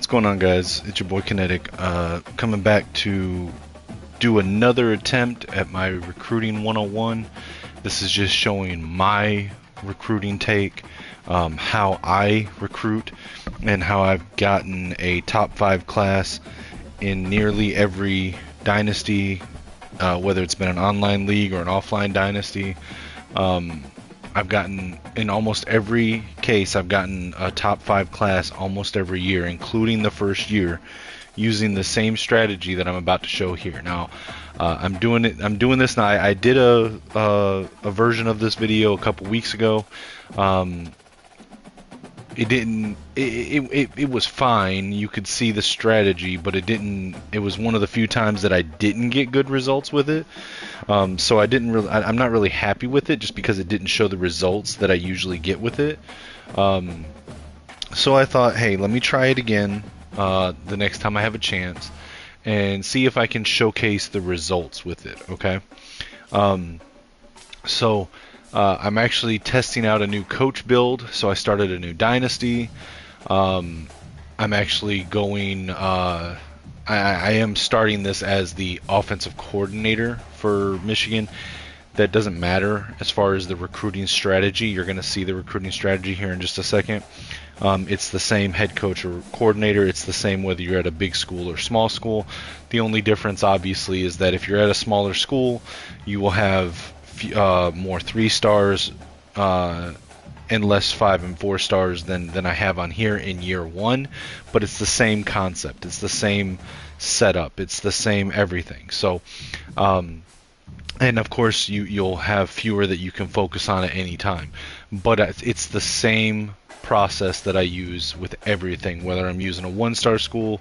going on, guys? It's your boy Kinetik, coming back to do another attempt at my recruiting 101. This is just showing my recruiting take, how I recruit, and how I've gotten a top 5 class in nearly every dynasty, whether it's been an online league or an offline dynasty. I've gotten, in almost every case, I've gotten a top 5 class almost every year, including the first year, using the same strategy that I'm about to show here. Now, I'm doing this now. I did a version of this video a couple weeks ago. It was fine. You could see the strategy, but it was one of the few times that I didn't get good results with it. So I'm not really happy with it, just because it didn't show the results that I usually get with it. So I thought, hey, let me try it again the next time I have a chance and see if I can showcase the results with it. Okay. I'm actually testing out a new coach build, so I started a new dynasty. I'm actually going, I am starting this as the offensive coordinator for Michigan. That doesn't matter as far as the recruiting strategy. You're going to see the recruiting strategy here in just a second. It's the same head coach or coordinator. It's the same whether you're at a big school or small school. The only difference, obviously, is that if you're at a smaller school, you will have more 3 stars and less 5 and 4 stars than I have on here in year 1, but it's the same concept, it's the same setup, it's the same everything. So and of course you'll have fewer that you can focus on at any time, but it's the same process that I use with everything, whether I'm using a 1-star school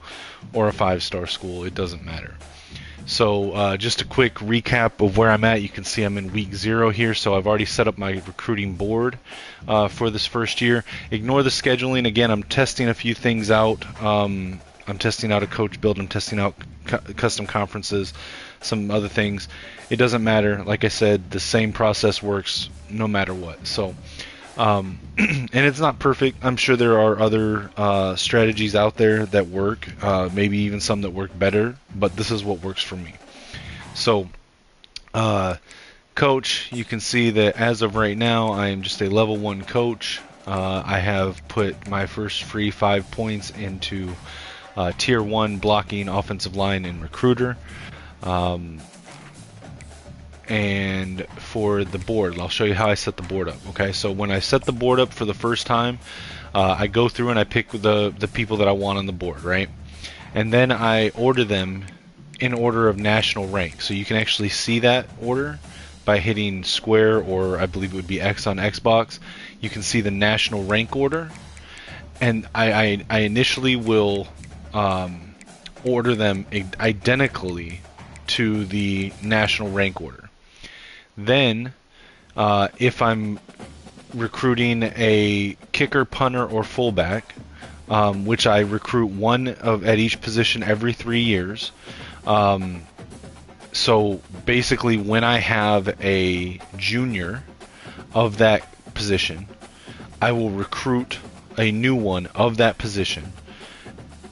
or a 5-star school, it doesn't matter. So just a quick recap of where I'm at. You can see I'm in week 0 here, so I've already set up my recruiting board for this first year. Ignore the scheduling. Again, I'm testing a few things out. I'm testing out a coach build. I'm testing out custom conferences, some other things. It doesn't matter. Like I said, the same process works no matter what. So, and it's not perfect. I'm sure there are other strategies out there that work, maybe even some that work better, but this is what works for me. So, coach, you can see that as of right now, I am just a level 1 coach. I have put my first free 5 points into tier 1 blocking, offensive line, and recruiter. And for the board, I'll show you how I set the board up. Okay, so when I set the board up for the first time, I go through and I pick the people that I want on the board, right? And then I order them in order of national rank. So you can actually see that order by hitting square, or I believe it would be X on Xbox. You can see the national rank order, and I initially will order them identically to the national rank order. Then, if I'm recruiting a kicker, punter, or fullback, which I recruit one at each position every 3 years. So basically, when I have a junior of that position, I will recruit a new one of that position,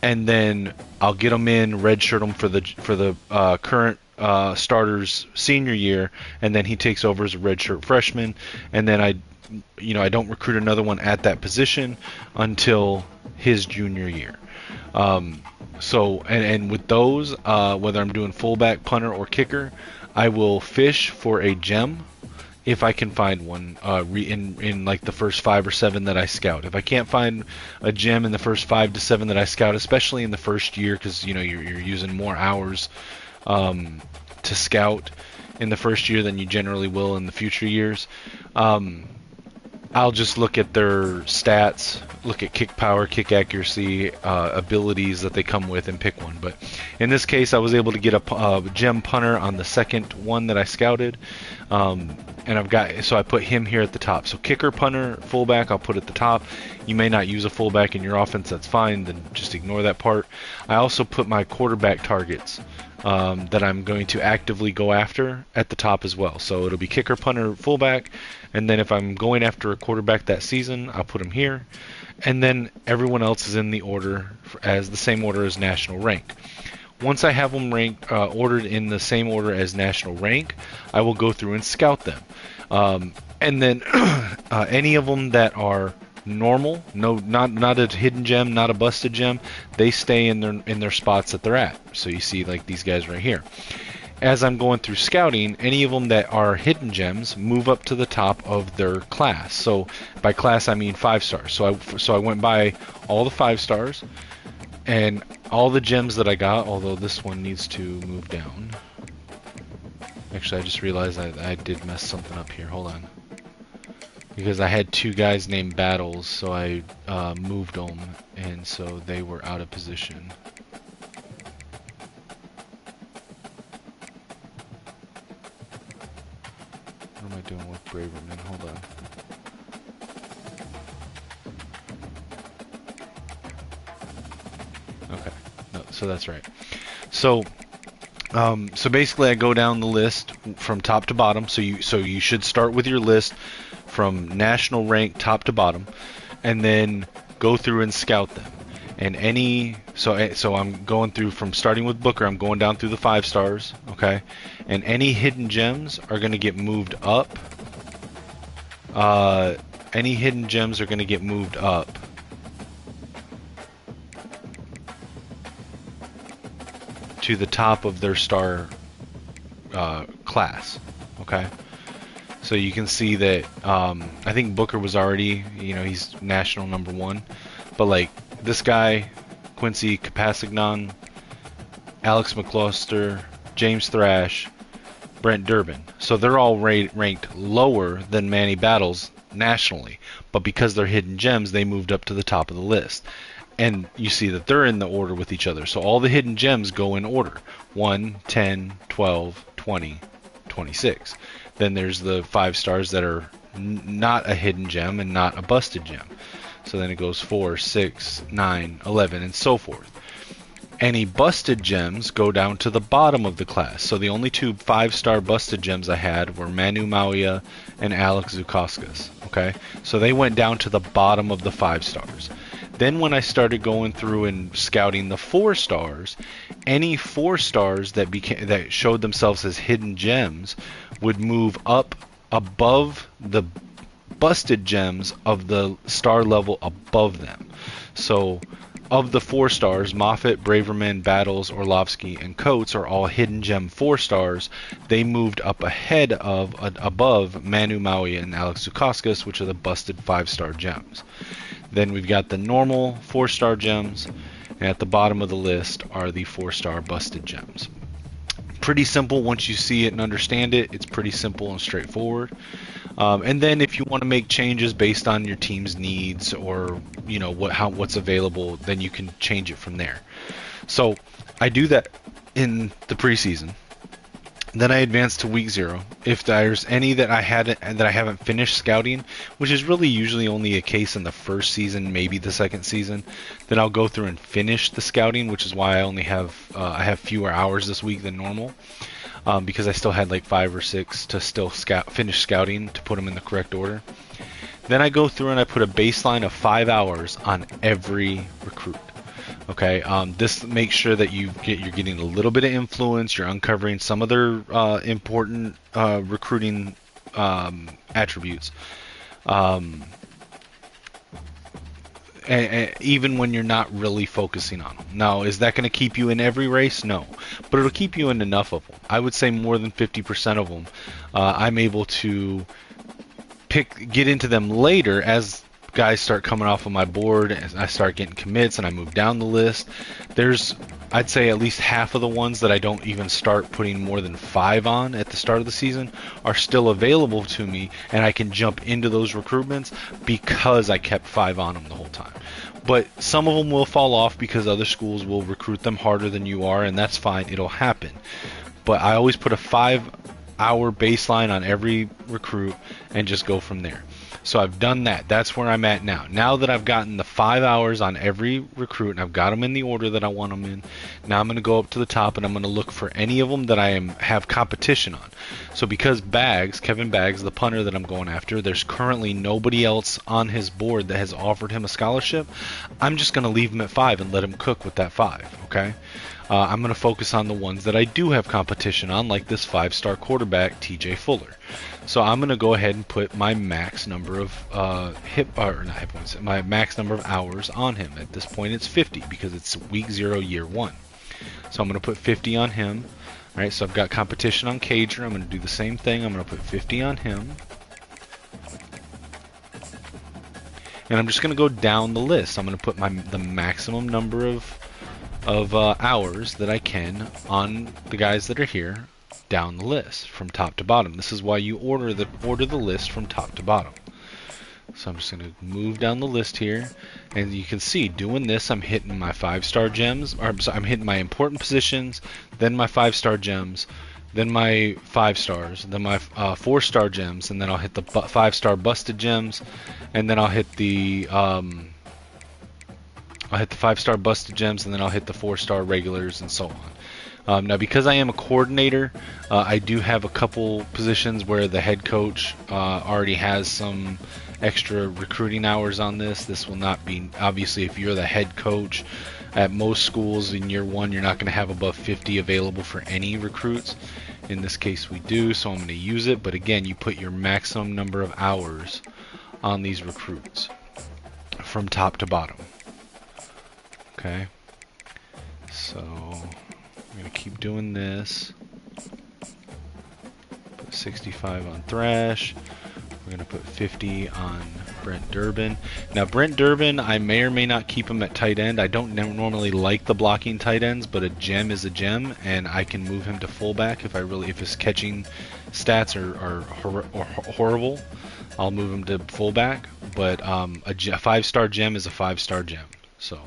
and then I'll get them in, redshirt them for the current starter's senior year, and then he takes over as a redshirt freshman, and then I don't recruit another one at that position until his junior year. So with those, whether I'm doing fullback, punter, or kicker, I will fish for a gem if I can find one in like the first 5 or 7 that I scout. If I can't find a gem in the first 5 to 7 that I scout, especially in the first year, because you're using more hours to scout in the first year than you generally will in the future years, I'll just look at their stats, look at kick power, kick accuracy, abilities that they come with, and pick one. But in this case, I was able to get a gem punter on the second one that I scouted, and so I put him here at the top. So kicker, punter, fullback, I'll put at the top. You may not use a fullback in your offense, that's fine, then just ignore that part. I also put my quarterback targets that I'm going to actively go after at the top as well. So it'll be kicker, punter, fullback, and then if I'm going after a quarterback that season, I'll put him here. And then everyone else is in the order as the same order as national rank. Once I have them ranked, ordered in the same order as national rank, I will go through and scout them. And then any of them that are normal, not a hidden gem, not a busted gem, they stay in their spots that they're at. So you see like these guys right here. As I'm going through scouting, any of them that are hidden gems move up to the top of their class. So by class I mean 5 stars. So I went by all the 5 stars and all the gems that I got, although this one needs to move down. Actually, I just realized I did mess something up here. Hold on. Because I had 2 guys named Battles, so I moved them, and so they were out of position. What am I doing with Braverman? Hold on. Okay, no, so that's right. So basically, I go down the list from top to bottom. So you should start with your list from national rank top to bottom, and then go through and scout them. And so I'm going through from starting with Booker. I'm going down through the 5 stars, okay? And any hidden gems are going to get moved up. Any hidden gems are going to get moved up to the top of their star class, okay? So you can see that I think Booker was already, he's national number 1, but like this guy, Quincy Capassignon, Alex McCluster, James Thrash, Brent Durbin. So they're all ranked lower than Manny Battles nationally, but because they're hidden gems, they moved up to the top of the list. And you see that they're in the order with each other. So all the hidden gems go in order. 1, 10, 12, 20, 26. Then there's the 5 stars that are not a hidden gem and not a busted gem. So then it goes 4, 6, 9, 11, and so forth. Any busted gems go down to the bottom of the class. So the only 2 5-star busted gems I had were Manu Mauia and Alex Zukauskas. Okay? So they went down to the bottom of the 5 stars. Then when I started going through and scouting the 4 stars, any 4 stars that showed themselves as hidden gems would move up above the busted gems of the star level above them. So of the 4 stars, Moffitt, Braverman, Battles, Orlovsky, and Coates are all hidden gem 4 stars. They moved up ahead of above Manu Maui and Alex Zukauskas, which are the busted 5-star gems. Then we've got the normal 4-star gems, and at the bottom of the list are the 4-star busted gems. Pretty simple once you see it and understand it. It's pretty simple and straightforward. And then if you want to make changes based on your team's needs or what's available, then you can change it from there. So I do that in the preseason. Then I advance to week 0. If there's any that I haven't finished scouting, which is really usually only a case in the first season, maybe the second season, then I'll go through and finish the scouting, which is why I only have fewer hours this week than normal, because I still had like 5 or 6 to still finish scouting to put them in the correct order. Then I go through and I put a baseline of 5 hours on every recruit. Okay, this makes sure that you're getting a little bit of influence. You're uncovering some of their important recruiting attributes, and even when you're not really focusing on them. Now, is that going to keep you in every race? No, but it'll keep you in enough of them. I would say more than 50% of them. I'm able to get into them later as guys start coming off of my board, as I start getting commits and I move down the list. I'd say at least half of the ones that I don't even start putting more than 5 on at the start of the season are still available to me, and I can jump into those recruitments because I kept 5 on them the whole time. But some of them will fall off because other schools will recruit them harder than you are, and that's fine. It'll happen. But I always put a 5-hour baseline on every recruit and just go from there. So I've done that. That's where I'm at now. Now that I've gotten the 5 hours on every recruit and I've got them in the order that I want them in, now I'm going to go up to the top and I'm going to look for any of them that I have competition on. So because Kevin Baggs, the punter that I'm going after, there's currently nobody else on his board that has offered him a scholarship, I'm just going to leave him at 5 and let him cook with that 5, okay? I'm going to focus on the ones that I do have competition on, like this 5-star quarterback, TJ Fuller. So I'm going to go ahead and put my max number of my max number of hours on him. At this point, it's 50 because it's week 0, year 1. So I'm going to put 50 on him. All right, so I've got competition on Cager. I'm going to do the same thing. I'm going to put 50 on him. And I'm just going to go down the list. I'm going to put the maximum number of hours that I can on the guys that are here down the list from top to bottom. This is why you order the list from top to bottom. So I'm just going to move down the list here, and you can see doing this I'm hitting my 5-star gems, or I'm hitting my important positions, then my 5-star gems, then my 5 stars, then my 4-star gems, and then I'll hit the 5-star busted gems, and then I'll hit the 5-star busted gems, and then I'll hit the 4-star regulars, and so on. Now, because I am a coordinator, I do have a couple positions where the head coach already has some extra recruiting hours on this. This will not be, obviously, if you're the head coach at most schools in year 1, you're not going to have above 50 available for any recruits. In this case, we do, so I'm going to use it. But again, you put your maximum number of hours on these recruits from top to bottom. Okay, so I'm going to keep doing this. Put 65 on Thrash. We're going to put 50 on Brent Durbin. Now, Brent Durbin, I may or may not keep him at tight end. I don't normally like the blocking tight ends, but a gem is a gem, and I can move him to fullback if his catching stats are horrible. I'll move him to fullback, but a 5-star gem is a 5-star gem. So.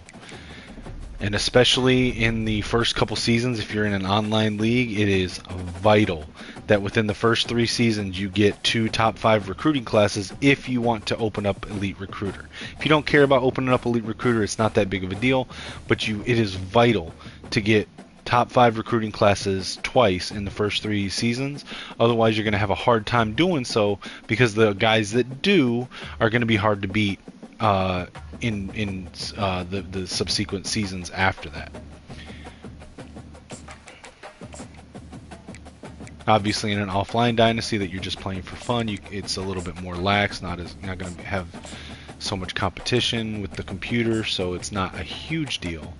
And especially in the first couple seasons, if you're in an online league, it is vital that within the first 3 seasons you get 2 top 5 recruiting classes if you want to open up Elite Recruiter. If you don't care about opening up Elite Recruiter, it's not that big of a deal, but it is vital to get top 5 recruiting classes twice in the first 3 seasons. Otherwise, you're going to have a hard time doing so because the guys that do are going to be hard to beat in the subsequent seasons after that. Obviously, in an offline dynasty that you're just playing for fun, it's a little bit more lax. Not going to have so much competition with the computer, so it's not a huge deal.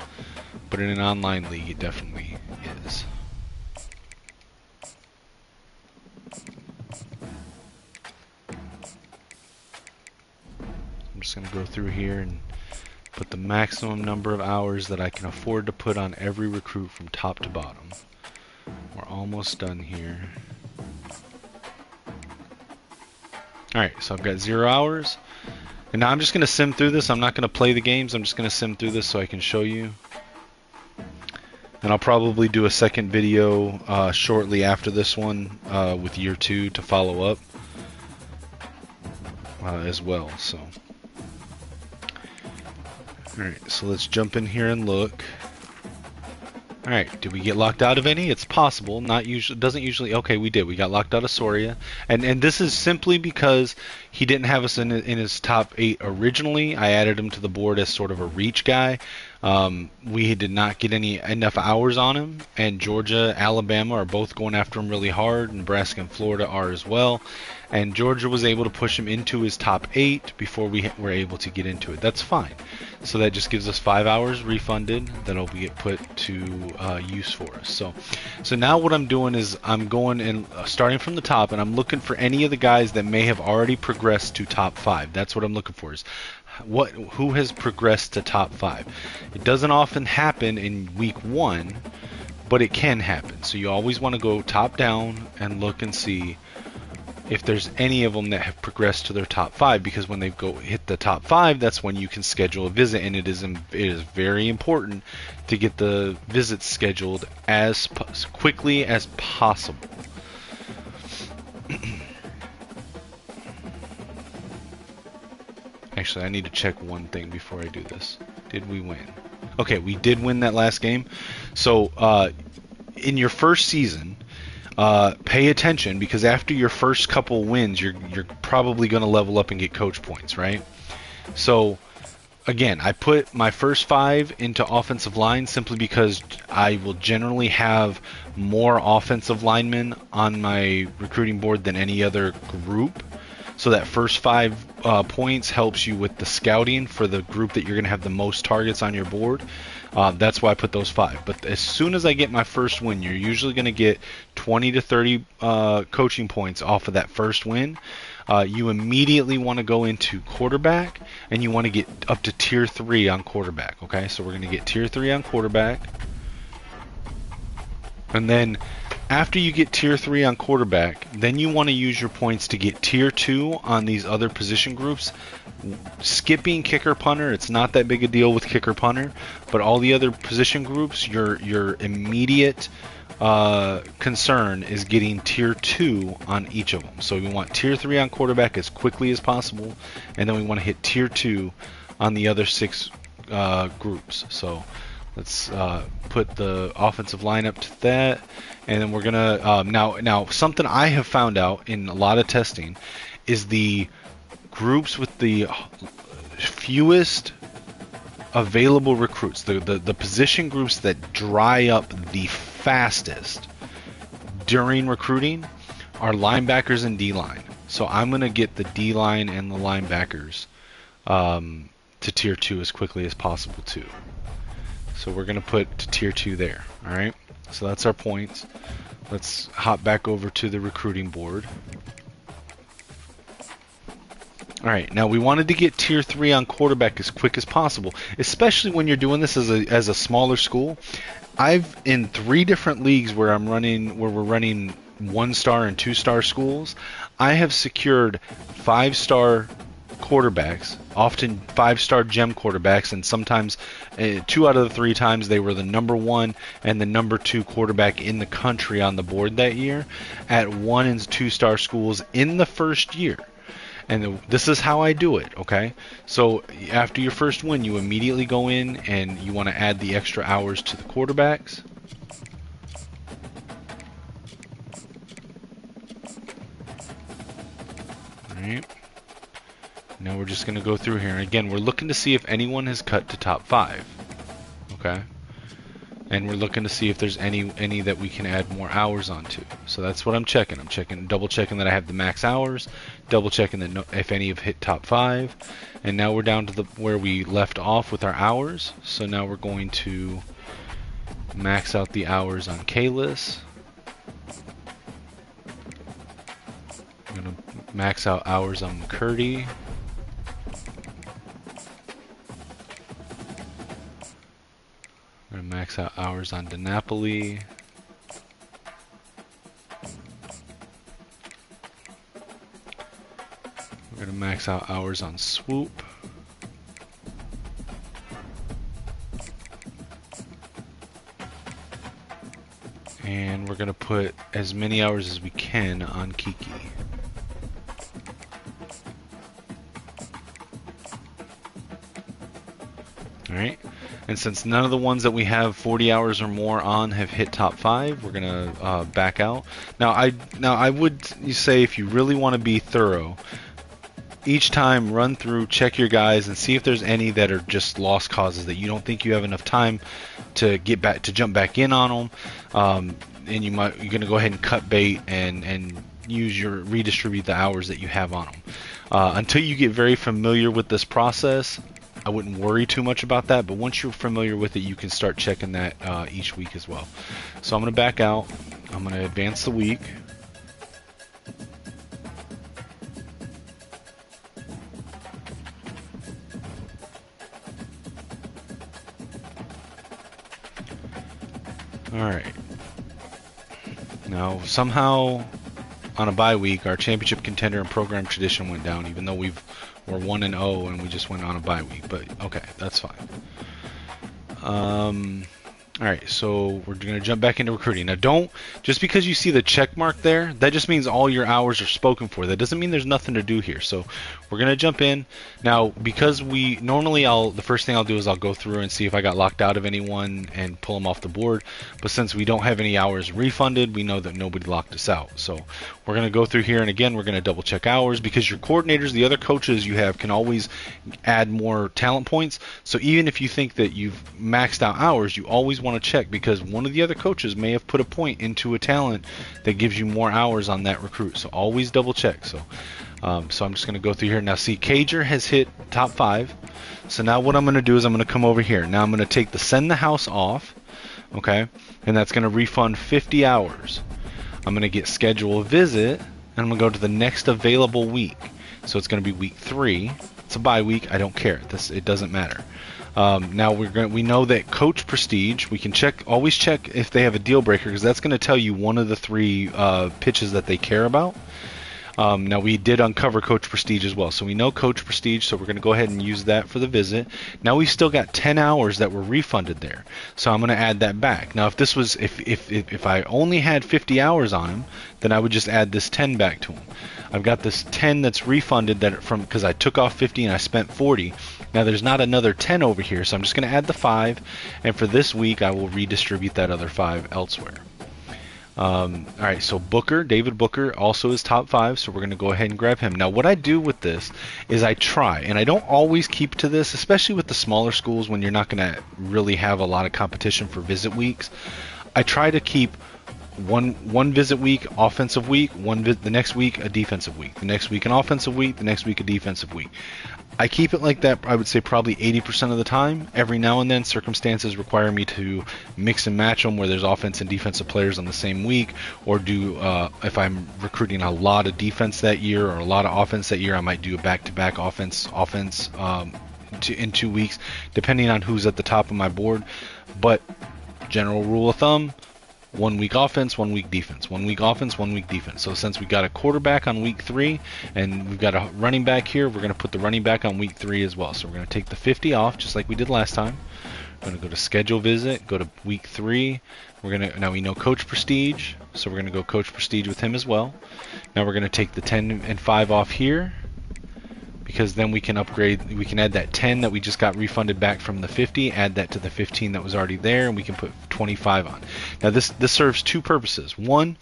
But in an online league, it definitely is. I'm just going to go through here and put the maximum number of hours that I can afford to put on every recruit from top to bottom. We're almost done here. Alright, so I've got 0 hours. And now I'm just going to sim through this. I'm not going to play the games. I'm just going to sim through this so I can show you. And I'll probably do a second video shortly after this one with year 2 to follow up as well. So. Alright, so let's jump in here and look. Alright, did we get locked out of any? It's possible. Not usually. Doesn't usually. Okay, we did. We got locked out of Soria. And this is simply because he didn't have us in his top 8 originally. I added him to the board as sort of a reach guy. We did not get enough hours on him. And Georgia, Alabama are both going after him really hard. Nebraska and Florida are as well. And Georgia was able to push him into his top 8 before we were able to get into it. That's fine. So that just gives us 5 hours refunded that'll be put to use for us. So now what I'm doing is I'm going and starting from the top, and I'm looking for any of the guys that may have already progressed to top 5. That's what I'm looking for, is who has progressed to top 5. It doesn't often happen in week 1, but it can happen. So you always want to go top down and look and see if there's any of them that have progressed to their top 5, because when they go hit the top 5, that's when you can schedule a visit, and it is very important to get the visits scheduled as quickly as possible. Actually, I need to check one thing before I do this. Did we win? Okay, we did win that last game. So, in your first season, pay attention, because after your first couple wins, you're probably going to level up and get coach points, right? So, again, I put my first 5 into offensive line simply because I will generally have more offensive linemen on my recruiting board than any other group. So that first 5 points helps you with the scouting for the group that you're going to have the most targets on your board. That's why I put those 5. But as soon as I get my first win, you're usually going to get 20 to 30 coaching points off of that first win. You immediately want to go into quarterback, and you want to get up to tier 3 on quarterback. Okay, so we're going to get tier 3 on quarterback. And then after you get tier 3 on quarterback, then you want to use your points to get tier 2 on these other position groups. Skipping kicker punter, it's not that big a deal with kicker punter, but all the other position groups, your immediate concern is getting tier 2 on each of them. So we want tier 3 on quarterback as quickly as possible, and then we want to hit tier 2 on the other 6 groups. So let's put the offensive line up to that, and then we're gonna now something I have found out in a lot of testing is the groups with the fewest available recruits, the position groups that dry up the fastest during recruiting are linebackers and D-line. So I'm gonna get the D-line and the linebackers to tier 2 as quickly as possible too. So we're going to put tier 2 there. Alright, so that's our points. Let's hop back over to the recruiting board. Alright, now we wanted to get tier 3 on quarterback as quick as possible, especially when you're doing this as a smaller school. I've in 3 different leagues where we're running 1-star and 2-star schools, I have secured 5-star quarterbacks, often 5-star gem quarterbacks, and sometimes 2 out of the 3 times they were the number 1 and the number 2 quarterback in the country on the board that year at 1 and 2-star schools in the first year. And this is how I do it, okay? So after your first win, you immediately go in and you want to add the extra hours to the quarterbacks. Alright. Now we're just going to go through here. And again, we're looking to see if anyone has cut to top 5. Okay? And we're looking to see if there's any that we can add more hours onto. So that's what I'm checking. I'm double checking that I have the max hours, double checking that if any have hit top 5. And now we're down to where we left off with our hours. So now we're going to max out the hours on Kalis. I'm going to max out hours on McCurdy. We're going to max out hours on DiNapoli. We're going to max out hours on Swoop. And we're going to put as many hours as we can on Kiki. Alright. And since none of the ones that we have 40 hours or more on have hit top 5, we're gonna back out. Now I would say if you really want to be thorough, each time run through, check your guys, and see if there's any that are just lost causes that you don't think you have enough time to get back to jump back in on them. And you're gonna go ahead and cut bait and redistribute the hours that you have on them. Until you get very familiar with this process, I wouldn't worry too much about that, but once you're familiar with it, you can start checking that each week as well. So I'm going to back out. I'm going to advance the week. Alright. Now, somehow, on a bye week, our championship contender and program tradition went down, even though we're 1-0 and we just went on a bye week. But okay, that's fine. Alright, so we're going to jump back into recruiting. Now don't, just because you see the check mark there, that just means all your hours are spoken for. That doesn't mean there's nothing to do here. So we're going to jump in. Now, because the first thing I'll do is I'll go through and see if I got locked out of anyone and pull them off the board. But since we don't have any hours refunded, we know that nobody locked us out. So we're going to go through here, and again, we're going to double check hours because your coordinators, the other coaches you have, can always add more talent points. So even if you think that you've maxed out hours, you always want to check because one of the other coaches may have put a point into a talent that gives you more hours on that recruit. So always double check. So I'm just going to go through here. Now see, Cager has hit top 5. So now what I'm going to do is I'm going to come over here. Now I'm going to take the send the house off. Okay, and that's going to refund 50 hours. I'm going to get schedule a visit, and I'm going to go to the next available week. So it's going to be week 3. It's a bye week. I don't care. It doesn't matter. Now we know that coach prestige. We can always check if they have a deal breaker because that's going to tell you one of the 3 pitches that they care about. Now we did uncover coach prestige as well, so we know coach prestige, so we're going to go ahead and use that for the visit. Now we've still got 10 hours that were refunded there, so I'm going to add that back. Now if I only had 50 hours on him, then I would just add this 10 back to him. I've got this 10 that's refunded because I took off 50 and I spent 40. Now there's not another 10 over here, so I'm just going to add the 5, and for this week I will redistribute that other 5 elsewhere. Alright, so David Booker also is top 5, so we're going to go ahead and grab him. Now what I do with this is I try, and I don't always keep to this, especially with the smaller schools when you're not going to really have a lot of competition for visit weeks. I try to keep one visit week, offensive week, the next week a defensive week, the next week an offensive week, the next week a defensive week. I keep it like that, I would say probably 80% of the time. Every now and then circumstances require me to mix and match them where there's offense and defensive players on the same week, or if I'm recruiting a lot of defense that year or a lot of offense that year, I might do a back-to-back offense in 2 weeks, depending on who's at the top of my board. But general rule of thumb, 1 week offense, 1 week defense, 1 week offense, 1 week defense. So since we got a quarterback on week 3 and we've got a running back here, we're going to put the running back on week 3 as well. So we're going to take the 50 off just like we did last time. We're going to go to schedule visit, go to week 3. Now we know coach prestige, so we're going to go coach prestige with him as well. Now we're going to take the 10 and 5 off here, because then we can add that 10 that we just got refunded back from the 50, add that to the 15 that was already there, and we can put 25 on. Now this serves 2 purposes. One,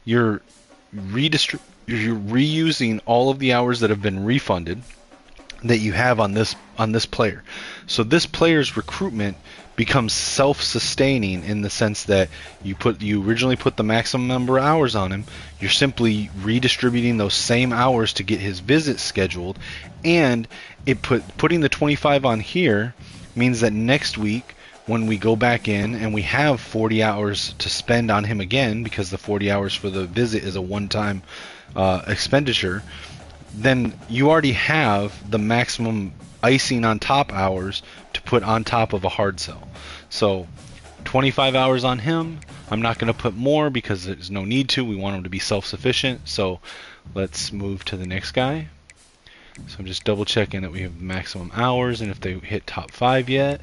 you're reusing all of the hours that have been refunded that you have on this player. So this player's recruitment becomes self-sustaining in the sense that you originally put the maximum number of hours on him. You're simply redistributing those same hours to get his visit scheduled, and putting the 25 on here means that next week when we go back in and we have 40 hours to spend on him again, because the 40 hours for the visit is a one-time expenditure, then you already have the maximum icing on top hours to put on top of a hard sell. So 25 hours on him. I'm not going to put more because there's no need to. We want him to be self-sufficient. So let's move to the next guy. So I'm just double checking that we have maximum hours and if they hit top 5 yet.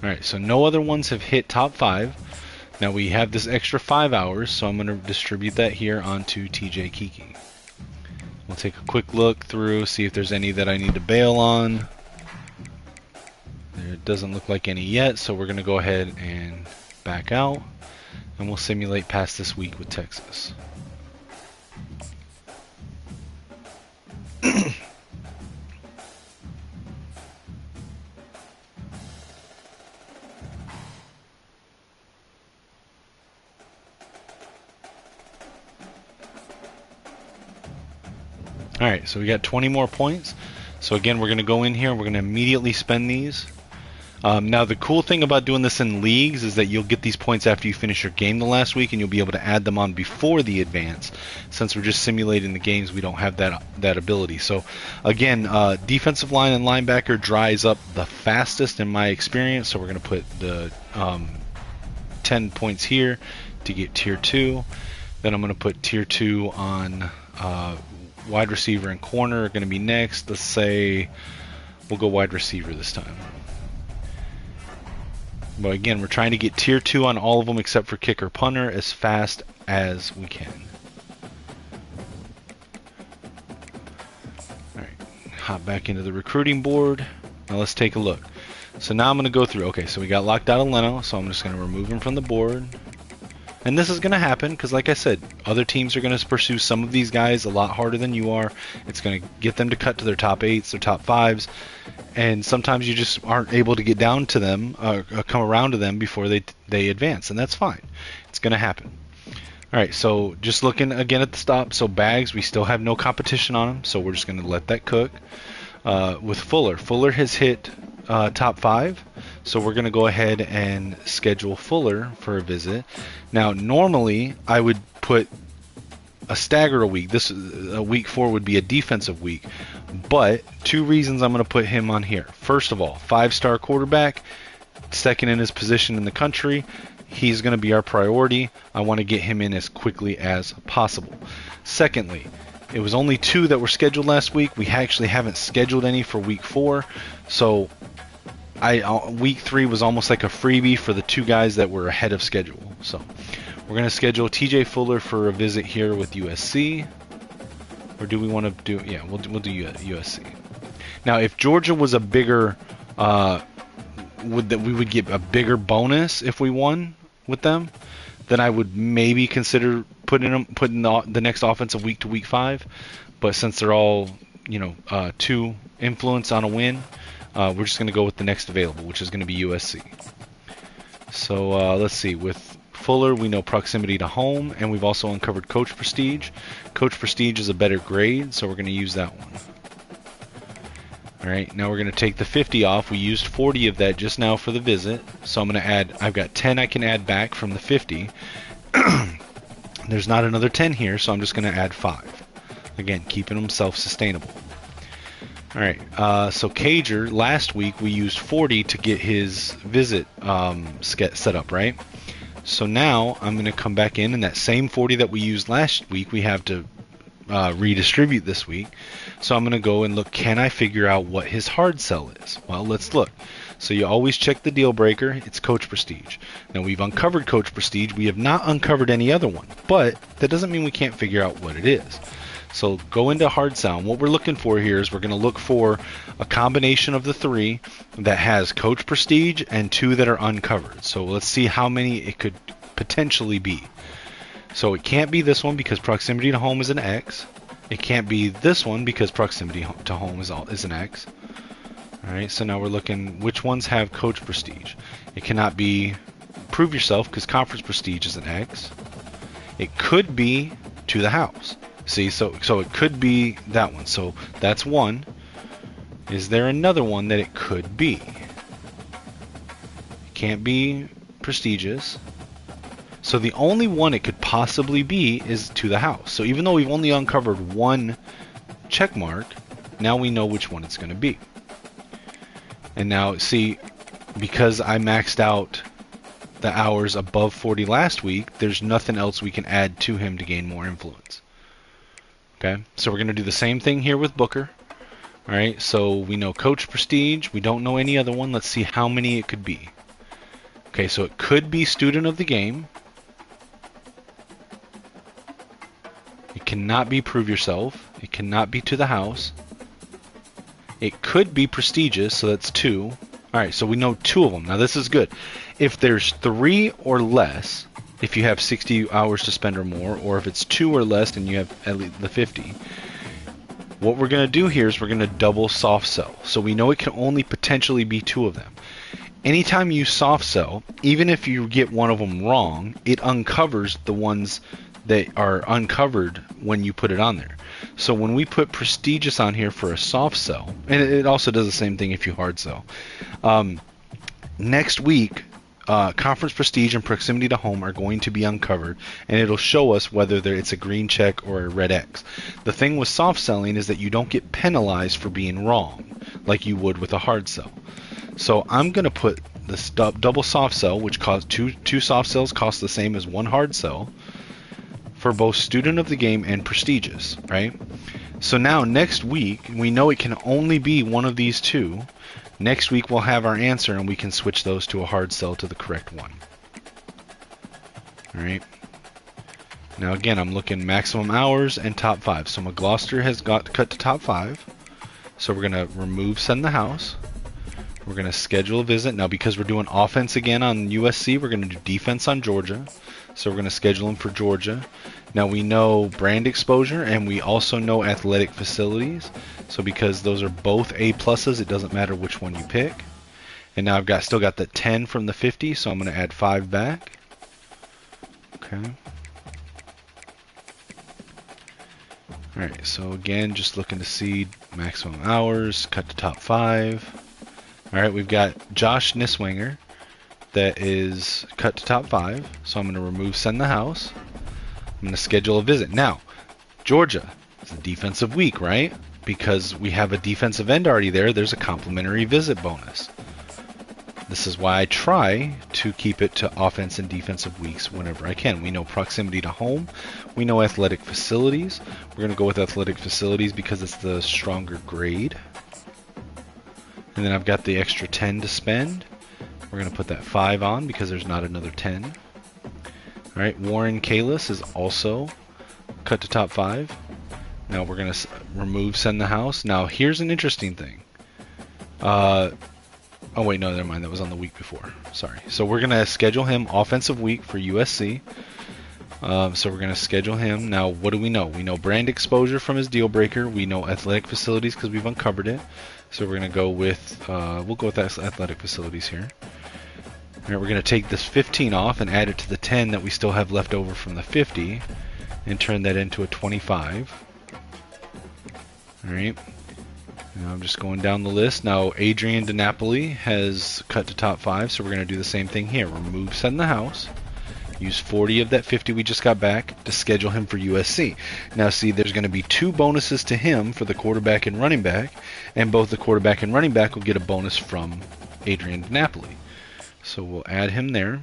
Alright, so no other ones have hit top 5. Now we have this extra 5 hours, so I'm going to distribute that here onto TJ Kiki. We'll take a quick look through, see if there's any that I need to bail on. There doesn't look like any yet, so we're going to go ahead and back out, and we'll simulate past this week with Texas. Alright, so we got 20 more points. So again, we're going to go in here, we're going to immediately spend these. Now the cool thing about doing this in leagues is that you'll get these points after you finish your game the last week, and you'll be able to add them on before the advance. Since we're just simulating the games, we don't have that ability. So again, defensive line and linebacker dries up the fastest in my experience, so we're going to put the 10 points here to get tier 2. Then I'm going to put tier 2 on wide receiver and corner are going to be next. Let's say we'll go wide receiver this time. But again, we're trying to get tier 2 on all of them except for kicker punter as fast as we can. Alright, hop back into the recruiting board. Now let's take a look. So now I'm going to go through. Okay, so we got locked out of Leno, so I'm just going to remove him from the board. And this is going to happen because, like I said, other teams are going to pursue some of these guys a lot harder than you are. It's going to get them to cut to their top 8s, their top 5s. And sometimes you just aren't able to get down to them, come around to them before they advance, and that's fine. It's going to happen. All right, so just looking again at the stop. So bags, we still have no competition on them, so we're just going to let that cook. With Fuller, Fuller has hit top 5, so we're going to go ahead and schedule Fuller for a visit. Now, normally I would put a stagger a week. This week 4 would be a defensive week, but 2 reasons I'm going to put him on here. First of all, 5-star quarterback, second in his position in the country. He's going to be our priority. I want to get him in as quickly as possible. Secondly, it was only 2 that were scheduled last week. We actually haven't scheduled any for week 4, so week 3 was almost like a freebie for the 2 guys that were ahead of schedule. So we're going to schedule TJ Fuller for a visit here with USC. Or do we want to do... Yeah, we'll do USC. Now, if Georgia was a bigger... we would get a bigger bonus if we won with them, then I would maybe consider putting the next offensive week to week 5. But since they're all, 2 influence on a win, we're just going to go with the next available, which is going to be USC. So let's see. With Fuller, we know proximity to home, and we've also uncovered Coach Prestige. Coach Prestige is a better grade, so we're going to use that one. Alright, now we're going to take the 50 off. We used 40 of that just now for the visit, so I'm going to add, I've got 10 I can add back from the 50. There's not another 10 here, so I'm just going to add 5. Again, keeping them self-sustainable. Alright, so Cager, last week we used 40 to get his visit set up, right? So now I'm going to come back in, and that same 40 that we used last week, we have to redistribute this week. So I'm going to go and look, can I figure out what his hard sell is? Well, let's look. So you always check the deal breaker. It's Coach Prestige. Now we've uncovered Coach Prestige. We have not uncovered any other one, but that doesn't mean we can't figure out what it is. So go into hard sell. What we're looking for here is we're going to look for a combination of the 3 that has Coach Prestige and 2 that are uncovered. So let's see how many it could potentially be. So it can't be this one because proximity to home is an X. It can't be this one because proximity to home is an X. Alright, so now we're looking which ones have Coach Prestige. It cannot be Prove Yourself because Conference Prestige is an X. It could be To the House. See, so it could be that one. So that's one. Is there another one that it could be? It can't be prestigious. So the only one it could possibly be is To the House. So even though we've only uncovered one check mark, now we know which one it's going to be. And now, see, because I maxed out the hours above 40 last week, there's nothing else we can add to him to gain more influence. Okay, so we're going to do the same thing here with Booker. Alright, so we know Coach Prestige. We don't know any other one. Let's see how many it could be. Okay, so it could be Student of the Game. It cannot be Prove Yourself. It cannot be To the House. It could be Prestigious, so that's 2. Alright, so we know 2 of them. Now this is good. If there's 3 or less, if you have 60 hours to spend or more, or if it's 2 or less and you have at least the 50, what we're going to do here is we're going to double soft sell. So we know it can only potentially be 2 of them. Anytime you soft sell, even if you get one of them wrong, it uncovers the ones that are uncovered when you put it on there. So when we put Prestigious on here for a soft sell, and it also does the same thing if you hard sell, next week Conference Prestige and Proximity to Home are going to be uncovered, and it'll show us whether it's a green check or a red X. The thing with soft selling is that you don't get penalized for being wrong like you would with a hard sell. So I'm going to put this double soft sell, which costs two soft sells cost the same as one hard sell, for both Student of the Game and Prestigious, right? So now next week, we know it can only be one of these two. Next week we'll have our answer and we can switch those to a hard sell to the correct one. Alright. Now again, I'm looking maximum hours and top 5. So my Gloucester has got cut to top 5. So we're going to remove send the house. We're going to schedule a visit. Now because we're doing offense again on USC, we're going to do defense on Georgia. So we're going to schedule them for Georgia. Now we know brand exposure and we also know athletic facilities. So because those are both A pluses, it doesn't matter which one you pick. And now I've still got the 10 from the 50, so I'm going to add 5 back. Okay. Alright, so again, just looking to see maximum hours, cut to top 5. Alright, we've got Josh Niswanger that is cut to top 5. So I'm going to remove send the house. I'm going to schedule a visit. Now, Georgia is a defensive week, right? Because we have a defensive end already there, there's a complimentary visit bonus. This is why I try to keep it to offense and defensive weeks whenever I can. We know proximity to home. We know athletic facilities. We're going to go with athletic facilities because it's the stronger grade. And then I've got the extra 10 to spend. We're going to put that 5 on because there's not another 10. Alright, Warren Kalis is also cut to top 5. Now we're going to remove send the house. Now here's an interesting thing. Oh wait, no, never mind. That was on the week before. Sorry. So we're going to schedule him offensive week for USC. So we're going to schedule him. Now what do we know? We know brand exposure from his deal breaker. We know athletic facilities because we've uncovered it. So we're going to go with, we'll go with athletic facilities here. Alright, we're going to take this 15 off and add it to the 10 that we still have left over from the 50 and turn that into a 25. Alright. Now I'm just going down the list. Now Adrian DiNapoli has cut to top 5, so we're going to do the same thing here. Remove send the house. Use 40 of that 50 we just got back to schedule him for USC. Now see, there's going to be 2 bonuses to him for the quarterback and running back, and both the quarterback and running back will get a bonus from Adrian DiNapoli. So we'll add him there.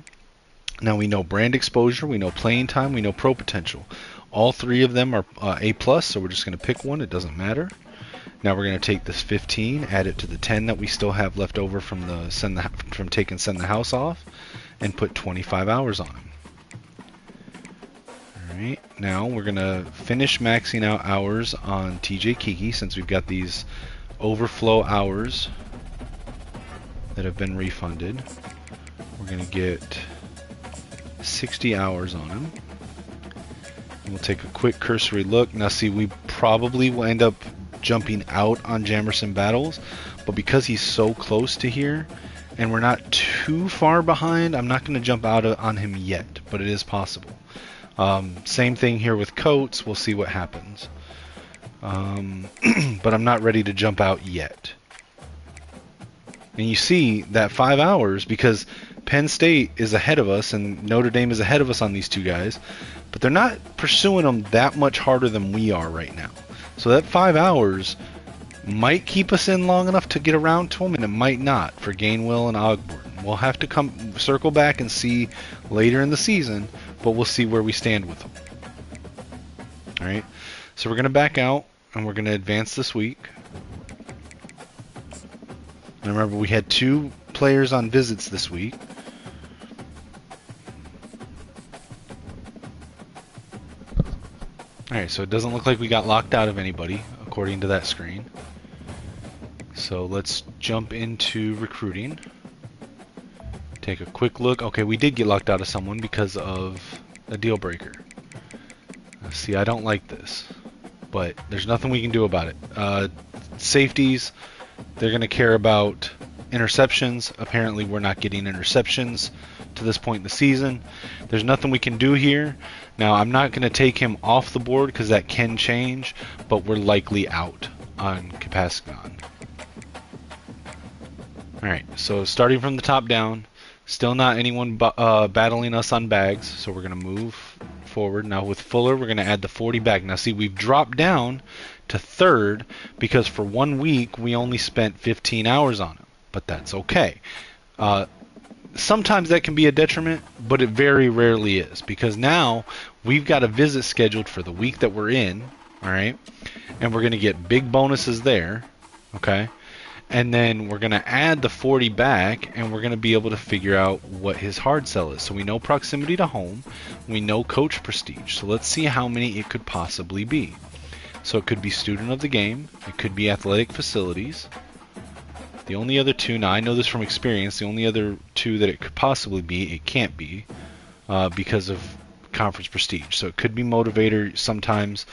Now we know brand exposure, we know playing time, we know pro potential. All 3 of them are A+, so we're just going to pick one. It doesn't matter. Now we're going to take this 15, add it to the 10 that we still have left over from taking send the house off, and put 25 hours on him. Alright, now we're going to finish maxing out hours on TJ Kiki since we've got these overflow hours that have been refunded. We're going to get 60 hours on him. And we'll take a quick cursory look. Now see, we probably will end up jumping out on Jamerson Battles, but because he's so close to here and we're not too far behind, I'm not going to jump out on him yet, but it is possible. Same thing here with Coates. We'll see what happens. But I'm not ready to jump out yet. And you see that 5 hours, because Penn State is ahead of us and Notre Dame is ahead of us on these 2 guys, but they're not pursuing them that much harder than we are right now. So that 5 hours might keep us in long enough to get around to them, and it might not for Gainwell and Ogburton. We'll have to circle back and see later in the season, but we'll see where we stand with them. Alright, so we're going to back out and we're going to advance this week. And remember, we had 2 players on visits this week. Alright, so it doesn't look like we got locked out of anybody, according to that screen. So let's jump into recruiting. Take a quick look. Okay, we did get locked out of someone because of a deal breaker. See, I don't like this, but there's nothing we can do about it. Safeties, they're going to care about interceptions. Apparently we're not getting interceptions to this point in the season. There's nothing we can do here. Now I'm not going to take him off the board because that can change, but we're likely out on Capascon. Alright, so starting from the top down, still not anyone battling us on bags, so we're going to move forward. Now with Fuller, we're going to add the 40 back. Now see, we've dropped down to 3rd because for 1 week we only spent 15 hours on him, but that's okay. Sometimes that can be a detriment, but it very rarely is, because now we've got a visit scheduled for the week that we're in, alright? and we're going to get big bonuses there, okay? And then we're going to add the 40 back, and we're going to be able to figure out what his hard sell is. So we know proximity to home, we know coach prestige. So let's see how many it could possibly be. So it could be student of the game, it could be athletic facilities. The only other two, now I know this from experience, the only other two that it could possibly be, it can't be, because of conference prestige. So it could be motivator sometimes,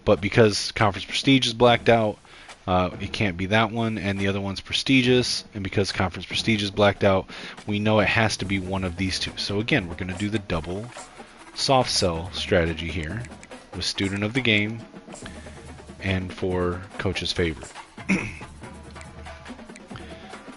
but because conference prestige is blacked out, it can't be that one, and the other one's prestigious, and because conference prestige is blacked out, we know it has to be one of these two. So again, we're going to do the double soft sell strategy here with student of the game and for coach's favorite.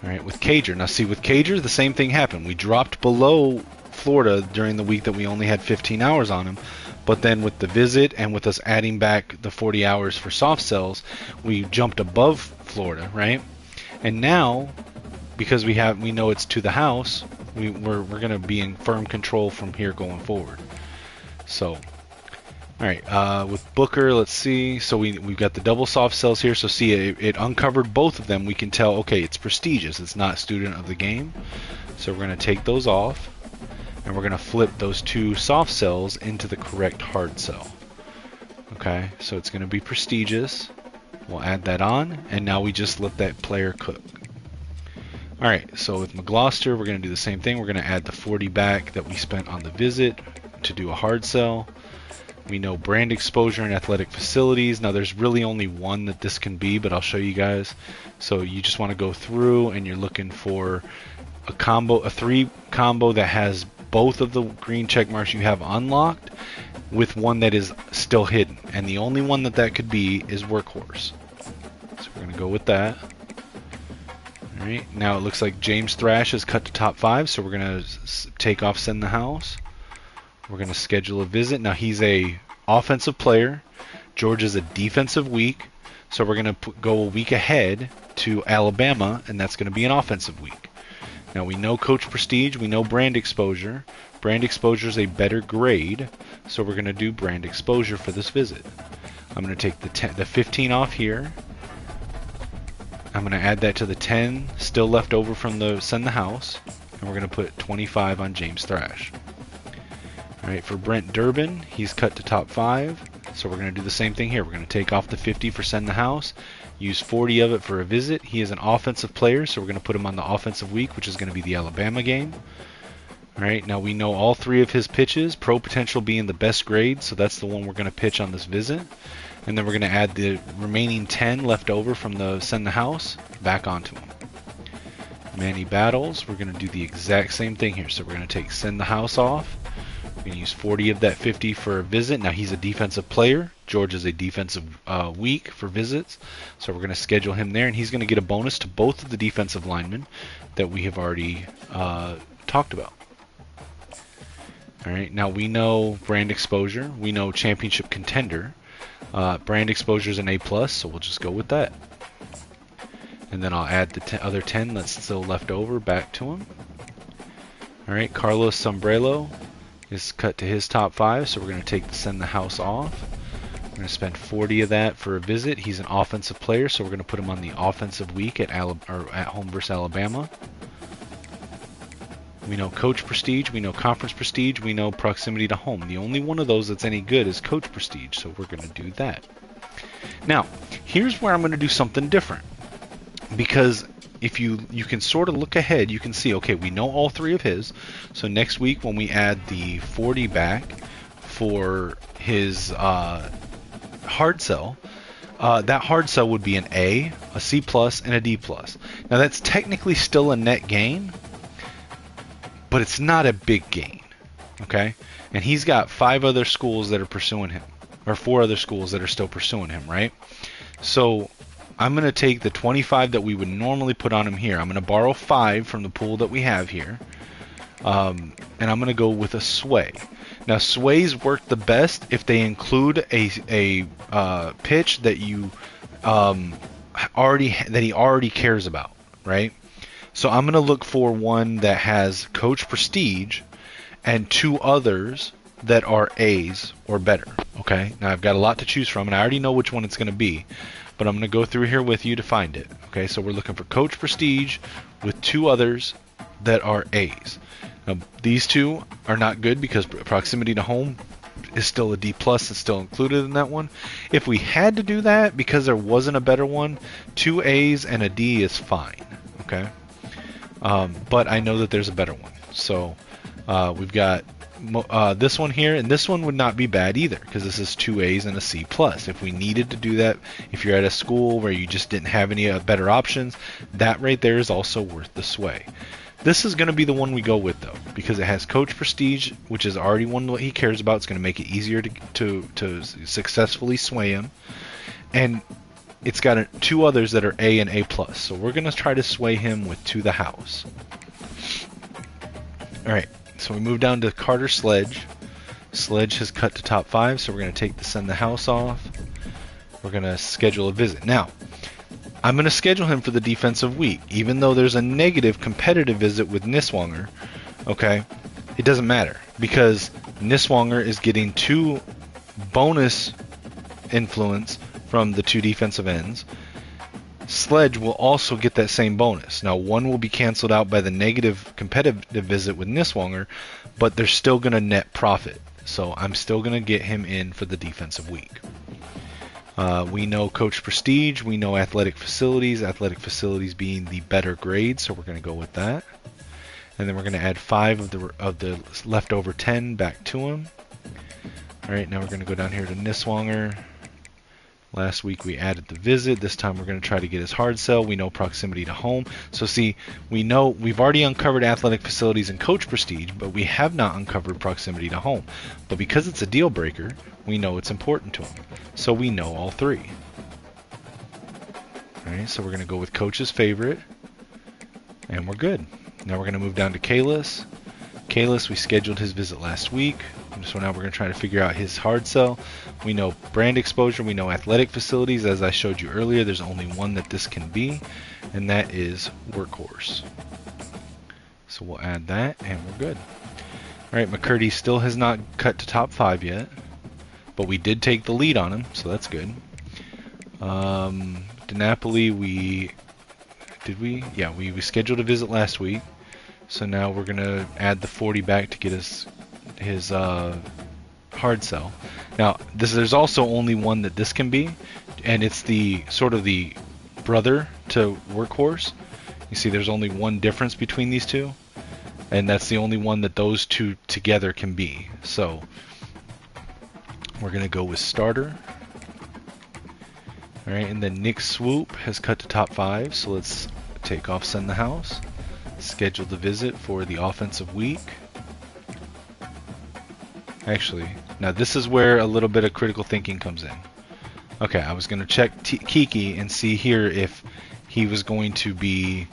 Alright, with Cager. Now see, with Cager, the same thing happened. We dropped below Florida during the week that we only had 15 hours on him, but then with the visit and with us adding back the 40 hours for soft sells, we jumped above Florida, right? And now, because we know it's to the house, we're going to be in firm control from here going forward. So, alright, with Booker, let's see. So we've got the double soft sells here. So see, it uncovered both of them. We can tell, okay, it's prestigious. It's not student of the game. So we're going to take those off, and we're going to flip those two soft sells into the correct hard sell. Okay, so it's going to be prestigious. We'll add that on, and now we just let that player cook. Alright, so with McGloster, we're going to do the same thing. We're going to add the 40 back that we spent on the visit to do a hard sell. We know brand exposure and athletic facilities. Now there's really only one that this can be, but I'll show you guys. So you just want to go through and you're looking for a combo, a 3 combo that has both of the green check marks you have unlocked with one that is still hidden. And the only one that could be is Workhorse. So we're going to go with that. Alright, now it looks like James Thrash is cut to top 5, so we're going to take off Send the House. We're going to schedule a visit. Now he's a offensive player. George is a defensive week. So we're going to go a week ahead to Alabama, and that's going to be an offensive week. Now we know coach prestige. We know brand exposure. Brand exposure is a better grade. So we're going to do brand exposure for this visit. I'm going to take the 15 off here. I'm going to add that to the 10 still left over from the Send the House. And we're going to put 25 on James Thrash. Alright, for Brent Durbin, he's cut to top 5, so we're going to do the same thing here. We're going to take off the 50 for Send the House, use 40 of it for a visit. He is an offensive player, so we're going to put him on the offensive week, which is going to be the Alabama game. Alright, now we know all 3 of his pitches, pro potential being the best grade, so that's the one we're going to pitch on this visit. And then we're going to add the remaining 10 left over from the Send the House back onto him. Manny Battles, we're going to do the exact same thing here. So we're going to take Send the House off. We're going to use 40 of that 50 for a visit. Now he's a defensive player. George is a defensive week for visits. So we're going to schedule him there, and he's going to get a bonus to both of the defensive linemen that we have already talked about. Alright, now we know brand exposure. We know championship contender. Brand exposure is an A+, so we'll just go with that. And then I'll add the other 10 that's still left over back to him. Alright, Carlos Sombrero is cut to his top 5, so we're going to take the Send the House off. We're going to spend 40 of that for a visit. He's an offensive player, so we're going to put him on the offensive week at home versus Alabama. We know coach prestige, we know conference prestige, we know proximity to home. The only one of those that's any good is coach prestige, so we're going to do that. Now, here's where I'm going to do something different. Because if you can sort of look ahead, you can see, okay, we know all 3 of his. So next week when we add the 40 back for his hard sell, that hard sell would be an A, a C+, and a D+. Now that's technically still a net gain, but it's not a big gain, okay? And he's got 5 other schools that are pursuing him, or 4 other schools that are still pursuing him, right? So I'm going to take the 25 that we would normally put on him here. I'm going to borrow 5 from the pool that we have here. And I'm going to go with a sway. Now, sways work the best if they include a pitch that he already cares about, right? So I'm going to look for one that has coach prestige and 2 others that are A's or better. Okay, now I've got a lot to choose from, and I already know which one it's going to be, but I'm going to go through here with you to find it. Okay, so we're looking for Coach Prestige with 2 others that are A's. Now, these 2 are not good because proximity to home is still a D+. It's still included in that one. If we had to do that because there wasn't a better one, 2 A's and a D is fine. Okay, but I know that there's a better one. So we've got this one here, and this one would not be bad either because this is 2 A's and a C+. If we needed to do that, if you're at a school where you just didn't have any better options, that right there is also worth the sway. This is going to be the one we go with, though, because it has Coach Prestige, which is already one that he cares about. It's going to make it easier to successfully sway him. And it's got 2 others that are A and A+. So we're going to try to sway him with To the House. Alright, so we move down to Carter Sledge. Sledge has cut to top 5, so we're going to take the Send the House off. We're going to schedule a visit. Now, I'm going to schedule him for the defensive week, even though there's a negative competitive visit with Niswanger. Okay, it doesn't matter because Niswanger is getting 2 bonus influence from the 2 defensive ends. Sledge will also get that same bonus. Now, one will be canceled out by the negative competitive visit with Niswanger, but they're still going to net profit. So I'm still going to get him in for the defensive week. We know Coach Prestige, we know athletic facilities being the better grade, so we're going to go with that. And then we're going to add 5 of the leftover 10 back to him. Alright, now we're going to go down here to Niswanger. Last week we added the visit. This time we're going to try to get his hard sell. We know proximity to home. So see, we know we've already uncovered athletic facilities and Coach Prestige, but we have not uncovered proximity to home. But because it's a deal breaker, we know it's important to him. So we know all 3. Alright, so we're going to go with Coach's favorite. And we're good. Now we're going to move down to Kalis. Kalis, we scheduled his visit last week. So now we're going to try to figure out his hard sell. We know brand exposure. We know athletic facilities. As I showed you earlier, there's only one that this can be, and that is Workhorse. So we'll add that, and we're good. All right, McCurdy still has not cut to top 5 yet, but we did take the lead on him, so that's good. DiNapoli, Yeah, we scheduled a visit last week. So now we're going to add the 40 back to get his hard sell. Now, there's also only one that this can be, and it's the sort of the brother to Workhorse. You see there's only one difference between these 2, and that's the only one that those 2 together can be. So we're going to go with starter. Alright, and then Nick Swoop has cut to top 5, so let's take off Send the House. Schedule the visit for the offensive week. Actually, now this is where a little bit of critical thinking comes in. Okay, I was going to check Kiki and see here if he was going to be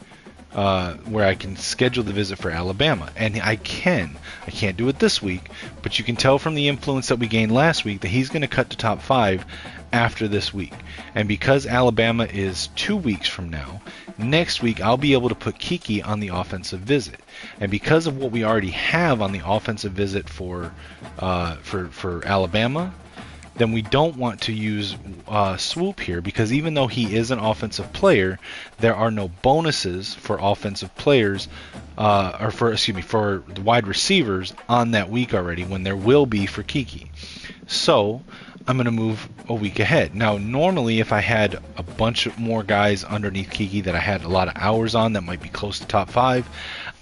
where I can schedule the visit for Alabama. And I can. I can't do it this week, but you can tell from the influence that we gained last week that he's going to cut to top 5 after this week. And because Alabama is 2 weeks from now, next week I'll be able to put Kiki on the offensive visit. And because of what we already have on the offensive visit for Alabama, then we don't want to use Swoop here, because even though he is an offensive player, there are no bonuses for offensive players, for the wide receivers on that week already, when there will be for Kiki. So I'm going to move a week ahead. Now, normally if I had a bunch more guys underneath Kiki that I had a lot of hours on that might be close to top 5,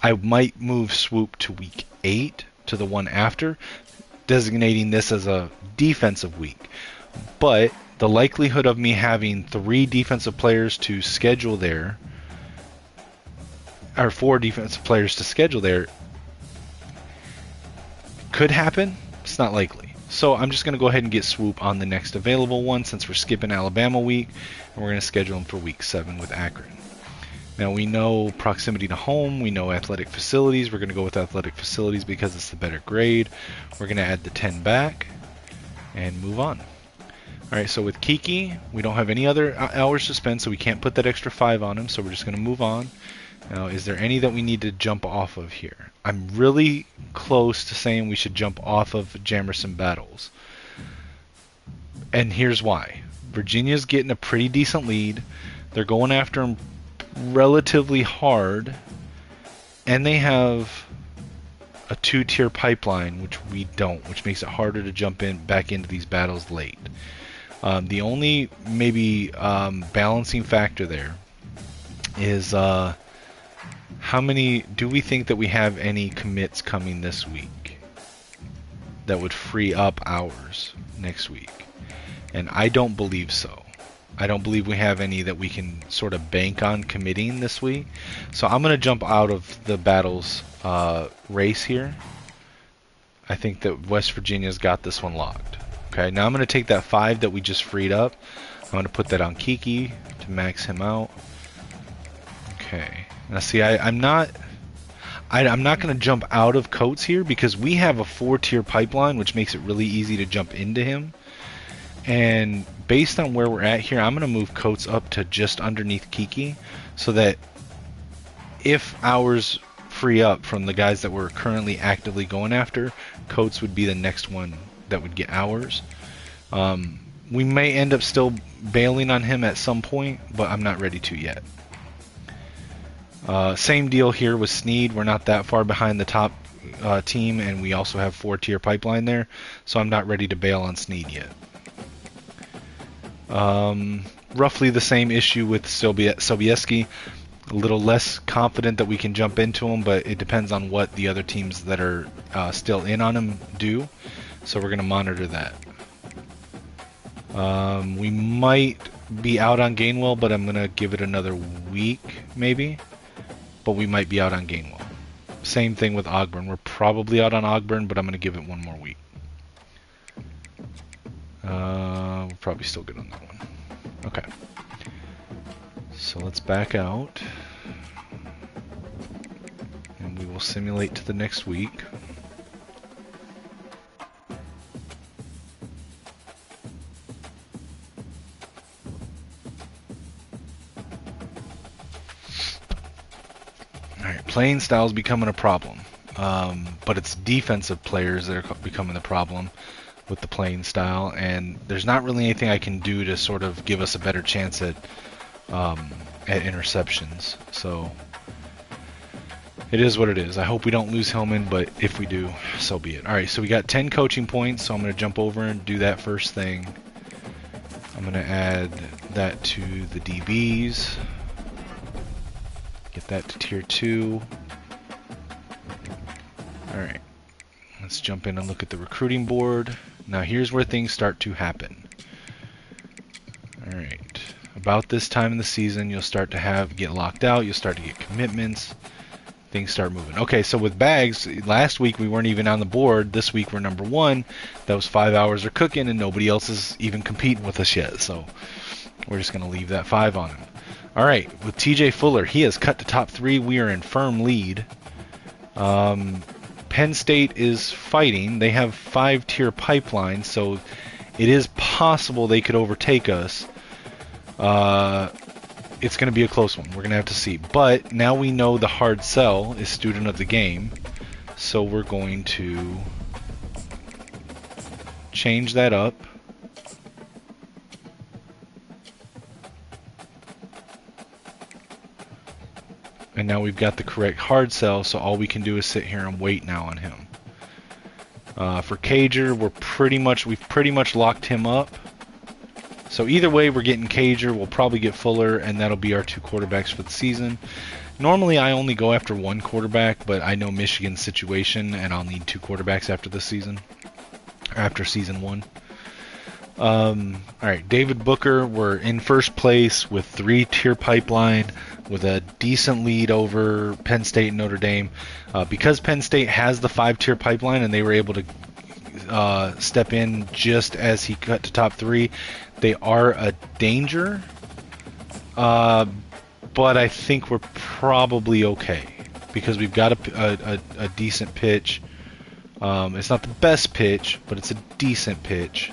I might move Swoop to week 8 to the one after, designating this as a defensive week. But the likelihood of me having 3 defensive players to schedule there, or 4 defensive players to schedule there, could happen. It's not likely. So I'm just going to go ahead and get Swoop on the next available one, since we're skipping Alabama week, and we're going to schedule him for week 7 with Akron. Now we know proximity to home, we know athletic facilities. We're going to go with athletic facilities because it's the better grade. We're going to add the 10 back and move on. Alright, so with Kiki, we don't have any other hours to spend, so we can't put that extra 5 on him, so we're just going to move on. Now, is there any that we need to jump off of here? I'm really close to saying we should jump off of Jamerson Battles. And here's why. Virginia's getting a pretty decent lead. They're going after him relatively hard. And they have a 2-tier pipeline, which we don't, which makes it harder to jump back into these battles late. The only maybe balancing factor there is how many do we think that we have any commits coming this week that would free up hours next week? And I don't believe so. I don't believe we have any that we can sort of bank on committing this week. So I'm going to jump out of the battles race here. I think that West Virginia's got this one locked. Okay, now I'm going to take that 5 that we just freed up. I'm going to put that on Kiki to max him out. Okay. Now see, I'm not going to jump out of Coates here because we have a 4-tier pipeline, which makes it really easy to jump into him. And based on where we're at here, I'm going to move Coates up to just underneath Kiki so that if hours free up from the guys that we're currently actively going after, Coates would be the next one that would get hours. We may end up still bailing on him at some point, but I'm not ready to yet. Same deal here with Sneed. We're not that far behind the top team, and we also have 4-tier pipeline there, so I'm not ready to bail on Sneed yet. Roughly the same issue with Sobieski. A little less confident that we can jump into him, but it depends on what the other teams that are still in on him do. So we're going to monitor that. We might be out on Gainwell, but I'm going to give it another week, maybe. But we might be out on Gainwell. Same thing with Ogburn. We're probably out on Ogburn, but I'm going to give it one more week. We're probably still good on that one. Okay. So let's back out. And we will simulate to the next week. Alright, playing style is becoming a problem. But it's defensive players that are becoming the problem with the playing style, and there's not really anything I can do to sort of give us a better chance at interceptions. So it is what it is. I hope we don't lose Hillman, but if we do, so be it. Alright, so we got 10 coaching points, so I'm going to jump over and do that first thing. I'm going to add that to the DBs. Get that to tier 2. Alright, let's jump in and look at the recruiting board. Now here's where things start to happen. Alright, about this time in the season you'll start to get locked out, you'll start to get commitments, things start moving. Okay, so with bags, last week we weren't even on the board, this week we're number 1. Those 5 hours are cooking and nobody else is even competing with us yet, so we're just going to leave that 5 on him. Alright, with TJ Fuller, he has cut to top 3, we are in firm lead. Penn State is fighting. They have 5-tier pipeline, so it is possible they could overtake us. It's going to be a close one. We're going to have to see. But now we know the hard sell is student of the game, so we're going to change that up. And now we've got the correct hard sell, so all we can do is sit here and wait now on him. For Cager, we've pretty much locked him up. So either way, we're getting Cager, we'll probably get Fuller, and that'll be our 2 quarterbacks for the season. Normally I only go after 1 quarterback, but I know Michigan's situation, and I'll need 2 quarterbacks after this season. Or after season 1. Alright, David Booker, we're in first place with 3-tier pipeline, with a decent lead over Penn State and Notre Dame. Because Penn State has the 5-tier pipeline and they were able to step in just as he cut to top 3, they are a danger. But I think we're probably okay because we've got a decent pitch. It's not the best pitch, but it's a decent pitch.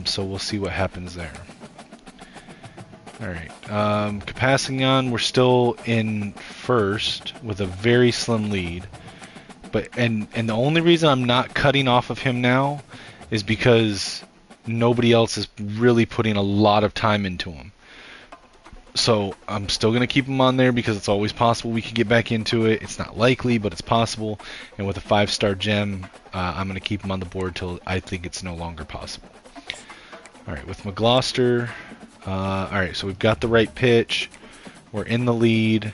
So we'll see what happens there. Alright, Capassignon, we're still in first with a very slim lead. But and the only reason I'm not cutting off of him now is because nobody else is really putting a lot of time into him. So I'm still going to keep him on there because it's always possible we could get back into it. It's not likely, but it's possible. And with a 5-star gem, I'm going to keep him on the board till I think it's no longer possible. Alright, with McGloster, alright, so we've got the right pitch. We're in the lead.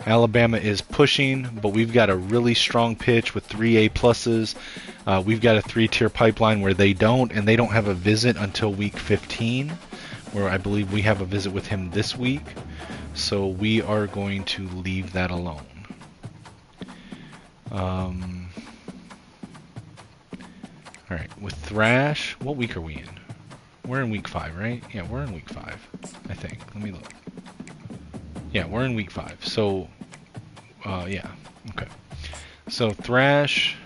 Alabama is pushing, but we've got a really strong pitch with 3 A+. We've got a 3-tier pipeline where they don't, and they don't have a visit until week 15, where I believe we have a visit with him this week. So we are going to leave that alone. Alright, with Thrash, what week are we in? We're in week 5, right? Yeah, we're in week 5, I think. Let me look. Yeah, we're in week 5. So, yeah, okay. So Thrash,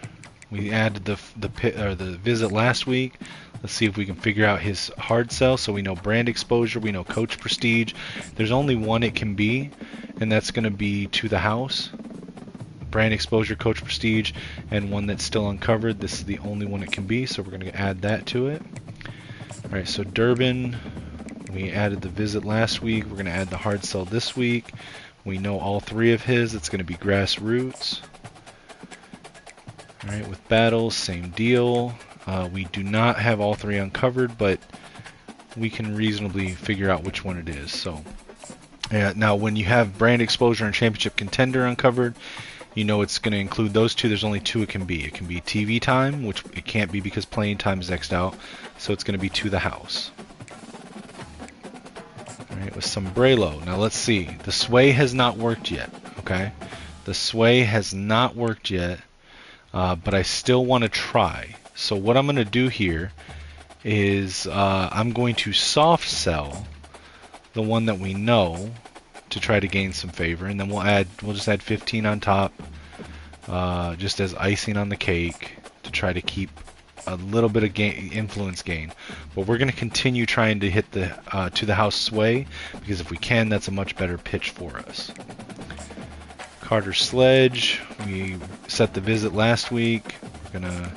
we added the visit last week. Let's see if we can figure out his hard sell. So we know brand exposure, we know coach prestige. There's only one it can be, and that's going to be to the house. Brand exposure, coach prestige, and one that's still uncovered. This is the only one it can be, so we're going to add that to it. All right, so Durbin. We added the visit last week. We're going to add the hard sell this week. We know all 3 of his. It's going to be grassroots. Alright, with battles, same deal. We do not have all 3 uncovered, but we can reasonably figure out which one it is. So, now when you have brand exposure and championship contender uncovered, you know it's going to include those 2. There's only 2 it can be. It can be TV time, which it can't be because playing time is X'd out. So it's going to be to the house. Alright, with Sombrero. Now let's see. The sway has not worked yet. Okay? The sway has not worked yet. But I still want to try. So what I'm going to do here is I'm going to soft sell the one that we know to try to gain some favor, and then we'll just add 15 on top, just as icing on the cake to try to keep a little bit of influence gain. But we're going to continue trying to hit the to the house sway, because if we can, that's a much better pitch for us. Carter Sledge, we set the visit last week. We're gonna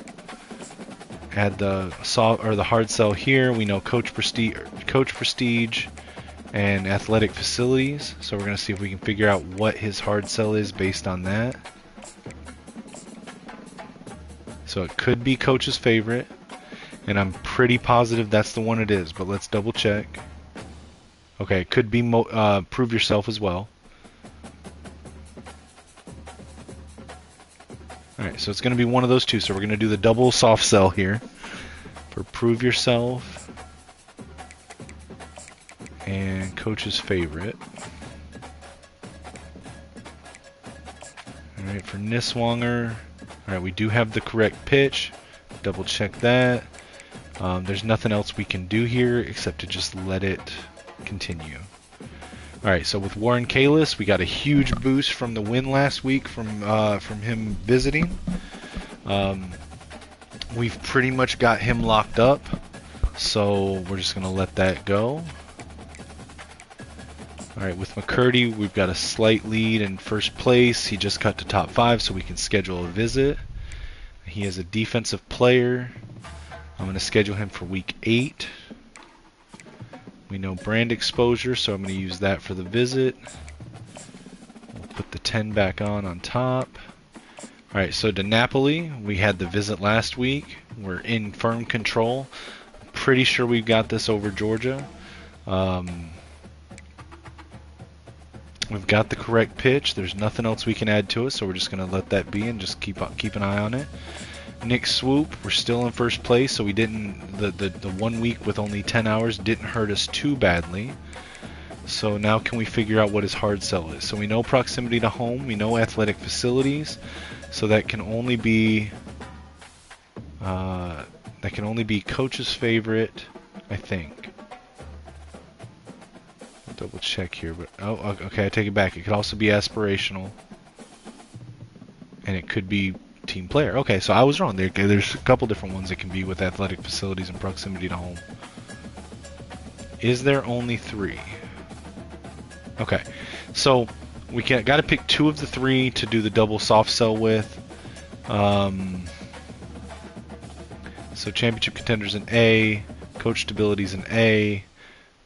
add the hard sell here. We know coach prestige and athletic facilities, so we're gonna see if we can figure out what his hard sell is based on that. So it could be coach's favorite, and I'm pretty positive that's the one it is, but let's double check. Okay, it could be prove yourself as well. Alright, so it's going to be one of those 2. So we're going to do the double soft sell here for prove yourself and coach's favorite. Alright, for Niswanger, alright, we do have the correct pitch. Double check that. There's nothing else we can do here except to just let it continue. Alright, so with Warren Kalis, we got a huge boost from the win last week from him visiting. We've pretty much got him locked up, so we're just going to let that go. Alright, with McCurdy, we've got a slight lead in first place. He just cut to top 5, so we can schedule a visit. He is a defensive player. I'm going to schedule him for week 8. We know brand exposure, so I'm going to use that for the visit. We'll put the 10 back on top. Alright, so to Napoli, we had the visit last week. We're in firm control. Pretty sure we've got this over Georgia. We've got the correct pitch. There's nothing else we can add to it, so we're just going to let that be and just keep an eye on it. Nick Swoop, we're still in first place, so we didn't the 1 week with only 10 hours didn't hurt us too badly. So now can we figure out what his hard sell is? So we know proximity to home, we know athletic facilities, so that can only be coach's favorite, I think. I'll double check here, but okay, I take it back. It could also be aspirational, and it could be team player. Okay, so I was wrong. There's a couple different ones it can be with athletic facilities and proximity to home. Is there only 3? Okay, so we got to pick 2 of the 3 to do the double soft sell with. So championship contenders in A, coach stability is in A,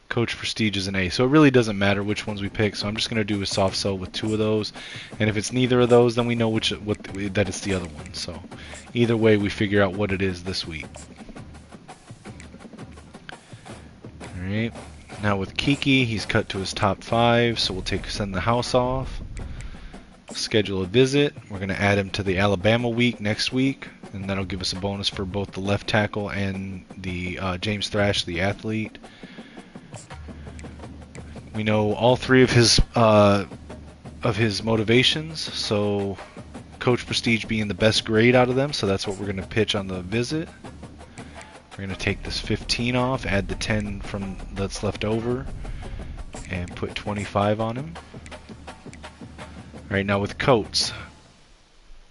coach prestige is in A. So it really doesn't matter which ones we pick. So I'm just going to do a soft sell with 2 of those, and if it's neither of those, then we know that it's the other one. So either way, we figure out what it is this week. All right. Now with Kiki, he's cut to his top 5, so we'll send the house off. Schedule a visit. We're going to add him to the Alabama week next week, and that'll give us a bonus for both the left tackle and the James Thrash, the athlete. We know all 3 of his motivations, so coach prestige being the best grade out of them, so that's what we're going to pitch on the visit. We're going to take this 15 off, add the 10 from that's left over, and put 25 on him. Alright, now with Coates.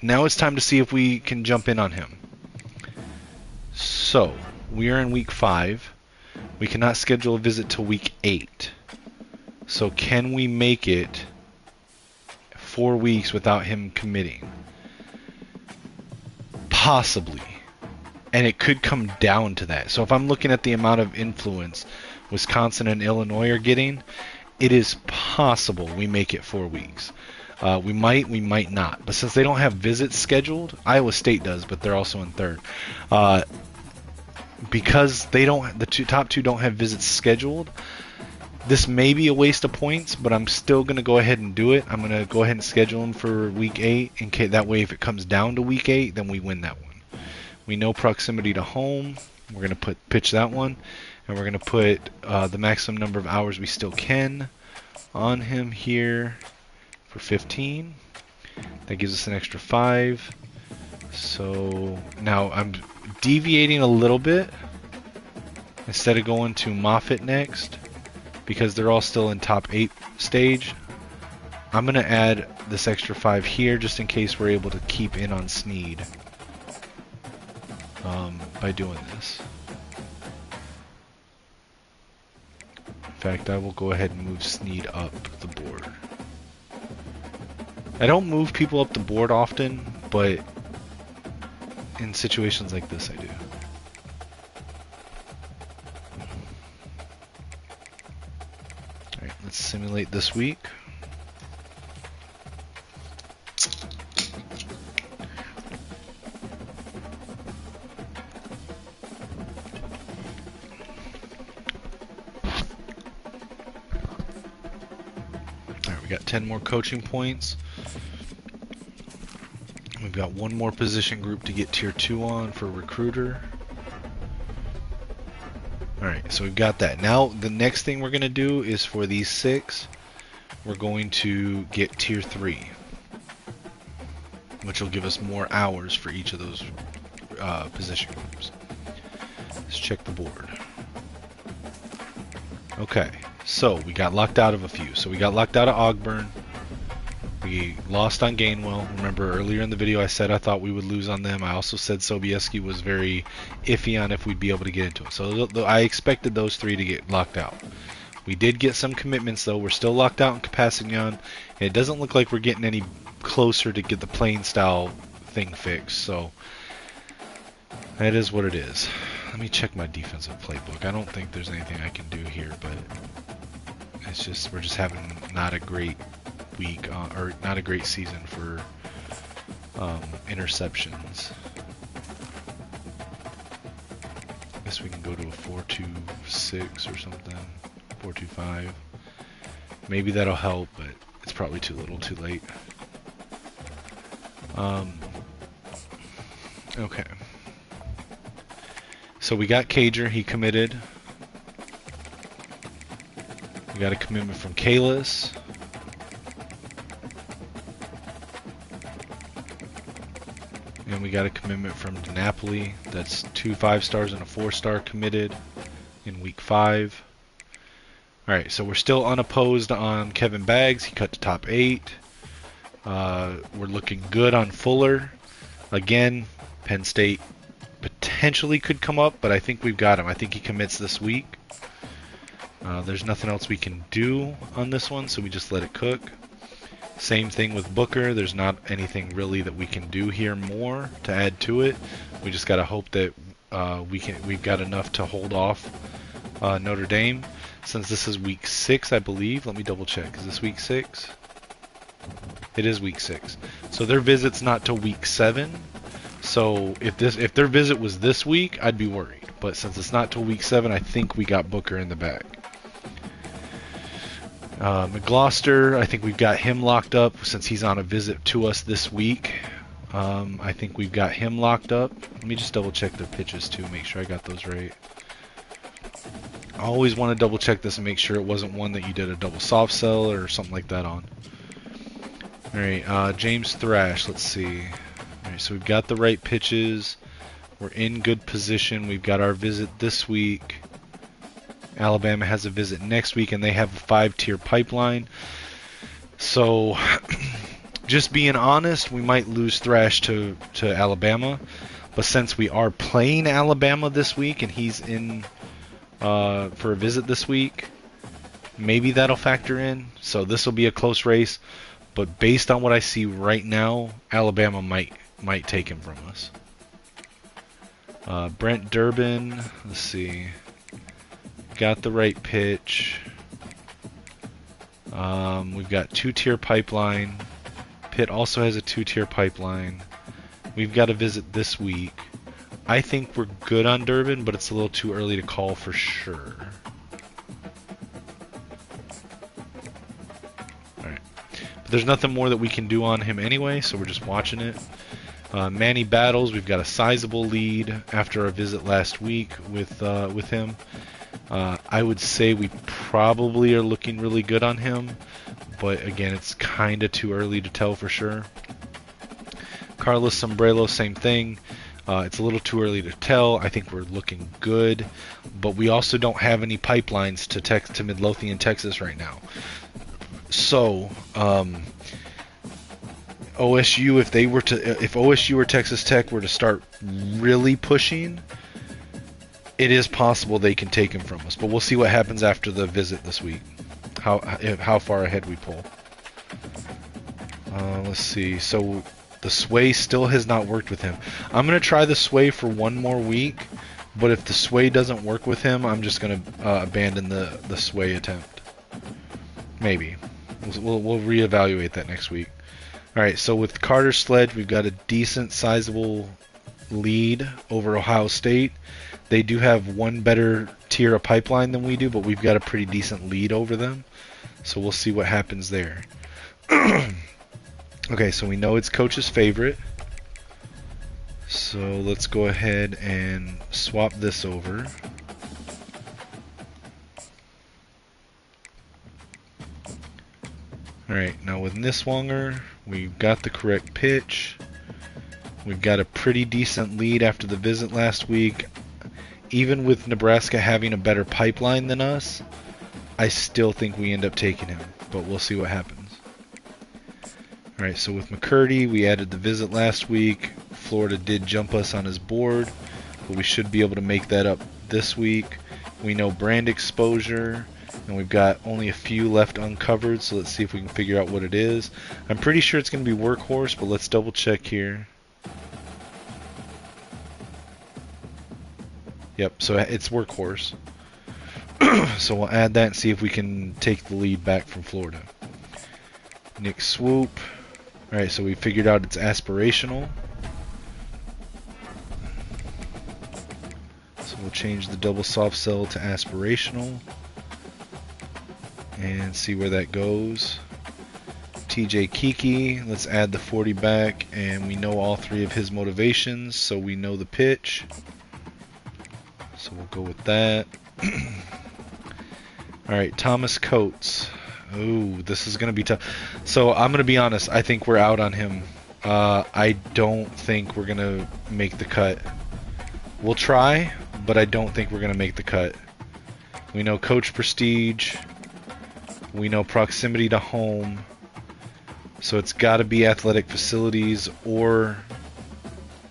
Now it's time to see if we can jump in on him. So, we are in week 5. We cannot schedule a visit till week 8. So can we make it 4 weeks without him committing? Possibly. And it could come down to that. So if I'm looking at the amount of influence Wisconsin and Illinois are getting, it is possible we make it 4 weeks. We might not. But since they don't have visits scheduled, Iowa State does, but they're also in 3rd. Because the top 2 don't have visits scheduled, this may be a waste of points, but I'm still going to go ahead and do it. I'm going to go ahead and schedule them for week 8. In case that way, if it comes down to week 8, then we win that one. We know proximity to home. We're going to pitch that one, and we're going to put the maximum number of hours we still can on him here for 15. That gives us an extra 5. So now I'm deviating a little bit. Instead of going to Moffitt next, because they're all still in top 8 stage, I'm going to add this extra 5 here just in case we're able to keep in on Snead by doing this. In fact, I will go ahead and move Snead up the board. I don't move people up the board often, but in situations like this I do. Alright, let's simulate this week. Alright, we got 10 more coaching points. We've got 1 more position group to get tier 2 on for recruiter. Alright, so we've got that. Now the next thing we're going to do is for these 6, we're going to get tier 3, which will give us more hours for each of those position groups. Let's check the board. Okay, so we got locked out of a few. So we got locked out of Ogburn. We lost on Gainwell. Remember earlier in the video I said I thought we would lose on them. I also said Sobieski was very iffy on if we'd be able to get into it. So I expected those 3 to get locked out. We did get some commitments though. We're still locked out in Capassignon. And it doesn't look like we're getting any closer to get the playing style thing fixed. So that is what it is. Let me check my defensive playbook. I don't think there's anything I can do here, but it's just we're just having not a great week or not a great season for interceptions. I guess we can go to a 4-2-6 or something. 4-2-5. Maybe that'll help, but it's probably too little, too late. Okay. So we got Cager, he committed. We got a commitment from Kalis. And we got a commitment from DiNapoli. That's 2 5-stars and a 4-star committed in week 5. Alright, so we're still unopposed on Kevin Baggs. He cut to top 8. We're looking good on Fuller. Again, Penn State potentially could come up, but I think we've got him. I think he commits this week. There's nothing else we can do on this one, so we just let it cook. Same thing with Booker. There's not anything really that we can do here more to add to it. We just gotta hope that we've got enough to hold off Notre Dame. Since this is week 6, I believe. Let me double check. Is this week 6? It is week 6. So their visit's not till week 7. So if their visit was this week, I'd be worried. But since it's not till week 7, I think we got Booker in the bag. McGloster, I think we've got him locked up since he's on a visit to us this week. I think we've got him locked up. Let me just double check their pitches too, make sure I got those right. I always want to double check this and make sure it wasn't one that you did a double soft sell or something like that on. Alright, James Thrash, let's see. Alright, so we've got the right pitches. We're in good position. We've got our visit this week. Alabama has a visit next week, and they have a 5-tier pipeline. So, just being honest, we might lose Thrash to Alabama. But since we are playing Alabama this week, and he's in for a visit this week, maybe that'll factor in. So this will be a close race. But based on what I see right now, Alabama might take him from us. Brent Durbin, let's see. Got the right pitch. We've got 2-tier pipeline. Pitt also has a 2-tier pipeline. We've got a visit this week. I think we're good on Durbin, but it's a little too early to call for sure. Alright. But there's nothing more that we can do on him anyway, so we're just watching it. Manny Battles, we've got a sizable lead after our visit last week with him. I would say we probably are looking really good on him, but again, it's kind of too early to tell for sure. Carlos Sombrero, same thing. It's a little too early to tell. I think we're looking good, but we also don't have any pipelines to Midlothian, Texas right now. So, OSU, if OSU or Texas Tech were to start really pushing, it is possible they can take him from us, but we'll see what happens after the visit this week. How far ahead we pull. Let's see. So the sway still has not worked with him. I'm gonna try the sway for one more week, but if the sway doesn't work with him, I'm just gonna abandon the sway attempt. Maybe. We'll reevaluate that next week. All right. So with Carter Sledge, we've got a decent, sizable lead over Ohio State. They do have one better tier of pipeline than we do, but we've got a pretty decent lead over them. So we'll see what happens there. Okay, so we know it's Coach's favorite. So let's go ahead and swap this over. Alright, now with Niswanger, we've got the correct pitch. We've got a pretty decent lead after the visit last week. Even with Nebraska having a better pipeline than us, I still think we end up taking him, but we'll see what happens. Alright, so with McCurdy, we added the visit last week. Florida did jump us on his board, but we should be able to make that up this week. We know brand exposure, and we've got only a few left uncovered, so let's see if we can figure out what it is. I'm pretty sure it's going to be Workhorse, but let's double check here. Yep, so it's Workhorse. So we'll add that and see if we can take the lead back from Florida. Nick Swoop. Alright, so we figured out it's aspirational. So we'll change the double soft sell to aspirational. And see where that goes. TJ Kiki, let's add the 40 back, and we know all three of his motivations, so we know the pitch. So we'll go with that. Alright, Thomas Coates. Ooh, this is going to be tough. So I'm going to be honest, I think we're out on him. I don't think we're going to make the cut. We'll try, but I don't think we're going to make the cut. We know coach prestige. We know proximity to home. So it's got to be athletic facilities or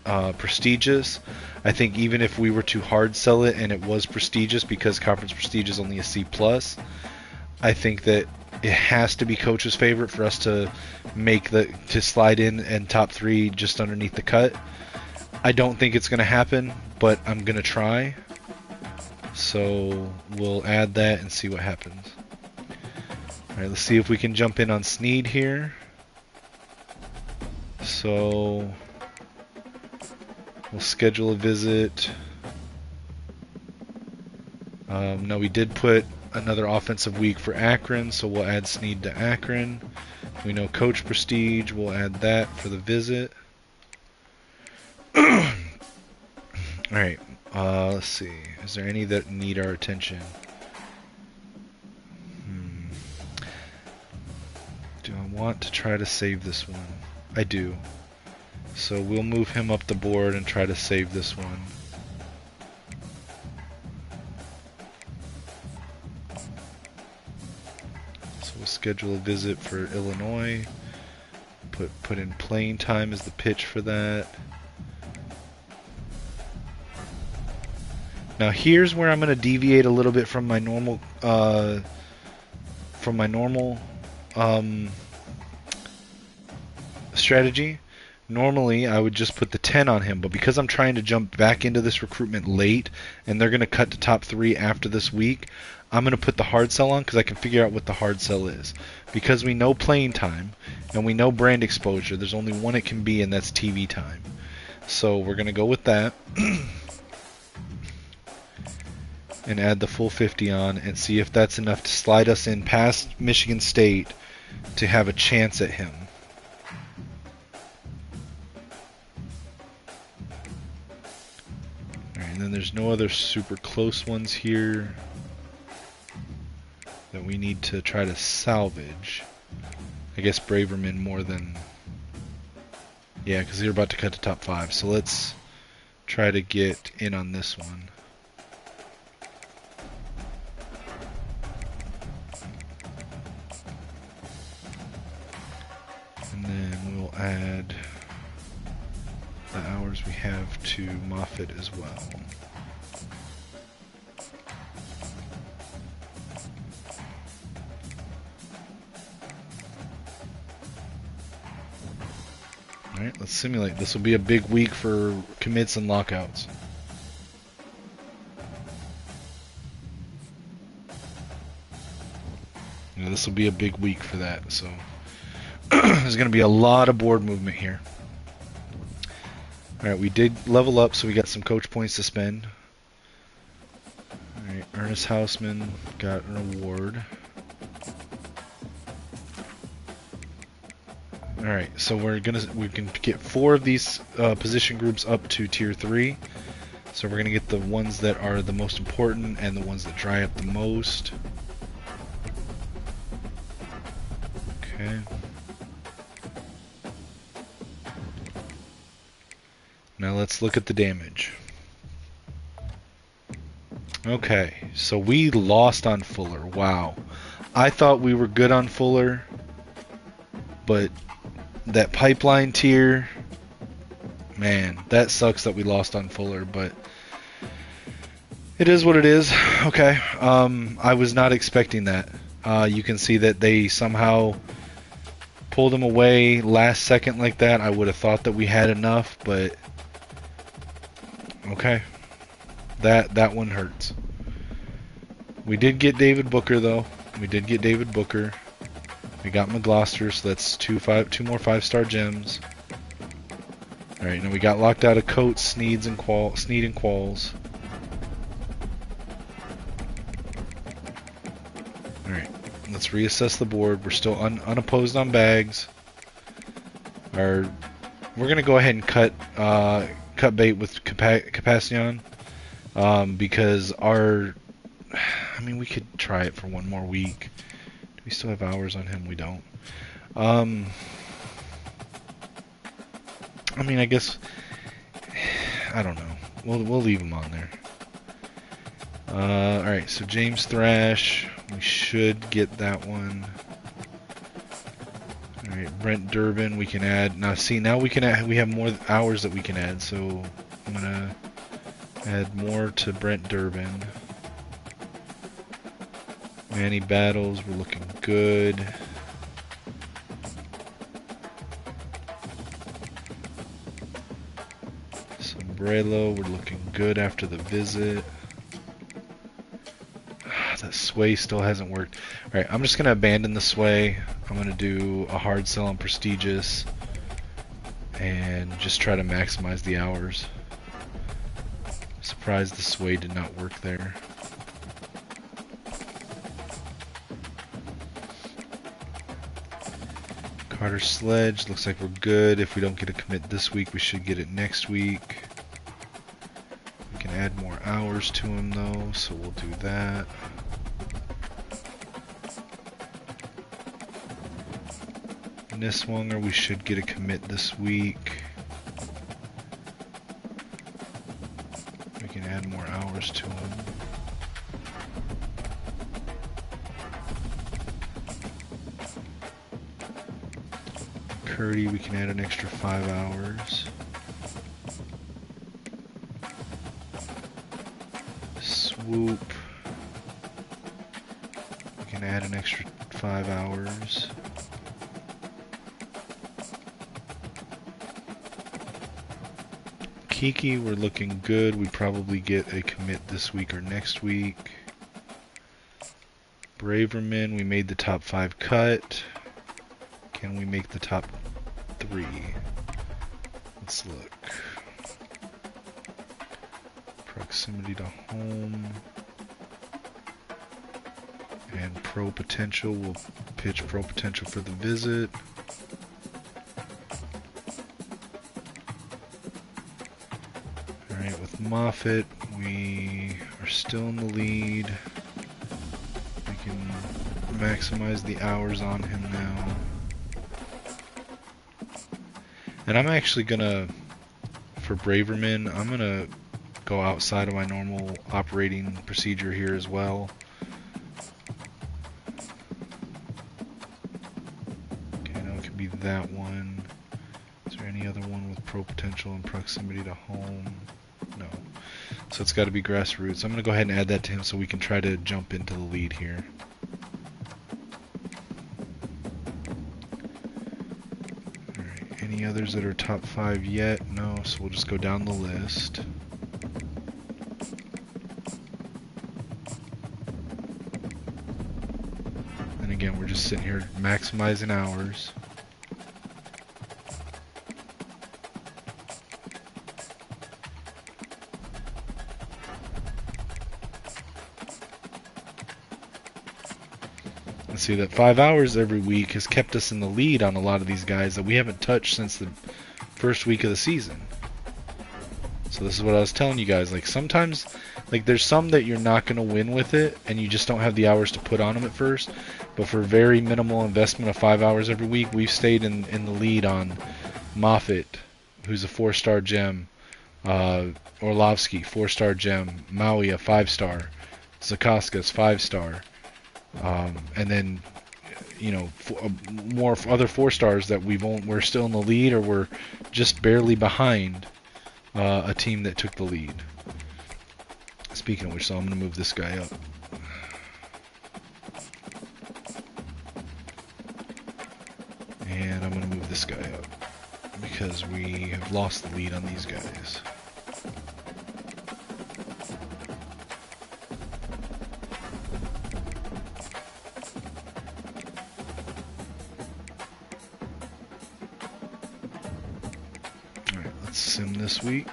prestigious. I think even if we were to hard sell it and it was prestigious, because conference prestige is only a C plus, I think that it has to be coach's favorite for us to to slide in and top 3 just underneath the cut. I don't think it's going to happen, but I'm going to try. So we'll add that and see what happens. Alright, let's see if we can jump in on Sneed here. So we'll schedule a visit. No, we did put another offensive week for Akron, so we'll add Sneed to Akron. We know Coach Prestige, we'll add that for the visit. Alright, let's see. Is there any that need our attention? Do I want to try to save this one? I do. So we'll move him up the board and try to save this one. So we'll schedule a visit for Illinois. Put in playing time as the pitch for that. Now here's where I'm going to deviate a little bit from my normal strategy. Normally I would just put the 10 on him, but because I'm trying to jump back into this recruitment late and they're going to cut to top 3 after this week, I'm going to put the hard sell on because I can figure out what the hard sell is. Because we know playing time and we know brand exposure, there's only one it can be, and that's TV time. So we're going to go with that. And add the full 50 on and see if that's enough to slide us in past Michigan State to have a chance at him. Alright, and then there's no other super close ones here that we need to try to salvage. I guess Braverman more than... Yeah, because they're about to cut to top 5. So let's try to get in on this one. And then we'll add the hours we have to Moffitt as well. Alright, let's simulate. This will be a big week for commits and lockouts. Yeah, this will be a big week for that, so there's going to be a lot of board movement here. Alright, we did level up, so we got some coach points to spend. Alright, Ernest Hausman got an award. Alright, so we can get 4 of these position groups up to tier 3. So we're gonna get the ones that are the most important and the ones that dry up the most. Okay. Now let's look at the damage. Okay, so we lost on Fuller. Wow. I thought we were good on Fuller, but that pipeline tier, man, that sucks that we lost on Fuller, but it is what it is. Okay, I was not expecting that. You can see that they somehow pulled him away last second like that. I would have thought that we had enough, but okay, that one hurts. We did get David Booker though. We did get David Booker. We got McGloster, so that's two more 5-star gems. Alright, now we got locked out of Coates, Sneed and Qualls. Alright, let's reassess the board. We're still unopposed on bags. We're gonna go ahead and cut bait with Capacion, because I mean, we could try it for one more week. Do we still have hours on him? We don't. I mean, I guess, I don't know. We'll leave him on there. Alright, so James Thrash, we should get that one. Alright, Brent Durbin, we can add. Now see, now we can add, we have more hours that we can add, so I'm gonna add more to Brent Durbin. Manny Battles, we're looking good. Sombrero, we're looking good after the visit. That sway still hasn't worked. Alright, I'm just gonna abandon the sway. I'm gonna do a hard sell on prestigious and just try to maximize the hours. Surprised the sway did not work there. Carter Sledge, looks like we're good. If we don't get a commit this week, we should get it next week. We can add more hours to him though, so we'll do that. Niswanger, we should get a commit this week. We can add more hours to him. Curdy, we can add an extra 5 hours. Swoop, we can add an extra 5 hours. Kiki, we're looking good. We probably get a commit this week or next week. Braverman, we made the top 5 cut. Can we make the top 3? Let's look. Proximity to home. And pro potential, we'll pitch pro potential for the visit. Alright, with Moffitt, we are still in the lead. We can maximize the hours on him now. And I'm actually gonna, for Braverman, I'm gonna go outside of my normal operating procedure here as well. Okay, now it can be that one. Is there any other one with pro potential and proximity to home? No. So it's got to be grassroots. I'm gonna go ahead and add that to him so we can try to jump into the lead here. Any others that are top 5 yet? No, so we'll just go down the list. And again, we're just sitting here maximizing hours. See that 5 hours every week has kept us in the lead on a lot of these guys that we haven't touched since the first week of the season. So this is what I was telling you guys, like sometimes like there's some that you're not going to win with it and you just don't have the hours to put on them at first, but for very minimal investment of 5 hours every week, we've stayed in the lead on Moffitt, who's a 4-star gem, Orlovsky 4-star gem, Maui a 5-star, Zakoska's 5-star. And then, you know, more other 4-stars that we're still in the lead or we're just barely behind a team that took the lead. Speaking of which, so I'm going to move this guy up. And I'm going to move this guy up because we have lost the lead on these guys. Sim this week.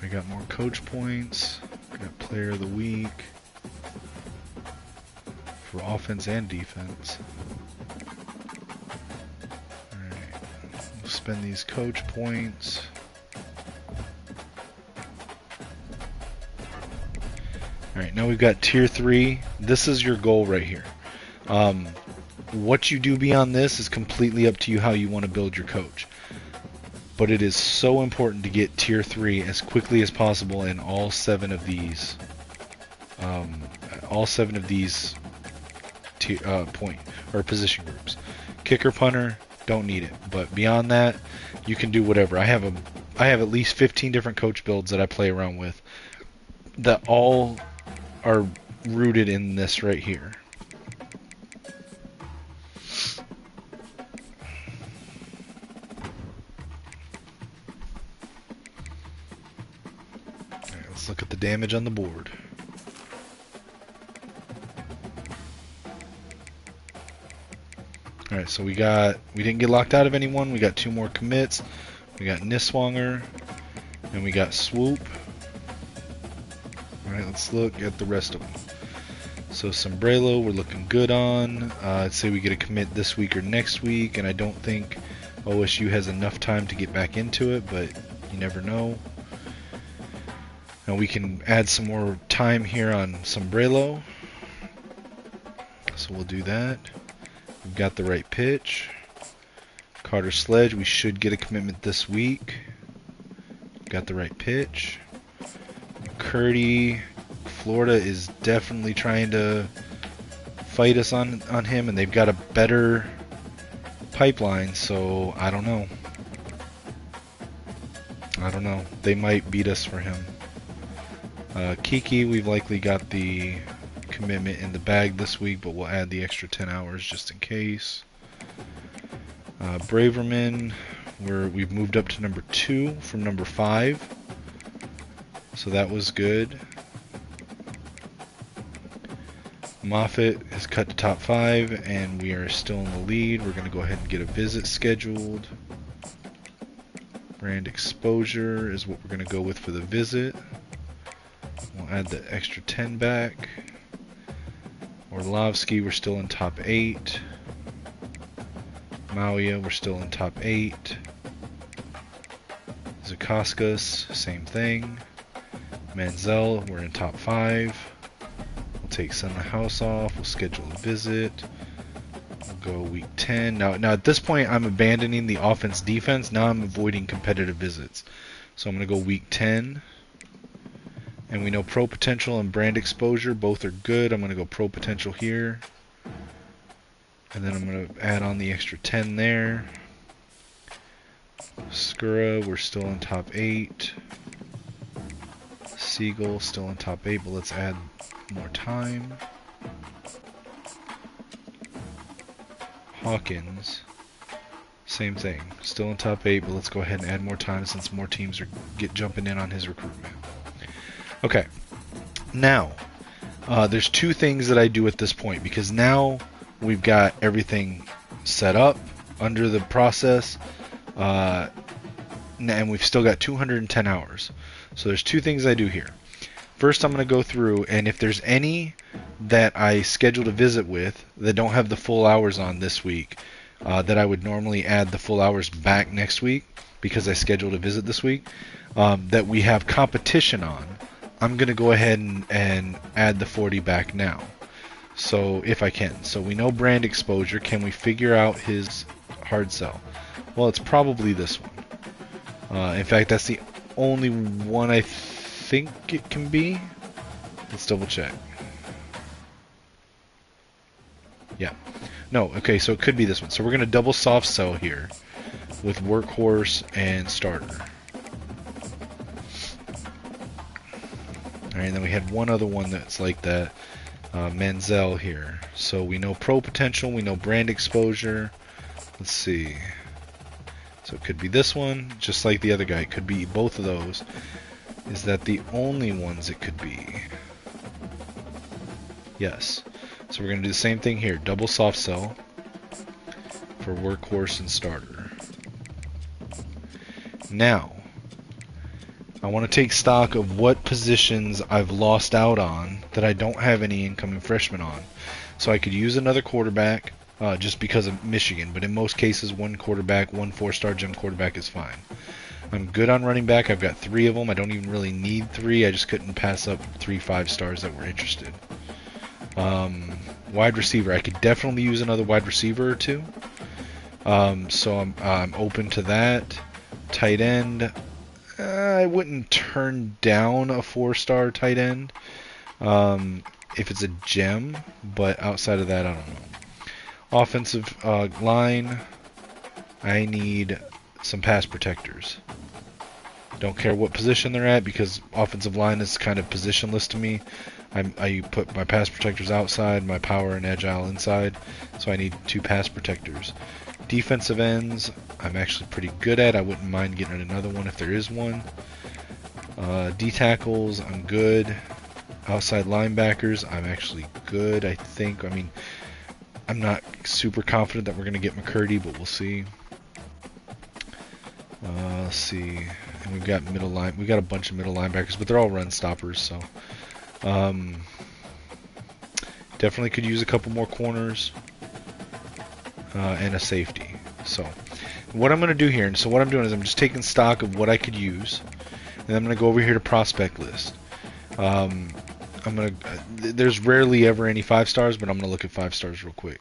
We got more coach points. We got player of the week for offense and defense. Alright, we'll spend these coach points. Alright, now we've got tier 3. This is your goal right here. What you do beyond this is completely up to you how you want to build your coach. But it is so important to get tier 3 as quickly as possible in all 7 of these. Point or position groups. Kicker, punter, don't need it. But beyond that, you can do whatever. I have at least 15 different coach builds that I play around with that all are rooted in this right here. Alright, let's look at the damage on the board. Alright, so we didn't get locked out of anyone. We got 2 more commits. We got Niswanger, and we got Swoop. Alright, let's look at the rest of them. So Sombrero, we're looking good on. I'd say we get a commit this week or next week, and I don't think OSU has enough time to get back into it, but you never know. Now we can add some more time here on Sombrero. So we'll do that. We've got the right pitch. Carter Sledge, we should get a commitment this week. Got the right pitch. Curdy, Florida is definitely trying to fight us on him, and they've got a better pipeline, so I don't know. They might beat us for him. Kiki, we've likely got the commitment in the bag this week, but we'll add the extra 10 hours just in case. Braverman, we've moved up to number 2 from number 5, so that was good. Moffitt has cut to top 5, and we are still in the lead. We're going to go ahead and get a visit scheduled. Brand exposure is what we're going to go with for the visit. We'll add the extra 10 back. Orlovsky, we're still in top 8. Mauya, we're still in top 8. Zukaskas, same thing. Manziel, we're in top 5. We'll take Sun the House off. We'll schedule a visit. We'll go week 10. Now at this point, I'm abandoning the offense-defense. Now I'm avoiding competitive visits. So I'm going to go week 10. And we know Pro Potential and Brand Exposure both are good. I'm going to go Pro Potential here. And then I'm going to add on the extra 10 there. Skura, we're still in top 8. Siegel, still in top 8, but let's add more time. Hawkins, same thing. Still in top 8, but let's go ahead and add more time since more teams are jumping in on his recruitment. Okay, now there's 2 things that I do at this point, because now we've got everything set up under the process, and we've still got 210 hours. So there's 2 things I do here. First, I'm going to go through, and if there's any that I scheduled a visit with that don't have the full hours on this week, that I would normally add the full hours back next week because I scheduled a visit this week, that we have competition on, I'm going to go ahead and add the 40 back now. So if I can. So we know Brand Exposure. Can we figure out his hard sell? Well, it's probably this one. In fact, that's the only one I think it can be. Let's double check. Yeah. No, okay, so it could be this one. So we're going to double soft sell here with Workhorse and Starter. Alright, and then we had one other one that's like that, Manziel here. So we know Pro Potential, we know Brand Exposure. Let's see. So it could be this one, just like the other guy. It could be both of those. Is that the only ones it could be? Yes. So we're going to do the same thing here. Double soft sell for Workhorse and Starter. Now, I want to take stock of what positions I've lost out on that I don't have any incoming freshmen on. So I could use another quarterback just because of Michigan, but in most cases, one quarterback, one 4-star gem quarterback is fine. I'm good on running back. I've got 3 of them. I don't even really need 3. I just couldn't pass up 3 5-stars that were interested. Wide receiver, I could definitely use another wide receiver or two. So I'm open to that. Tight end, I wouldn't turn down a 4-star tight end if it's a gem, but outside of that, I don't know. Offensive line, I need some pass protectors. Don't care what position they're at because offensive line is kind of positionless to me. I put my pass protectors outside, my power and agile inside, so I need 2 pass protectors. Defensive ends, I'm actually pretty good at. I wouldn't mind getting another one if there is one. D tackles, I'm good. Outside linebackers, I'm actually good, I think. I mean, I'm not super confident that we're going to get McCurdy, but we'll see. Let's see. And we've got we've got a bunch of middle linebackers, but they're all run stoppers, so definitely could use a couple more corners and a safety. So what I'm going to do here, and so what I'm doing is I'm just taking stock of what I could use, and I'm going to go over here to prospect list. There's rarely ever any 5 stars, but I'm going to look at 5 stars real quick.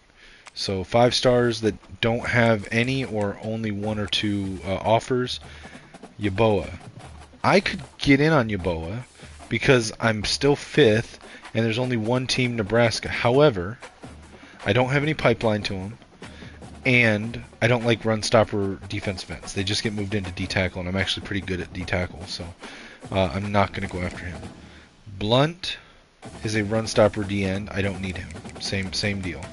So 5 stars that don't have any or only 1 or 2 offers. Yaboa. I could get in on Yaboa because I'm still 5th and there's only 1 team, Nebraska. However, I don't have any pipeline to him, and I don't like run stopper defensive ends. They just get moved into D tackle, and I'm actually pretty good at D tackle, so I'm not going to go after him. Blunt is a run stopper D end. I don't need him. Same deal.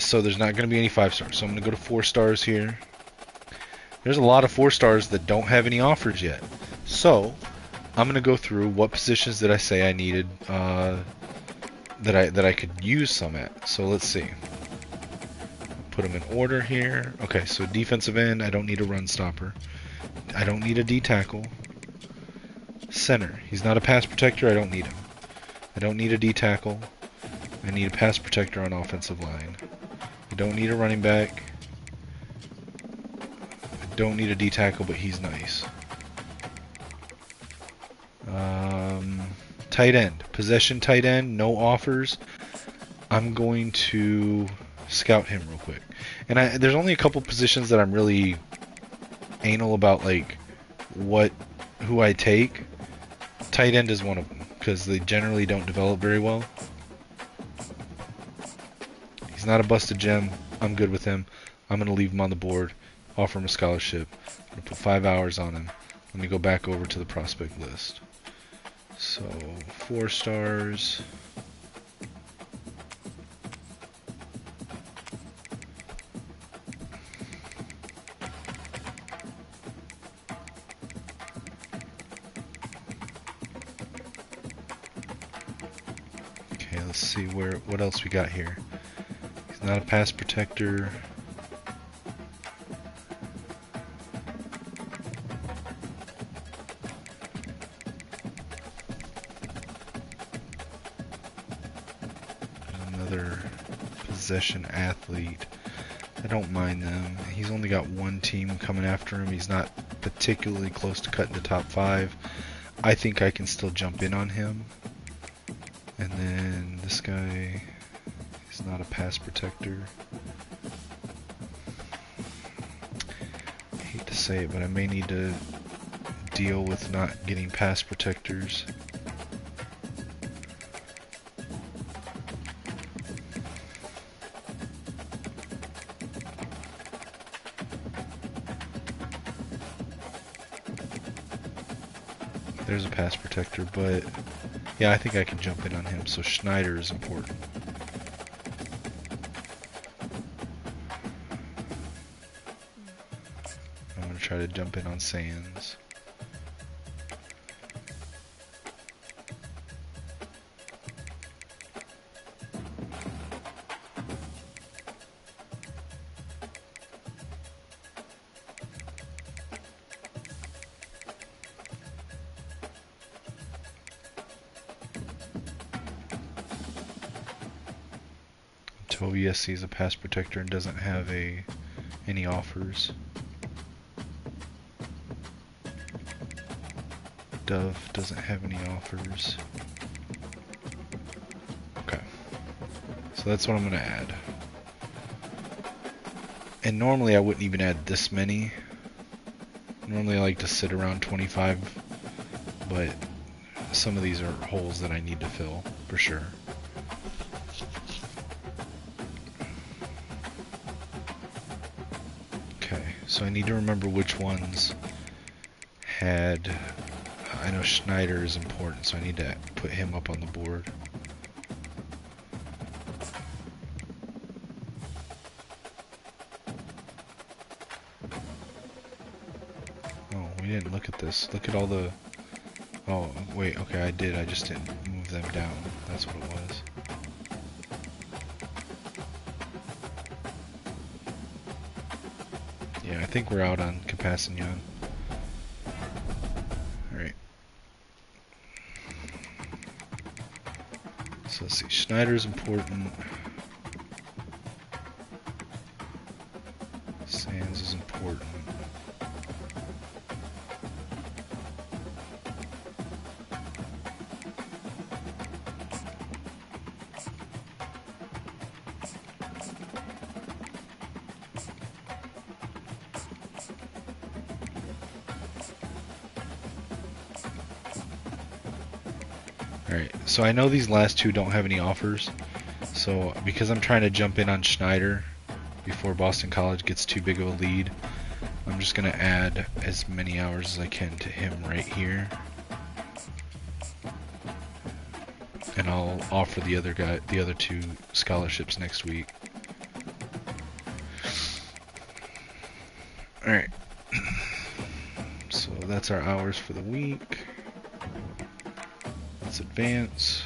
So there's not going to be any 5 stars. So I'm going to go to 4 stars here. There's a lot of 4 stars that don't have any offers yet. So I'm going to go through what positions did I say I needed that I could use some at. So let's see. Put them in order here. Okay, so defensive end, I don't need a run stopper. I don't need a D tackle. Center, he's not a pass protector. I don't need him. I don't need a D tackle. I need a pass protector on offensive line. I don't need a running back. I don't need a D tackle, but he's nice. Tight end. Possession tight end, no offers. I'm going to scout him real quick. And there's only a couple positions that I'm really anal about, like who I take. Tight end is one of them because they generally don't develop very well. He's not a busted gem. I'm good with him. I'm going to leave him on the board, offer him a scholarship. I'm going to put 5 hours on him. Let me go back over to the prospect list. So 4 stars. Okay, let's see what else we got here. He's not a pass protector. Another possession athlete. I don't mind them. He's only got 1 team coming after him. He's not particularly close to cutting the top 5. I think I can still jump in on him. And then this guy, he's not a pass protector. I hate to say it, but I may need to deal with not getting pass protectors. There's a pass protector, but yeah, I think I can jump in on him, so Schneider is important. I'm going to try to jump in on Sands. Tobias is a pass protector and doesn't have any offers. Dove doesn't have any offers. Okay. So that's what I'm going to add. And normally I wouldn't even add this many. Normally I like to sit around 25, but some of these are holes that I need to fill for sure. Okay, so I need to remember which ones had... I know Schneider is important, so I need to put him up on the board. Oh, we didn't look at this. Look at all the... Oh, wait, okay, I did. I just didn't move them down. That's what it was. Yeah, I think we're out on Capacignon. Alright. So let's see. Schneider's important. Sands is important. Alright, so I know these last two don't have any offers, so because I'm trying to jump in on Schneider before Boston College gets too big of a lead, I'm just going to add as many hours as I can to him right here. And I'll offer the other two scholarships next week. Alright, so that's our hours for the week. Let's advance.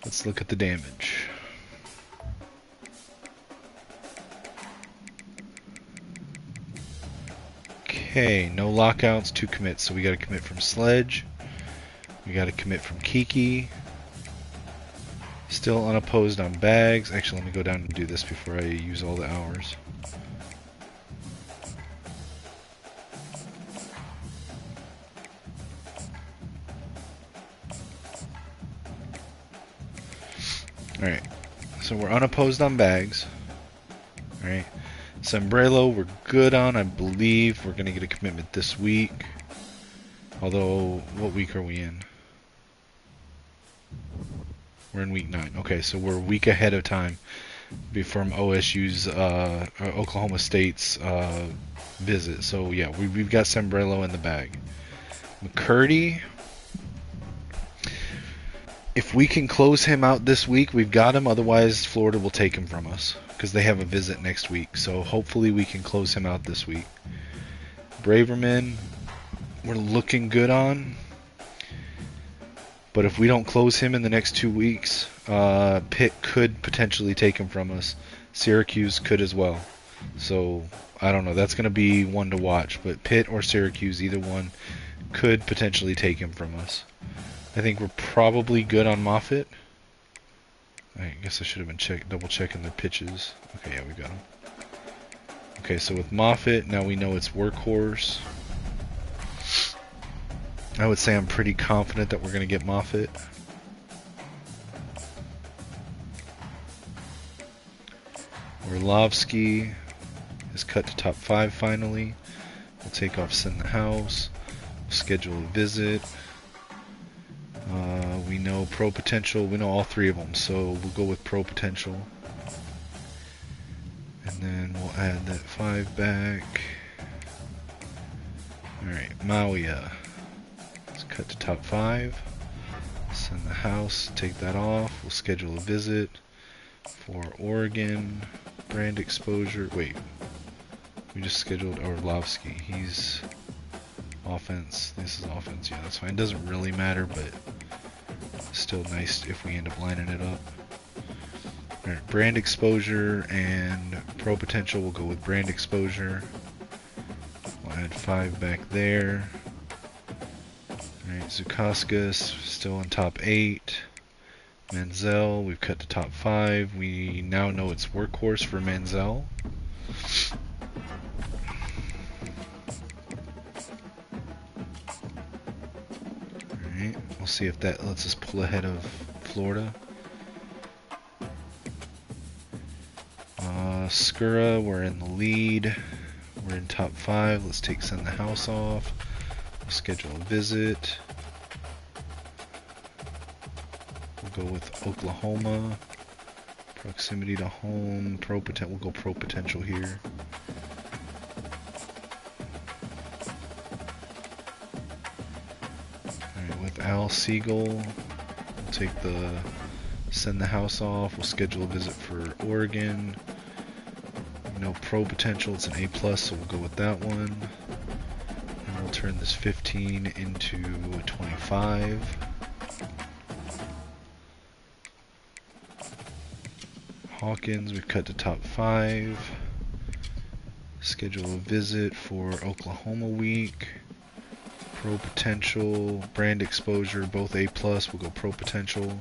Let's look at the damage. Okay, no lockouts, 2 commits. So we got to commit from Sledge. We got to commit from Kiki. Still unopposed on bags. Actually, let me go down and do this before I use all the hours. Alright, so we're unopposed on bags. Alright, Sombrero we're good on. I believe we're going to get a commitment this week. Although, what week are we in? We're in week 9. Okay, so we're a week ahead of time from OSU's, Oklahoma State's visit. So yeah, we've got Sombrero in the bag. McCurdy, if we can close him out this week, we've got him. Otherwise, Florida will take him from us because they have a visit next week. So hopefully we can close him out this week. Braverman, we're looking good on. But if we don't close him in the next 2 weeks, Pitt could potentially take him from us. Syracuse could as well. So, I don't know. That's going to be one to watch. But Pitt or Syracuse, either one, could potentially take him from us. I think we're probably good on Moffitt. I guess I should have been double checking their pitches. Okay, yeah, we got him. Okay, so with Moffitt, now we know it's workhorse. I would say I'm pretty confident that we're going to get Moffitt. Orlovsky is cut to top 5 finally. We'll take off Send the House. We'll schedule a visit. We know Pro Potential. We know all 3 of them, so we'll go with Pro Potential. And then we'll add that 5 back. Alright, Mauia. Cut to top 5. Send the House. Take that off. We'll schedule a visit for Oregon. Brand exposure. Wait. We just scheduled Orlovsky. He's offense. This is offense. Yeah, that's fine. It doesn't really matter, but still nice if we end up lining it up. Alright, brand exposure and Pro Potential. We'll go with brand exposure. We'll add 5 back there. Alright, Zukaskas still in top 8. Manziel, we've cut to top 5. We now know it's workhorse for Manziel. Alright, we'll see if that lets us pull ahead of Florida. Skura, we're in the lead. We're in top 5. Let's send the house off. We'll schedule a visit. We'll go with Oklahoma. Proximity to home. We'll go pro potential here. Alright, with Al Siegel, we'll send the house off. We'll schedule a visit for Oregon. No pro potential, it's an A+, so we'll go with that one. And we'll turn this 15 into a 25. Hawkins, we've cut to top 5. Schedule a visit for Oklahoma week. Pro potential, brand exposure, both A+, we'll go pro potential.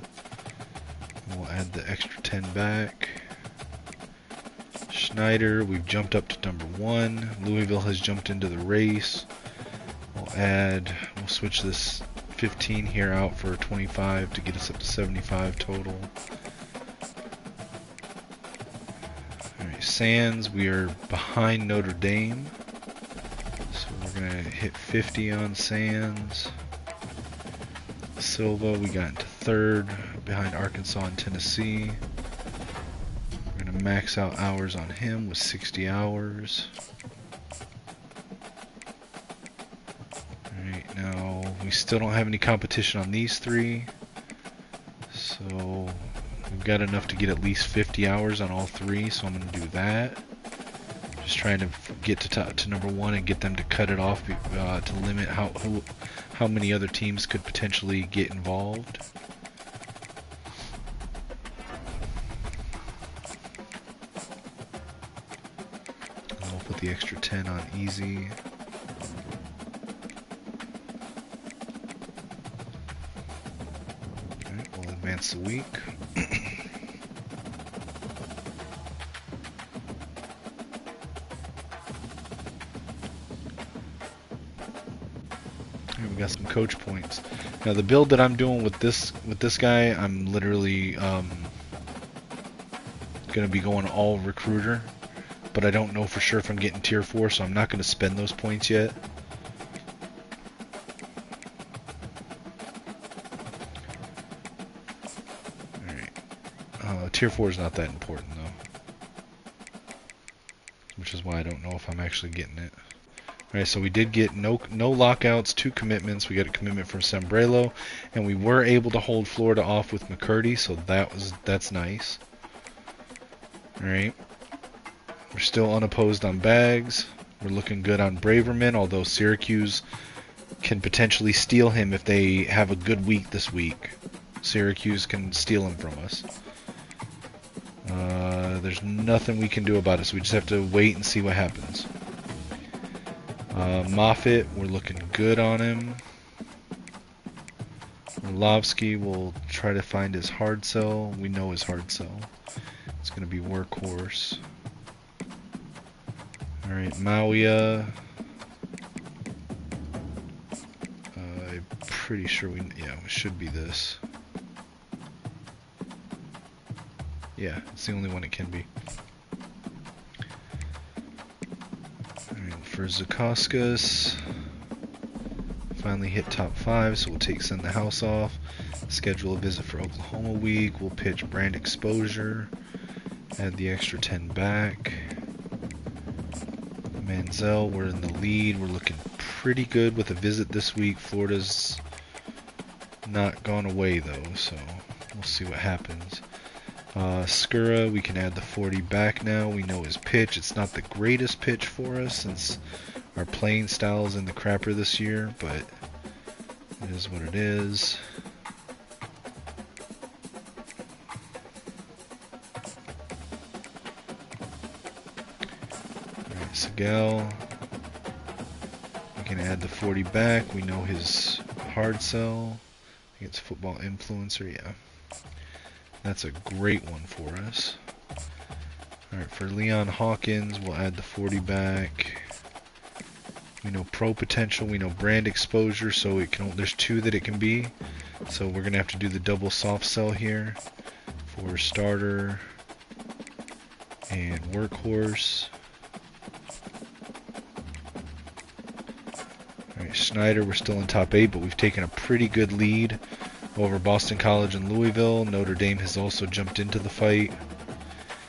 We'll add the extra 10 back. Schneider, we've jumped up to number 1. Louisville has jumped into the race. We'll switch this 15 here out for 25 to get us up to 75 total. Alright, Sands, we are behind Notre Dame. So we're going to hit 50 on Sands. Silva, we got into 3rd behind Arkansas and Tennessee. Max out hours on him with 60 hours. Alright, now we still don't have any competition on these 3. So we've got enough to get at least 50 hours on all 3, so I'm going to do that. Just trying to get to number 1 and get them to cut it off to limit how many other teams could potentially get involved. Put the extra 10 on easy. Okay, we'll advance the week. Here we got some coach points. Now the build that I'm doing with this guy, I'm literally gonna be going all recruiter. But I don't know for sure if I'm getting tier 4, so I'm not going to spend those points yet. Alright. Tier 4 is not that important, though. Which is why I don't know if I'm actually getting it. Alright, so we did get no lockouts, 2 commitments. We got a commitment from Sembrello, and we were able to hold Florida off with McCurdy, so that's nice. Alright. We're still unopposed on Bags. We're looking good on Braverman, although Syracuse can potentially steal him if they have a good week this week. Syracuse can steal him from us. There's nothing we can do about it, so we just have to wait and see what happens. Moffitt, we're looking good on him. Orlovsky, we'll try to find his hard sell. We know his hard sell. It's going to be Workhorse. Alright, Mauia. I'm pretty sure it should be this. Yeah, it's the only one it can be. Alright, for Zukaskas, finally hit top 5, so we'll send the house off. Schedule a visit for Oklahoma week. We'll pitch brand exposure. Add the extra 10 back. Manziel, we're in the lead. We're looking pretty good with a visit this week. Florida's not gone away though, so we'll see what happens. Skura, we can add the 40 back now. We know his pitch. It's not the greatest pitch for us since our playing style is in the crapper this year, but it is what it is. Segal, we can add the 40 back. We know his hard sell. I think it's Football Influencer, yeah. That's a great one for us. Alright, for Leon Hawkins, we'll add the 40 back. We know pro potential, we know brand exposure, so it can. There's two that it can be. So we're gonna have to do the double soft sell here for starter and workhorse. Alright, Schneider, we're still in top 8, but we've taken a pretty good lead over Boston College and Louisville. Notre Dame has also jumped into the fight.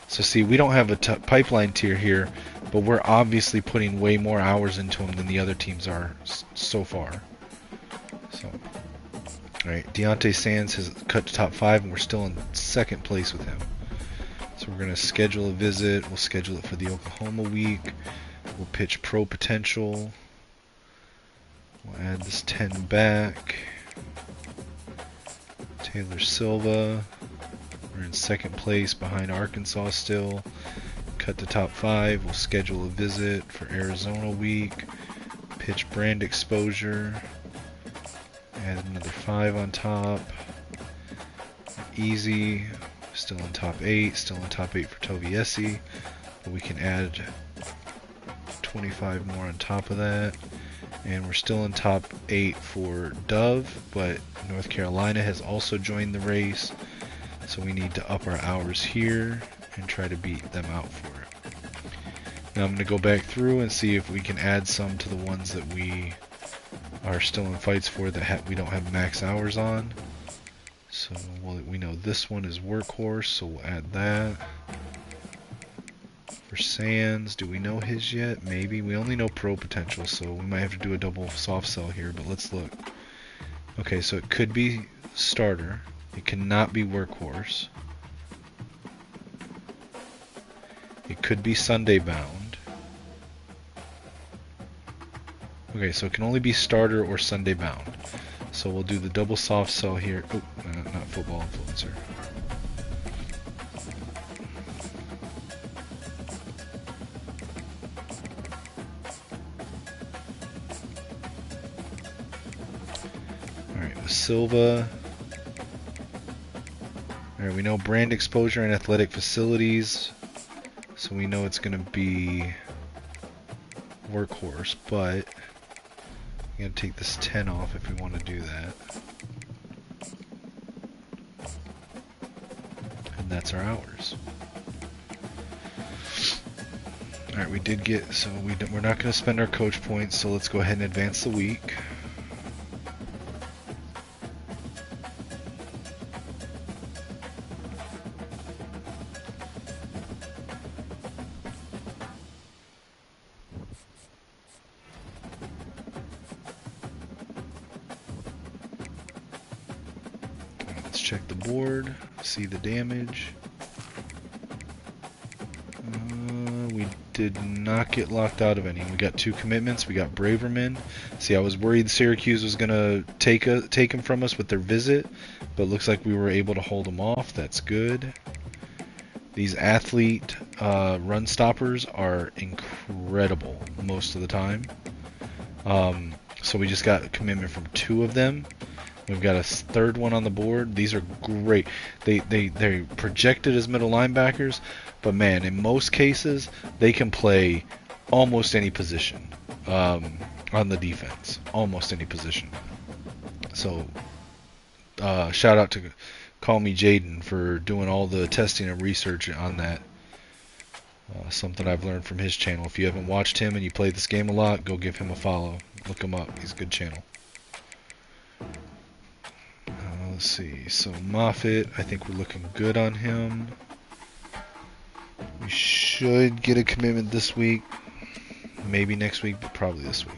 So see, we don't have a pipeline tier here, but we're obviously putting way more hours into them than the other teams are so far. So, alright, Deontay Sands has cut to top 5, and we're still in second place with him. So we're going to schedule a visit. We'll schedule it for the Oklahoma week. We'll pitch pro potential. We'll add this 10 back. Taylor Silva. We're in second place behind Arkansas still. Cut to top 5. We'll schedule a visit for Arizona week. Pitch brand exposure. Add another 5 on top. Easy. Still in top 8. Still in top 8 for Toviesi. But we can add 25 more on top of that. And we're still in top 8 for Dove. But North Carolina has also joined the race. So we need to up our hours here and try to beat them out for it. Now I'm going to go back through and see if we can add some to the ones that we are still in fights for that we don't have max hours on. So we know this one is workhorse, so we'll add that. For Sands, do we know his yet? Maybe. We only know pro potential, so we might have to do a double soft sell here, but let's look. Okay, so it could be starter. It cannot be workhorse. It could be Sunday bound. Okay, so it can only be starter or Sunday bound. So we'll do the double soft sell here. Oh, not football influencer. Alright, with Silva. Alright, we know brand exposure and athletic facilities. So we know it's going to be workhorse, but I'm going to take this 10 off if we want to do that. And that's our hours. Alright, we did get, so we're not going to spend our coach points, so let's go ahead and advance the week. Check the board, see the damage. We did not get locked out of any. We got 2 commitments. We got Braverman. See, I was worried Syracuse was going to take him from us with their visit, but it looks like we were able to hold him off. That's good. These athlete run stoppers are incredible most of the time. So we just got a commitment from 2 of them. We've got a 3rd one on the board. These are great. They're projected as middle linebackers, but man, in most cases, they can play almost any position on the defense. Almost any position. So, shout out to Call Me Jaden for doing all the testing and research on that. Something I've learned from his channel. If you haven't watched him and you play this game a lot, go give him a follow. Look him up. He's a good channel. Let's see, so Moffitt, I think we're looking good on him. We should get a commitment this week. Maybe next week, but probably this week.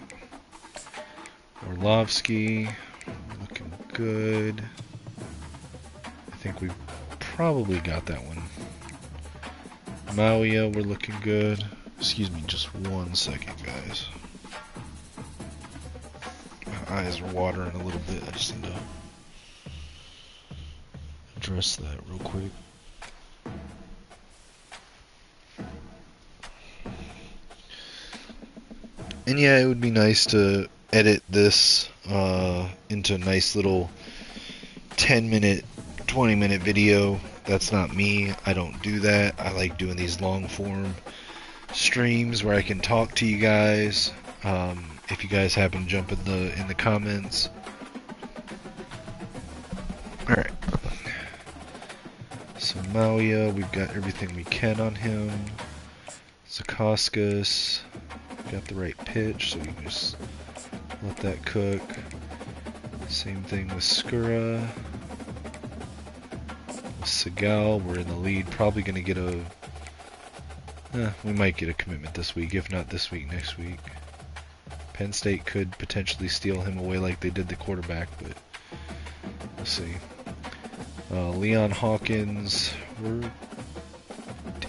Orlovsky, looking good. I think we've probably got that one. Mauia, we're looking good. Excuse me, just 1 second, guys. My eyes are watering a little bit. I just need to address that real quick. And yeah, it would be nice to edit this into a nice little 10-minute, 20-minute video That's not me. I don't do that. I like doing these long form streams where I can talk to you guys. If you guys happen to jump in the comments. All right. So Mauia, we've got everything we can on him. Zakoskas, got the right pitch, so we can just let that cook. Same thing with Skura. With Segal, we're in the lead. Probably going to get we might get a commitment this week. If not this week, next week. Penn State could potentially steal him away like they did the quarterback, but we'll see. Leon Hawkins, we're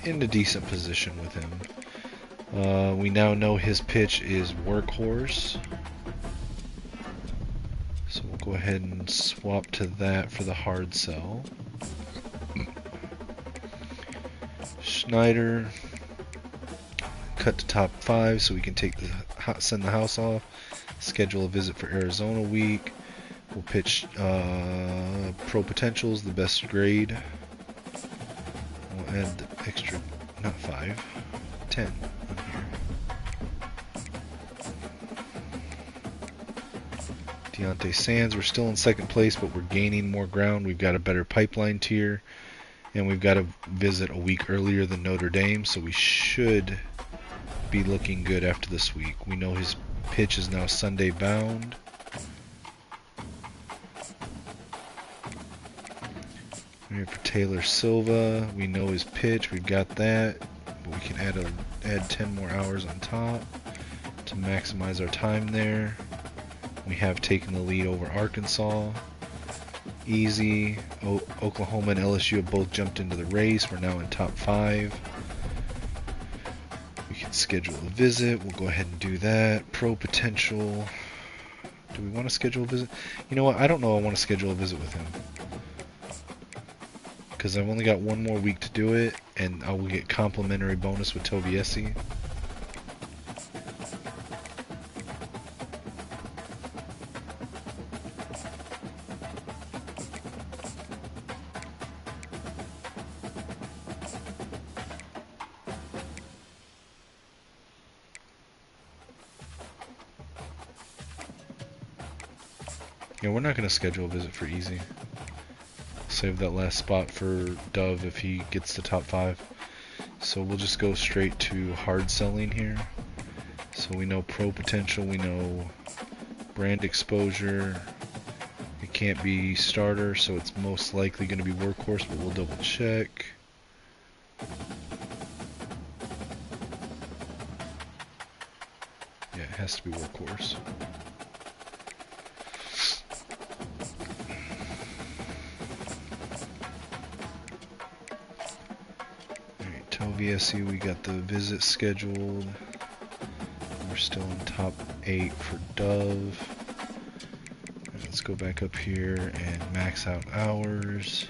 in a decent position with him. We now know his pitch is workhorse. So we'll go ahead and swap to that for the hard sell. Schneider, cut to top 5 so we can send the house off. Schedule a visit for Arizona week. We'll pitch Pro Potentials, the best grade. We'll add the extra, not 5, 10 on here. Deontay Sands, we're still in second place, but we're gaining more ground. We've got a better pipeline tier, and we've got to visit a week earlier than Notre Dame, so we should be looking good after this week. We know his pitch is now Sunday bound. Here for Taylor Silva, we know his pitch, we've got that, but we can add 10 more hours on top to maximize our time there. We have taken the lead over Arkansas. Easy. Oklahoma and LSU have both jumped into the race. We're now in top 5. We can schedule a visit. We'll go ahead and do that. Pro Potential. Do we want to schedule a visit? You know what? I don't know I want to schedule a visit with him. Because I've only got one more week to do it, and I will get complimentary bonus with Tobiesi. Yeah, we're not going to schedule a visit for Easy. Save that last spot for Dove if he gets to top 5. So we'll just go straight to hard selling here. So we know Pro Potential, we know brand exposure. It can't be starter, so it's most likely going to be workhorse, but we'll double check. Yeah, it has to be workhorse. VSU, we got the visit scheduled. We're still in top 8 for Dove. Let's go back up here and max out hours.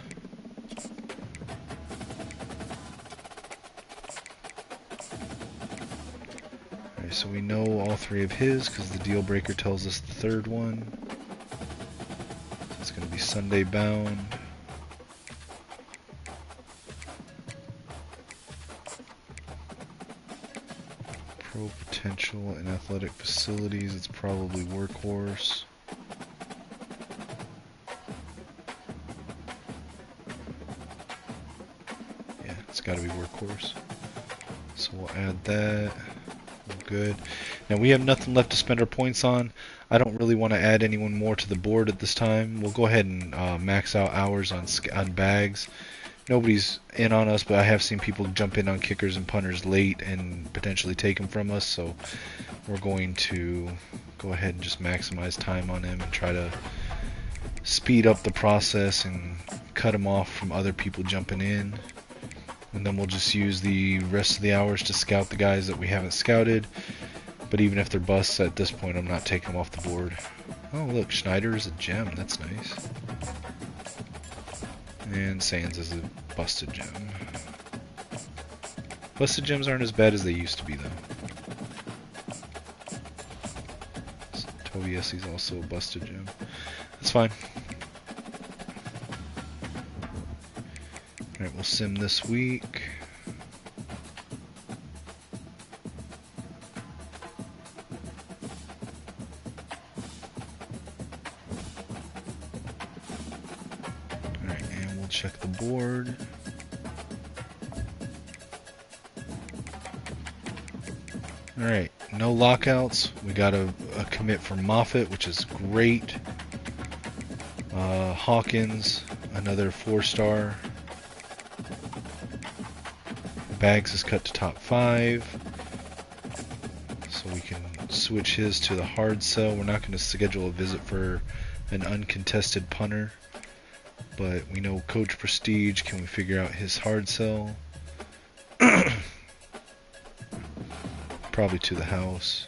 Alright, so we know all 3 of his because the deal breaker tells us the 3rd one. So it's going to be Sunday bound. Pro Potential and athletic facilities, it's probably workhorse. Yeah, it's got to be workhorse. So we'll add that. We're good. Now we have nothing left to spend our points on. I don't really want to add anyone more to the board at this time. We'll go ahead and max out hours on bags. Nobody's in on us, but I have seen people jump in on kickers and punters late and potentially take them from us, so we're going to go ahead and just maximize time on him and try to speed up the process and cut him off from other people jumping in. And then we'll just use the rest of the hours to scout the guys that we haven't scouted. But even if they're busts at this point, I'm not taking them off the board. Oh look, Schneider is a gem, that's nice. And Sands is a busted gem. Busted gems aren't as bad as they used to be, though. Tobiesi's also a busted gem. That's fine. Alright, we'll sim this week. Alright, and we'll check the board. Alright, no lockouts. We got a commit from Moffat, which is great. Hawkins, another 4-star. Bags is cut to top 5. So we can switch his to the hard sell. We're not going to schedule a visit for an uncontested punter. But we know Coach Prestige. Can we figure out his hard sell? Probably to the house.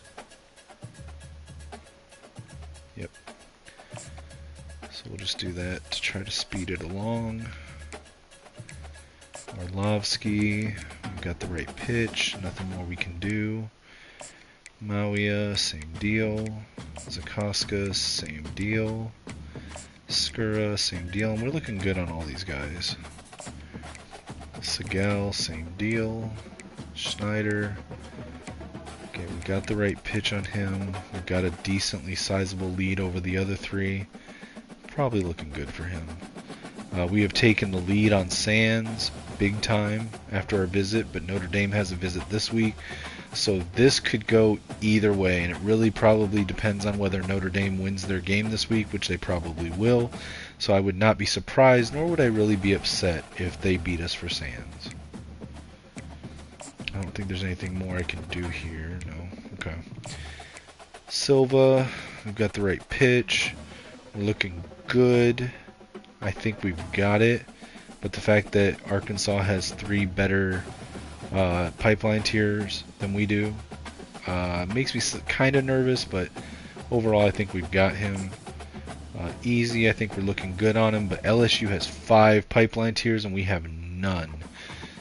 Yep. So we'll just do that to try to speed it along. Orlovsky, we've got the right pitch, nothing more we can do. Mauia, same deal. Zakoska, same deal. Skura, same deal. And we're looking good on all these guys. Segal, same deal. Schneider. Okay, we got the right pitch on him. We've got a decently sizable lead over the other 3. Probably looking good for him. We have taken the lead on Sands big time after our visit, but Notre Dame has a visit this week. So this could go either way, and it really probably depends on whether Notre Dame wins their game this week, which they probably will. So I would not be surprised, nor would I really be upset if they beat us for Sands. I don't think there's anything more I can do here. No. Okay. Silva, we've got the right pitch. We're looking good. I think we've got it. But the fact that Arkansas has 3 better pipeline tiers than we do makes me kind of nervous, but overall I think we've got him. Easy, I think we're looking good on him, but LSU has 5 pipeline tiers and we have none.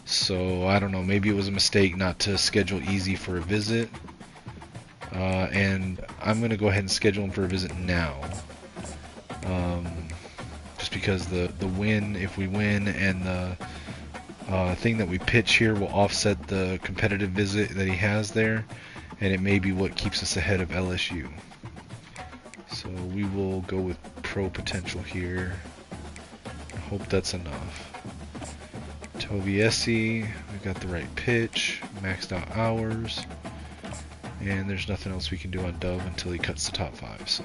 So I don't know, maybe it was a mistake not to schedule Easy for a visit. And I'm going to go ahead and schedule him for a visit now. Just because the win, if we win, and the thing that we pitch here will offset the competitive visit that he has there, and it may be what keeps us ahead of LSU. So we will go with pro potential here. I hope that's enough. Toviesi, we got the right pitch, maxed out hours, and there's nothing else we can do on Dove until he cuts the top 5. So.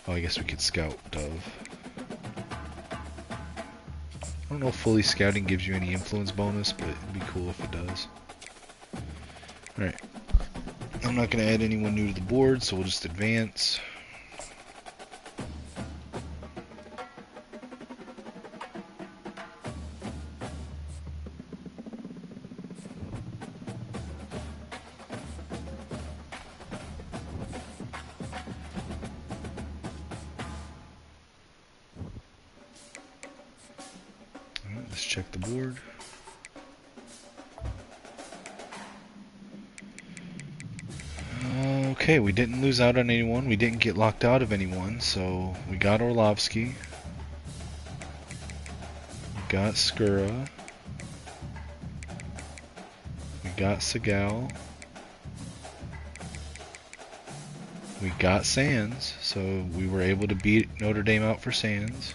Oh, I guess we could scout Dove. I don't know if fully scouting gives you any influence bonus, but it'd be cool if it does. Alright. I'm not going to add anyone new to the board, so we'll just advance. Let's check the board. Okay, we didn't lose out on anyone. We didn't get locked out of anyone. So we got Orlovsky. We got Skura. We got Segal. We got Sands. So we were able to beat Notre Dame out for Sands.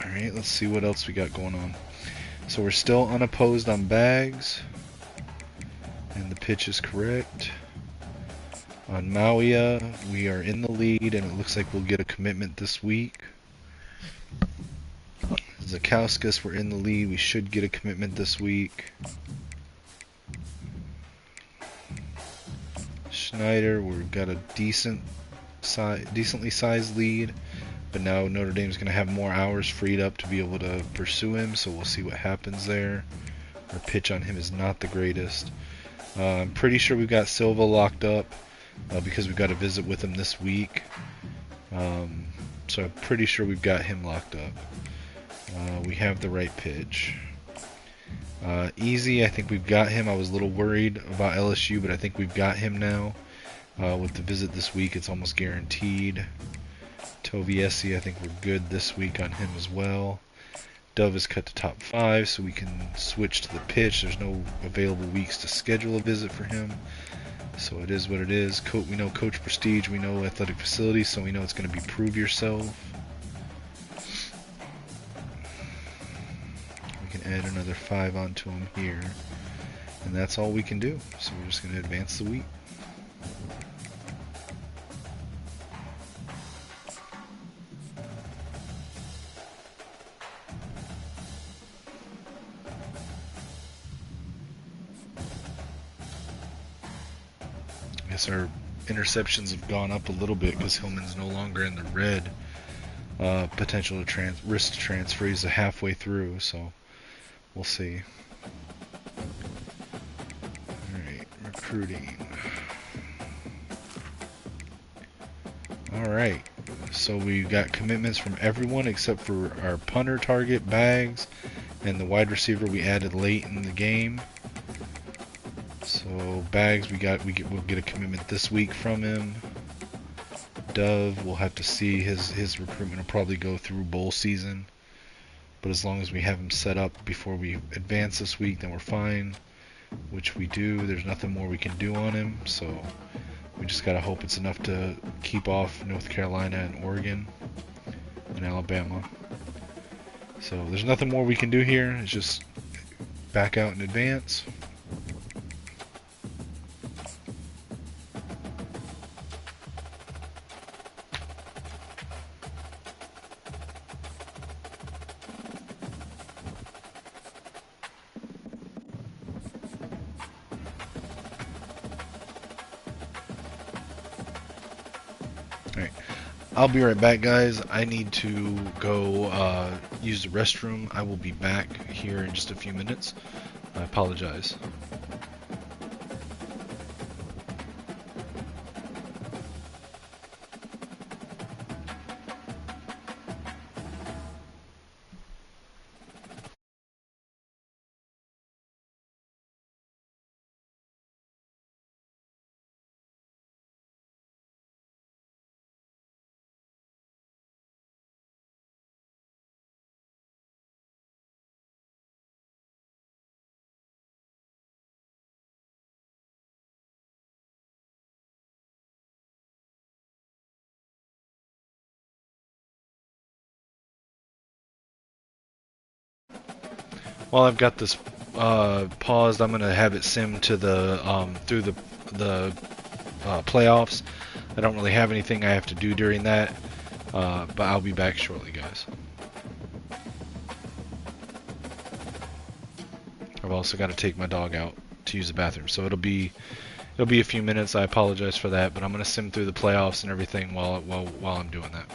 Alright, let's see what else we got going on. So we're still unopposed on Bags. And the pitch is correct. On Mauia, we are in the lead, and it looks like we'll get a commitment this week. Zakauskas, we're in the lead. We should get a commitment this week. Schneider, we've got a decently sized lead. But now Notre Dame's going to have more hours freed up to be able to pursue him, so we'll see what happens there. Our pitch on him is not the greatest. I'm pretty sure we've got Silva locked up because we've got a visit with him this week. So I'm pretty sure we've got him locked up. We have the right pitch. Easy, I think we've got him. I was a little worried about LSU, but I think we've got him now. With the visit this week, it's almost guaranteed. Toviesi, I think we're good this week on him as well. Dove is cut to top 5, so we can switch to the pitch. There's no available weeks to schedule a visit for him, so it is what it is. We know Coach Prestige, we know Athletic Facility, so we know it's going to be Prove Yourself. We can add another 5 onto him here, and that's all we can do. So we're just going to advance the week. Our interceptions have gone up a little bit because Hillman's no longer in the red. Potential to risk transfer. He's halfway through, so we'll see. Alright, recruiting. Alright, so we got commitments from everyone except for our punter target, Bags, and the wide receiver we added late in the game. So Bags, we'll get a commitment this week from him. Dove, we'll have to see. His recruitment will probably go through bowl season, but as long as we have him set up before we advance this week, then we're fine, which we do. There's nothing more we can do on him, so we just gotta hope it's enough to keep off North Carolina and Oregon and Alabama. So there's nothing more we can do here. It's just back out in advance. Alright, I'll be right back, guys. I need to go use the restroom. I will be back here in just a few minutes. I apologize. While I've got this paused, I'm gonna have it sim to the through the playoffs. I don't really have anything I have to do during that, but I'll be back shortly, guys. I've also got to take my dog out to use the bathroom, so it'll be a few minutes. I apologize for that, but I'm gonna sim through the playoffs and everything while I'm doing that.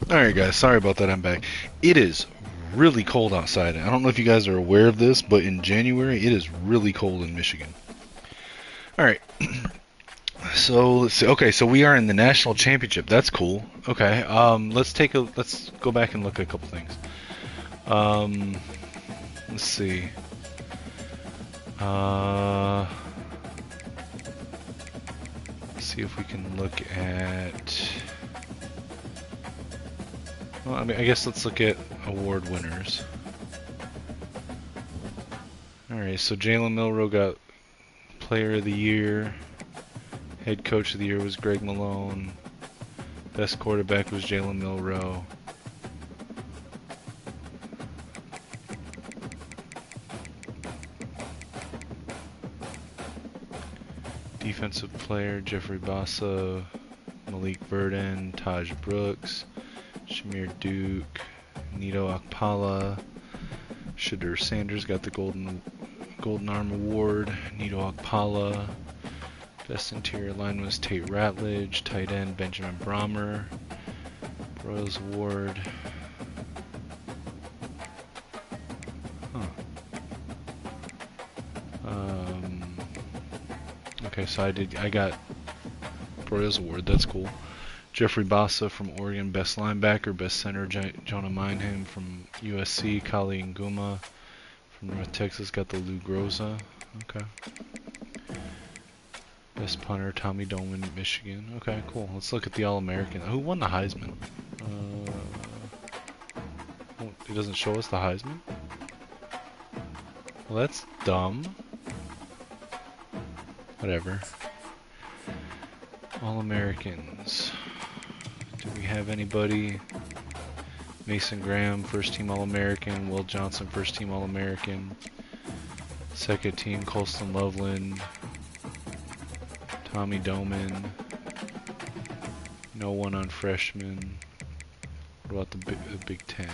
Alright guys, sorry about that, I'm back. It is really cold outside. I don't know if you guys are aware of this, but in January it is really cold in Michigan. Alright, so let's see. Okay, so we are in the national championship. That's cool. Okay, let's go back and look at a couple things. Let's see. Let's see if we can look at... Well, I mean, I guess let's look at award winners. Alright, so Jalen Milroe got Player of the Year. Head Coach of the Year was Greg Malone. Best quarterback was Jalen Milroe. Defensive player, Jeffrey Bassa, Malik Verdon, Taj Brooks, Shamir Duke, Nito Akpala, Shadur Sanders got the Golden Arm Award, Nito Akpala. Best interior line was Tate Ratledge, tight end Benjamin Brommer, Broyles Award. Okay, so I got Broyles Award, that's cool. Jeffrey Bassa from Oregon, best linebacker, best center Jonah Mineham from USC, Kali Nguma from North Texas got the Lou Groza. Okay. Best punter, Tommy Doman, Michigan. Okay, cool. Let's look at the All-American. Who won the Heisman? It doesn't show us the Heisman? Well, that's dumb. Whatever. All-Americans. Do we have anybody? Mason Graham, first team All-American. Will Johnson, first team All-American. Second team, Colston Loveland. Tommy Doman. No one on freshman. What about the Big Ten?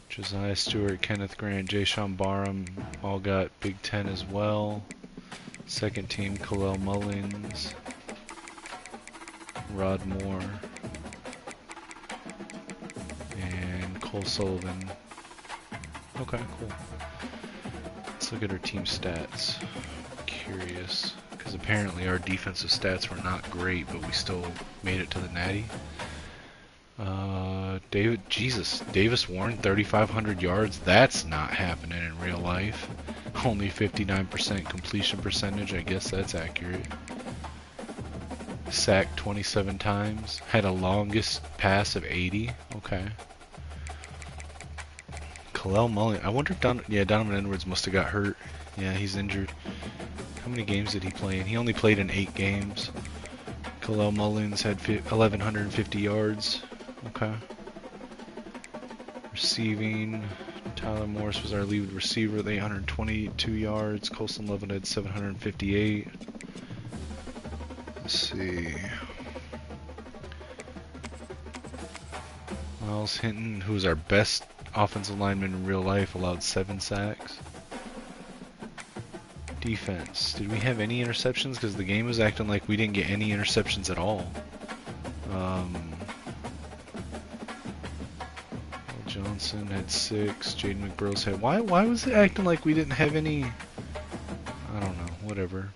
Josiah Stewart, Kenneth Grant, Jayshawn Barham all got Big Ten as well. Second team, Kalel Mullins, Rod Moore, and Cole Sullivan. Okay, cool. Let's look at our team stats. I'm curious, because apparently our defensive stats were not great, but we still made it to the Natty. Davis Warren, 3,500 yards. That's not happening in real life. Only 59% completion percentage. I guess that's accurate. Sacked 27 times. Had a longest pass of 80. Okay. Kalel Mullins. I wonder if Donovan Edwards must have got hurt. Yeah, he's injured. How many games did he play in? He only played in 8 games. Kalel Mullins had 1,150 yards. Okay. Receiving, Tyler Morris was our lead receiver with 822 yards. Colston Levin had 758. Let's see. Miles Hinton, who was our best offensive lineman in real life, allowed 7 sacks. Defense. Did we have any interceptions? Because the game was acting like we didn't get any interceptions at all. Johnson had 6. Jaden McBurrows had... Why was it acting like we didn't have any... I don't know. Whatever.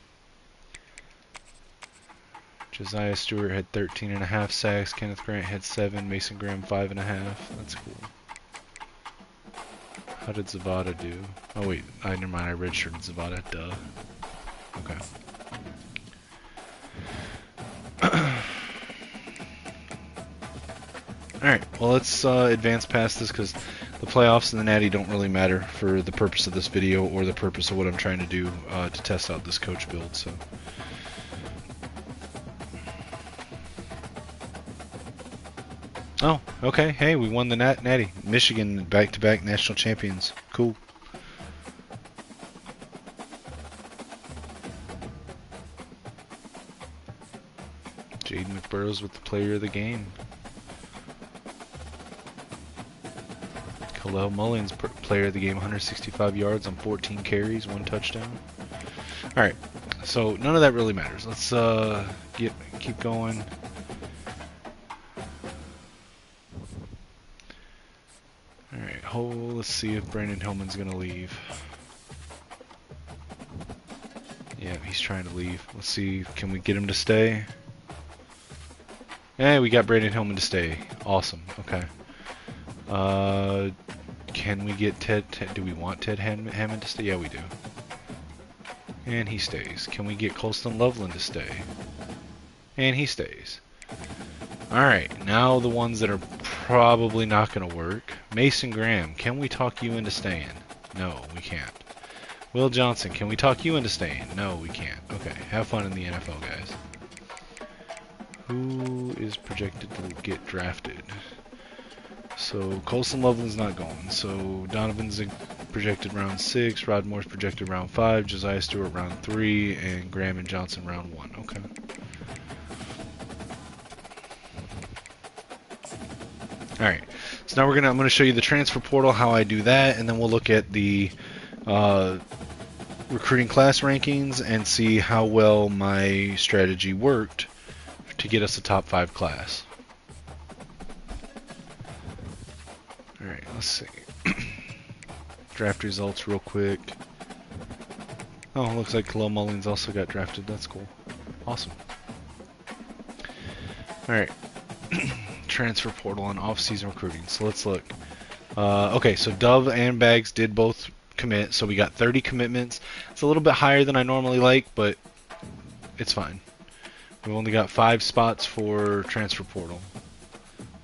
Josiah Stewart had 13.5 sacks. Kenneth Grant had 7. Mason Graham 5.5. That's cool. How did Zavada do? Oh wait, never mind. I redshirted Zavada. Duh. Okay. Alright, well let's advance past this because the playoffs and the Natty don't really matter for the purpose of this video or the purpose of what I'm trying to do to test out this coach build. So. Oh, okay. Hey, we won the Natty. Michigan back-to-back national champions. Cool. Jaden McBurrows with the player of the game. Kalel Mullins, player of the game, 165 yards on 14 carries, 1 touchdown. Alright, so none of that really matters. Let's keep going. Alright, let's see if Brandon Hillman's gonna leave. Yeah, he's trying to leave. Let's see, can we get him to stay? Hey, we got Brandon Hillman to stay. Awesome, okay. Can we get Ted do we want Ted Hammond to stay? Yeah, we do. And he stays. Can we get Colston Loveland to stay? And he stays. Alright, now the ones that are probably not going to work. Mason Graham, can we talk you into staying? No, we can't. Will Johnson, can we talk you into staying? No, we can't. Okay, have fun in the NFL, guys. Who is projected to get drafted? So, Colston Loveland's not going. So, Donovan's projected round 6, Rod Moore's projected round 5, Josiah Stewart round 3, and Graham and Johnson round 1. Okay. Alright, so now I'm gonna show you the transfer portal, how I do that, and then we'll look at the recruiting class rankings and see how well my strategy worked to get us a top 5 class. Alright, let's see. Draft results real quick. Oh, looks like Khalil Mullins also got drafted. That's cool. Awesome. Alright. Transfer portal and off-season recruiting. So let's look. Okay, so Dove and Bags did both commit, so we got 30 commitments. It's a little bit higher than I normally like, but it's fine. We've only got 5 spots for transfer portal.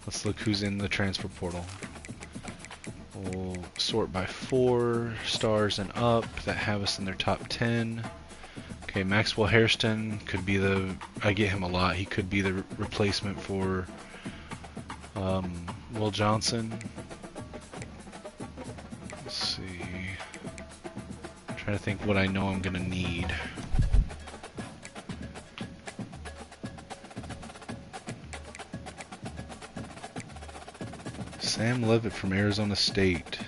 Let's look who's in the transfer portal. We'll sort by 4 stars and up that have us in their top 10. Okay, Maxwell Hairston could be I get him a lot. He could be the replacement for Will Johnson. Let's see. I'm trying to think what I know I'm gonna need. Sam Levitt from Arizona State.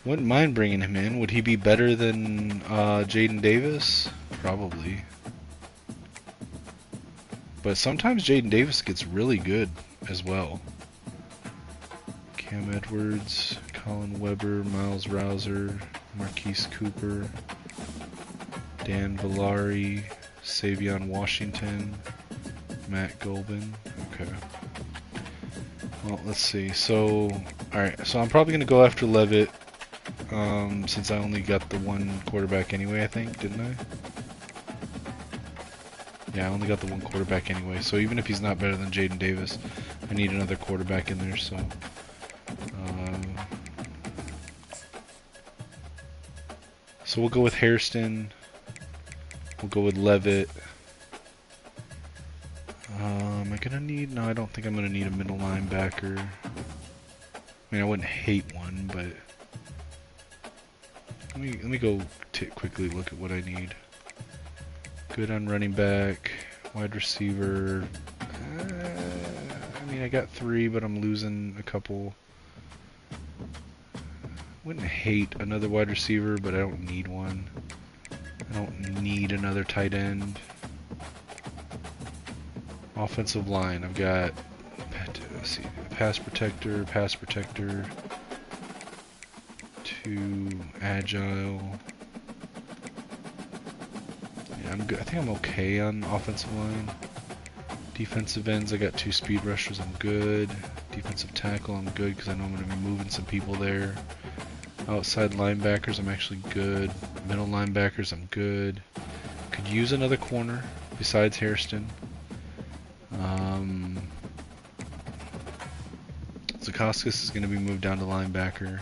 Wouldn't mind bringing him in. Would he be better than Jaden Davis? Probably. But sometimes Jaden Davis gets really good as well. Cam Edwards, Colin Weber, Miles Rouser, Marquise Cooper, Dan Villari, Savion Washington, Matt Golbin. Okay. Well, let's see. So, alright. So I'm probably going to go after Levitt, since I only got the one quarterback anyway, I think, didn't I? Yeah, I only got the one quarterback anyway, so even if he's not better than Jaden Davis, I need another quarterback in there, so... so we'll go with Hairston, we'll go with Levitt. Am I gonna need... no, I don't think I'm gonna need a middle linebacker. I mean, I wouldn't hate one, but... Let me go quickly look at what I need. Good on running back, wide receiver. I mean, I got 3, but I'm losing a couple. Wouldn't hate another wide receiver, but I don't need one. I don't need another tight end. Offensive line, I've got, let's see, pass protector, 2 agile. I'm good. I think I'm okay on offensive line. Defensive ends, I got 2 speed rushers. I'm good. Defensive tackle, I'm good because I know I'm going to be moving some people there. Outside linebackers, I'm actually good. Middle linebackers, I'm good. Could use another corner besides Hairston. Zakauskas is going to be moved down to linebacker.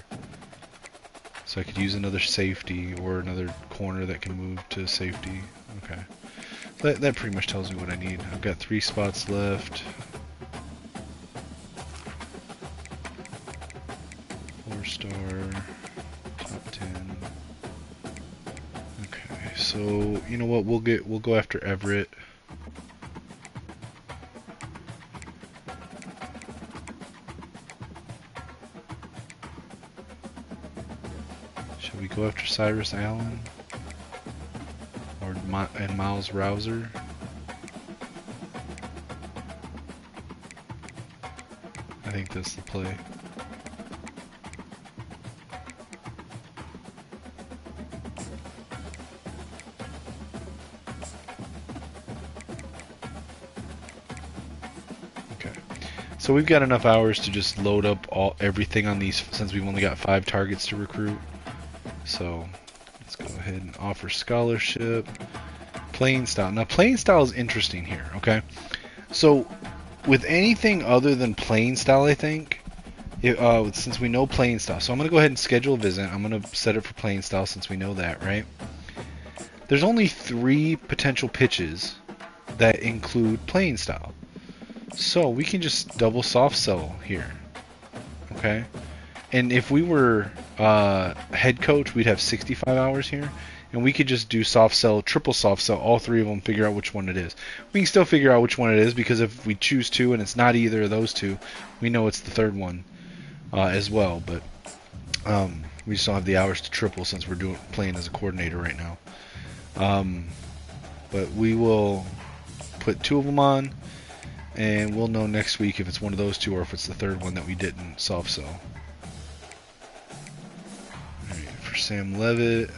So I could use another safety or another corner that can move to safety. Okay. That pretty much tells me what I need. I've got 3 spots left. 4-star, top 10. Okay, so you know what? We'll go after Everett. Shall we go after Cyrus Allen? Or and Miles Rouser. I think that's the play. Okay. So we've got enough hours to just load up everything on these since we've only got 5 targets to recruit. So let's go ahead and offer scholarship. Playing style. Now playing style is interesting here, okay? So with anything other than playing style, I think, since we know playing style, so I'm going to go ahead and schedule a visit. I'm going to set it for playing style since we know that, right? There's only 3 potential pitches that include playing style. So we can just double soft sell here, okay? And if we were head coach, we'd have 65 hours here. And we could just do soft sell, triple soft sell, all 3 of them, figure out which one it is. We can still figure out which one it is because if we choose 2 and it's not either of those 2, we know it's the 3rd one as well. But we just don't have the hours to triple since we're playing as a coordinator right now. But we will put 2 of them on, and we'll know next week if it's one of those 2 or if it's the 3rd one that we didn't soft sell. Alright, for Sam Levitt.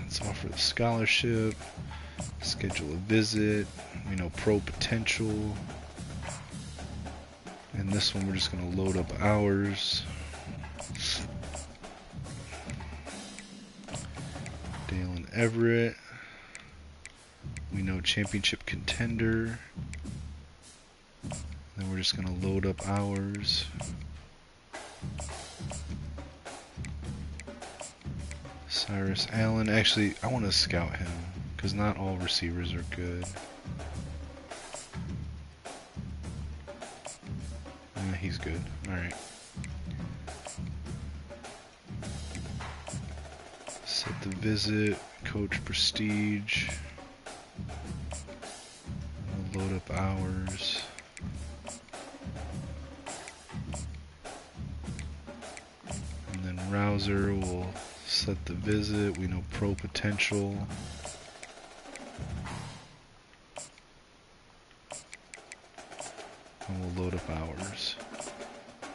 Let's offer the scholarship, schedule a visit, we know pro potential, and this one we're just going to load up hours. Dalen Everett, we know championship contender, then we're just going to load up hours. Cyrus Allen. Actually, I want to scout him because not all receivers are good. He's good. Alright. Set the visit. Coach Prestige. We'll load up hours. And then Rouser will set the visit. We know pro potential. And we'll load up hours.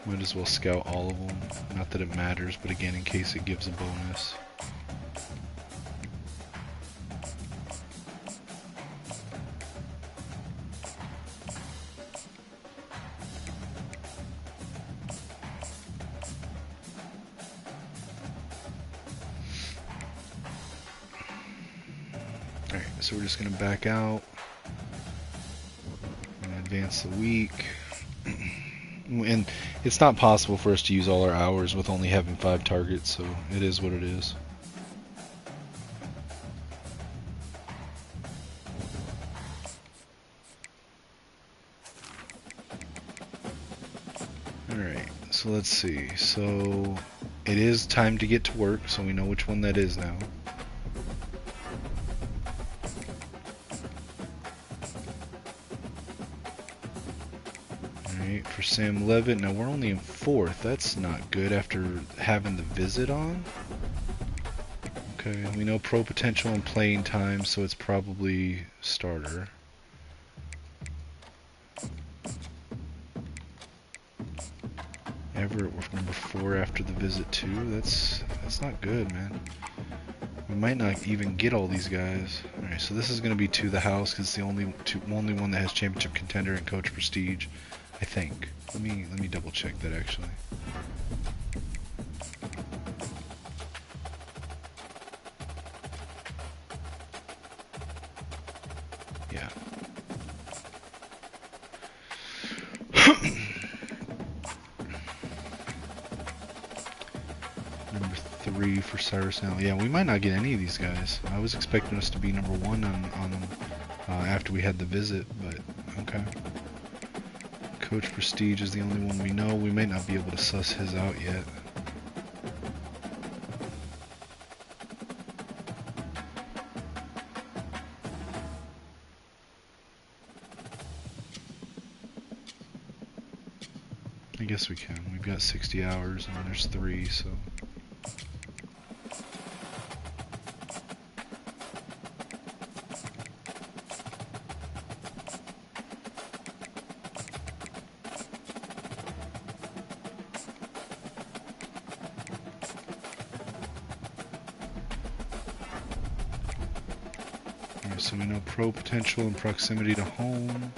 Might as well scout all of them. Not that it matters, but again, in case it gives a bonus. Alright, so we're just going to back out. And advance the week. And it's not possible for us to use all our hours with only having 5 targets, so it is what it is. Alright, so let's see. So it is time to get to work, so we know which one that is now. For Sam Levitt. Now we're only in 4th. That's not good after having the visit on. Okay, we know pro potential and playing time, so it's probably starter. Everett, we're number 4 after the visit too. That's not good, man. We might not even get all these guys. Alright, so this is going to be to the house because it's the only one that has championship contender and coach prestige. I think. Let me double check that actually. Yeah. Number 3 for Cyrus Allen. Yeah, we might not get any of these guys. I was expecting us to be number 1 on them after we had the visit, but okay. Coach Prestige is the only one we know. We may not be able to suss his out yet. I guess we can. We've got 60 hours and there's 3, so... Alright, so we know pro potential and proximity to home.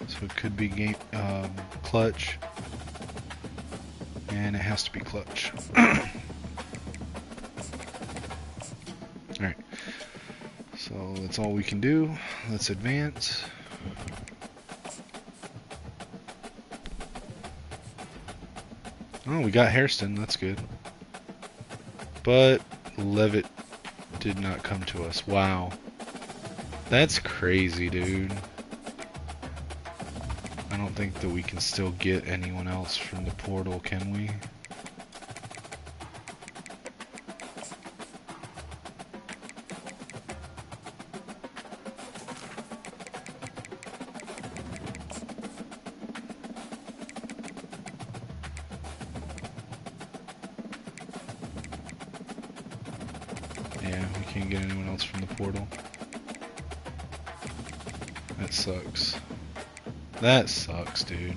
So it could be game clutch, and it has to be clutch. Alright, so that's all we can do. Let's advance. Oh, we got Hairston, that's good. But Levitt did not come to us. Wow. That's crazy, dude. I don't think that we can still get anyone else from the portal, can we? Yeah, we can't get anyone else from the portal. That sucks. That sucks, dude.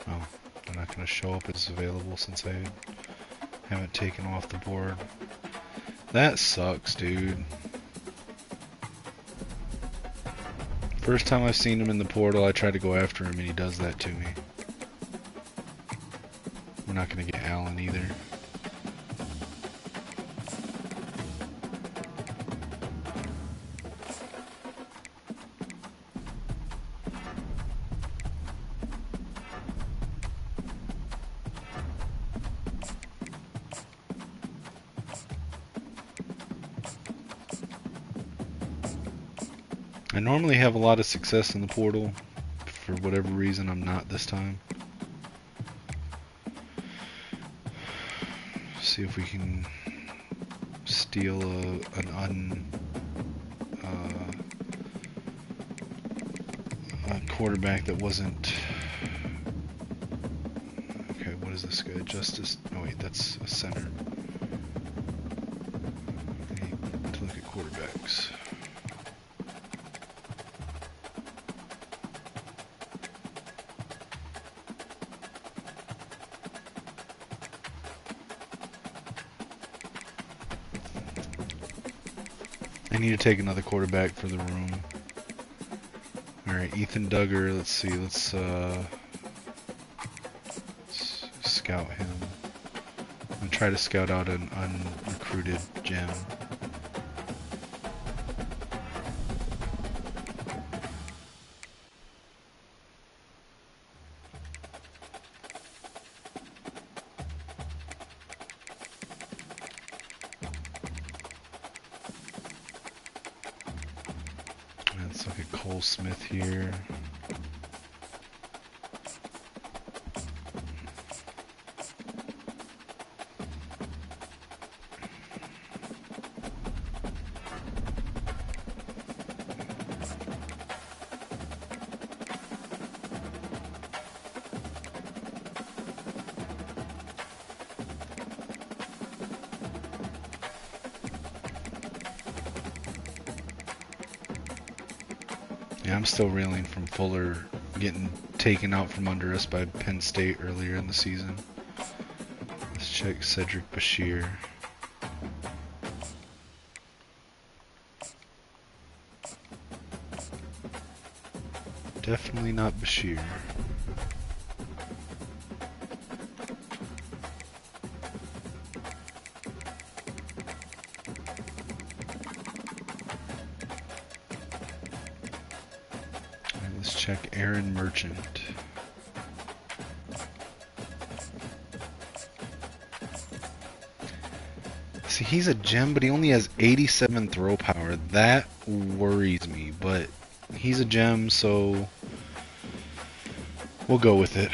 Oh, they're not going to show up as available since I haven't taken off the board. That sucks, dude. First time I've seen him in the portal, I try to go after him and he does that to me. We're not going to get Alan either. I normally have a lot of success in the portal. For whatever reason, I'm not this time. See if we can steal a quarterback that wasn't. Okay, what is this guy? Justice. Oh wait, that's a center. I need to look at quarterbacks. I need to take another quarterback for the room. Alright, Ethan Duggar, let's see, let's scout him. I'm gonna try to scout out an unrecruited gem. Let's look at Cole Smith here. Yeah, I'm still reeling from Fuller getting taken out from under us by Penn State earlier in the season. Let's check Cedric Bashir. Definitely not Bashir. Let's check Aaron Merchant. See, he's a gem, but he only has 87 throw power. That worries me, but he's a gem, so We'll go with it.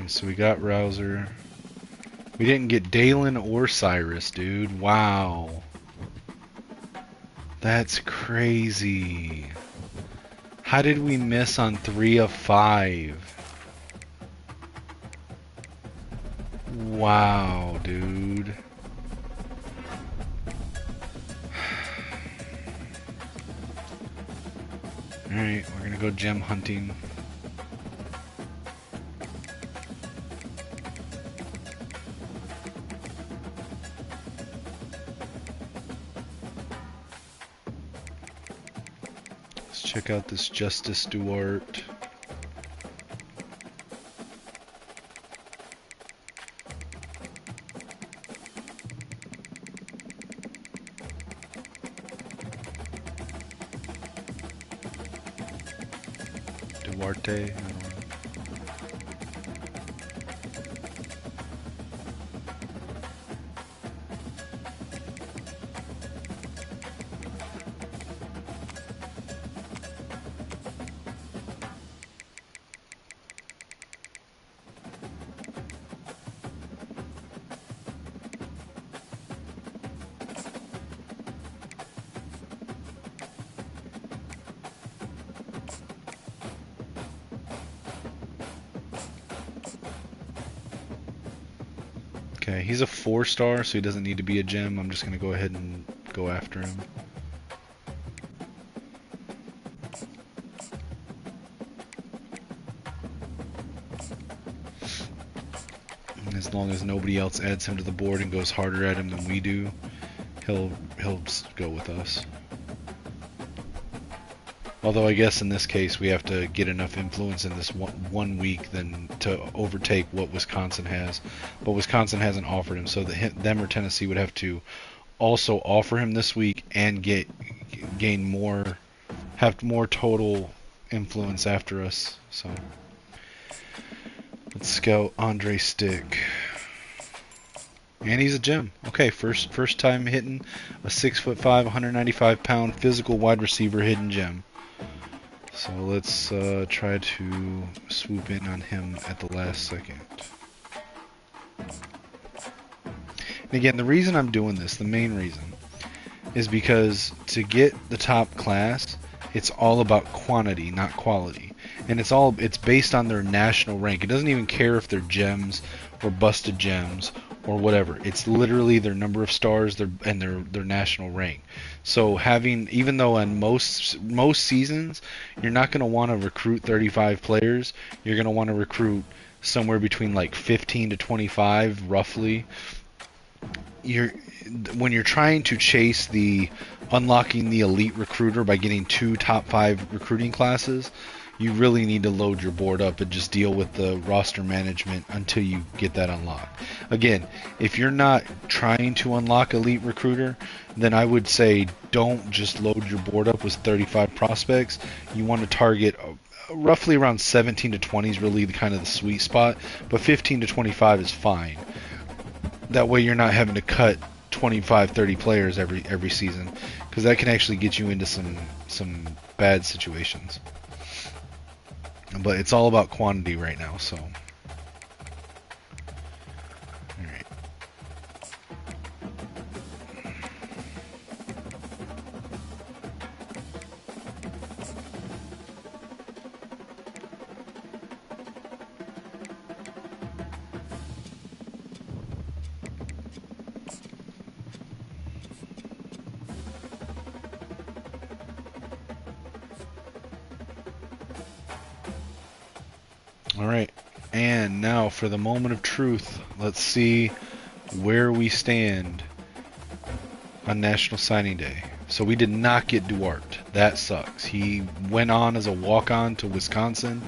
So we got Rouser. We didn't get Dalen or Cyrus, dude. Wow. That's crazy. How did we miss on 3 of 5? Wow, dude. Alright, we're gonna go gem hunting. Check out this Justice Duarte. Duarte, I don't know. Okay, he's a 4-star, so he doesn't need to be a gem. I'm just going to go ahead and go after him. And as long as nobody else adds him to the board and goes harder at him than we do, he'll go with us. Although I guess in this case we have to get enough influence in this one week then to overtake what Wisconsin has. But Wisconsin hasn't offered him, so them or Tennessee would have to also offer him this week and have more total influence after us. So let's scout Andre Stick. And he's a gem. Okay, first time hitting a 6'5", 195-pound physical wide receiver hidden gem. So let's try to swoop in on him at the last second. And again, the reason I'm doing this, the main reason, is because to get the top class, it's all about quantity, not quality. And it's based on their national rank. It doesn't even care if they're gems or busted gems or whatever. It's literally their number of stars and their national rank. So even though on most seasons you're not going to want to recruit 35 players, you're going to want to recruit somewhere between like 15 to 25 roughly. When you're trying to chase the unlocking the elite recruiter by getting 2 top 5 recruiting classes, you really need to load your board up and just deal with the roster management until you get that unlocked. Again, if you're not trying to unlock elite recruiter, then I would say don't just load your board up with 35 prospects. You want to target roughly around 17 to 20 is really the sweet spot, but 15 to 25 is fine. That way you're not having to cut 25, 30 players every season, because that can actually get you into some bad situations. But it's all about quantity right now, so. Alright. Alright, and now for the moment of truth. Let's see where we stand on National Signing Day. So we did not get Duarte. That sucks. He went on as a walk-on to Wisconsin.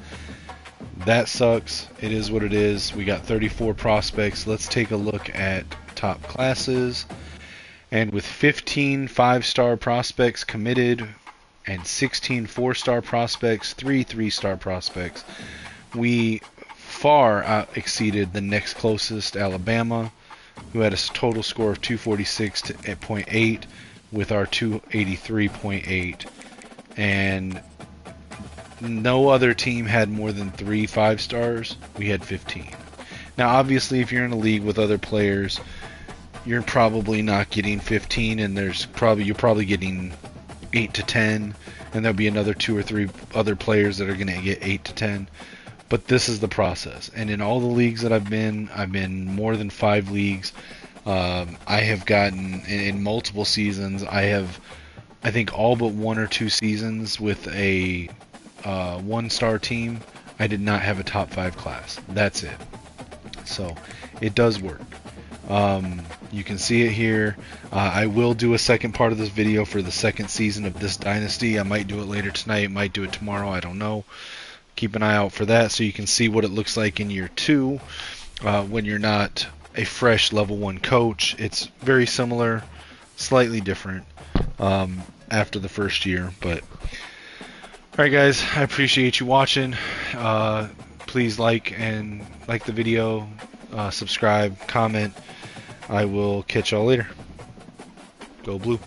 That sucks. It is what it is. We got 34 prospects. Let's take a look at top classes. And with 15 5-star prospects committed and 16 4-star prospects, 3 3-star prospects, we far out exceeded the next closest, Alabama, who had a total score of 246.8 with our 283.8. And no other team had more than 3 5-stars. We had 15. Now, obviously, if you're in a league with other players, you're probably not getting 15, and you're probably getting 8 to 10, and there'll be another 2 or 3 other players that are going to get 8 to 10. But this is the process. And in all the leagues that I've been more than 5 leagues. I have gotten in multiple seasons. I think all but 1 or 2 seasons with a 1-star team, I did not have a top 5 class. That's it. So it does work. You can see it here. I will do a second part of this video for the second season of this dynasty. I might do it later tonight, might do it tomorrow, I don't know. Keep an eye out for that so you can see what it looks like in year 2 when you're not a fresh level 1 coach. It's very similar, slightly different after the first year. But alright guys, I appreciate you watching. Please like the video, subscribe, comment. I will catch y'all later. Go Blue.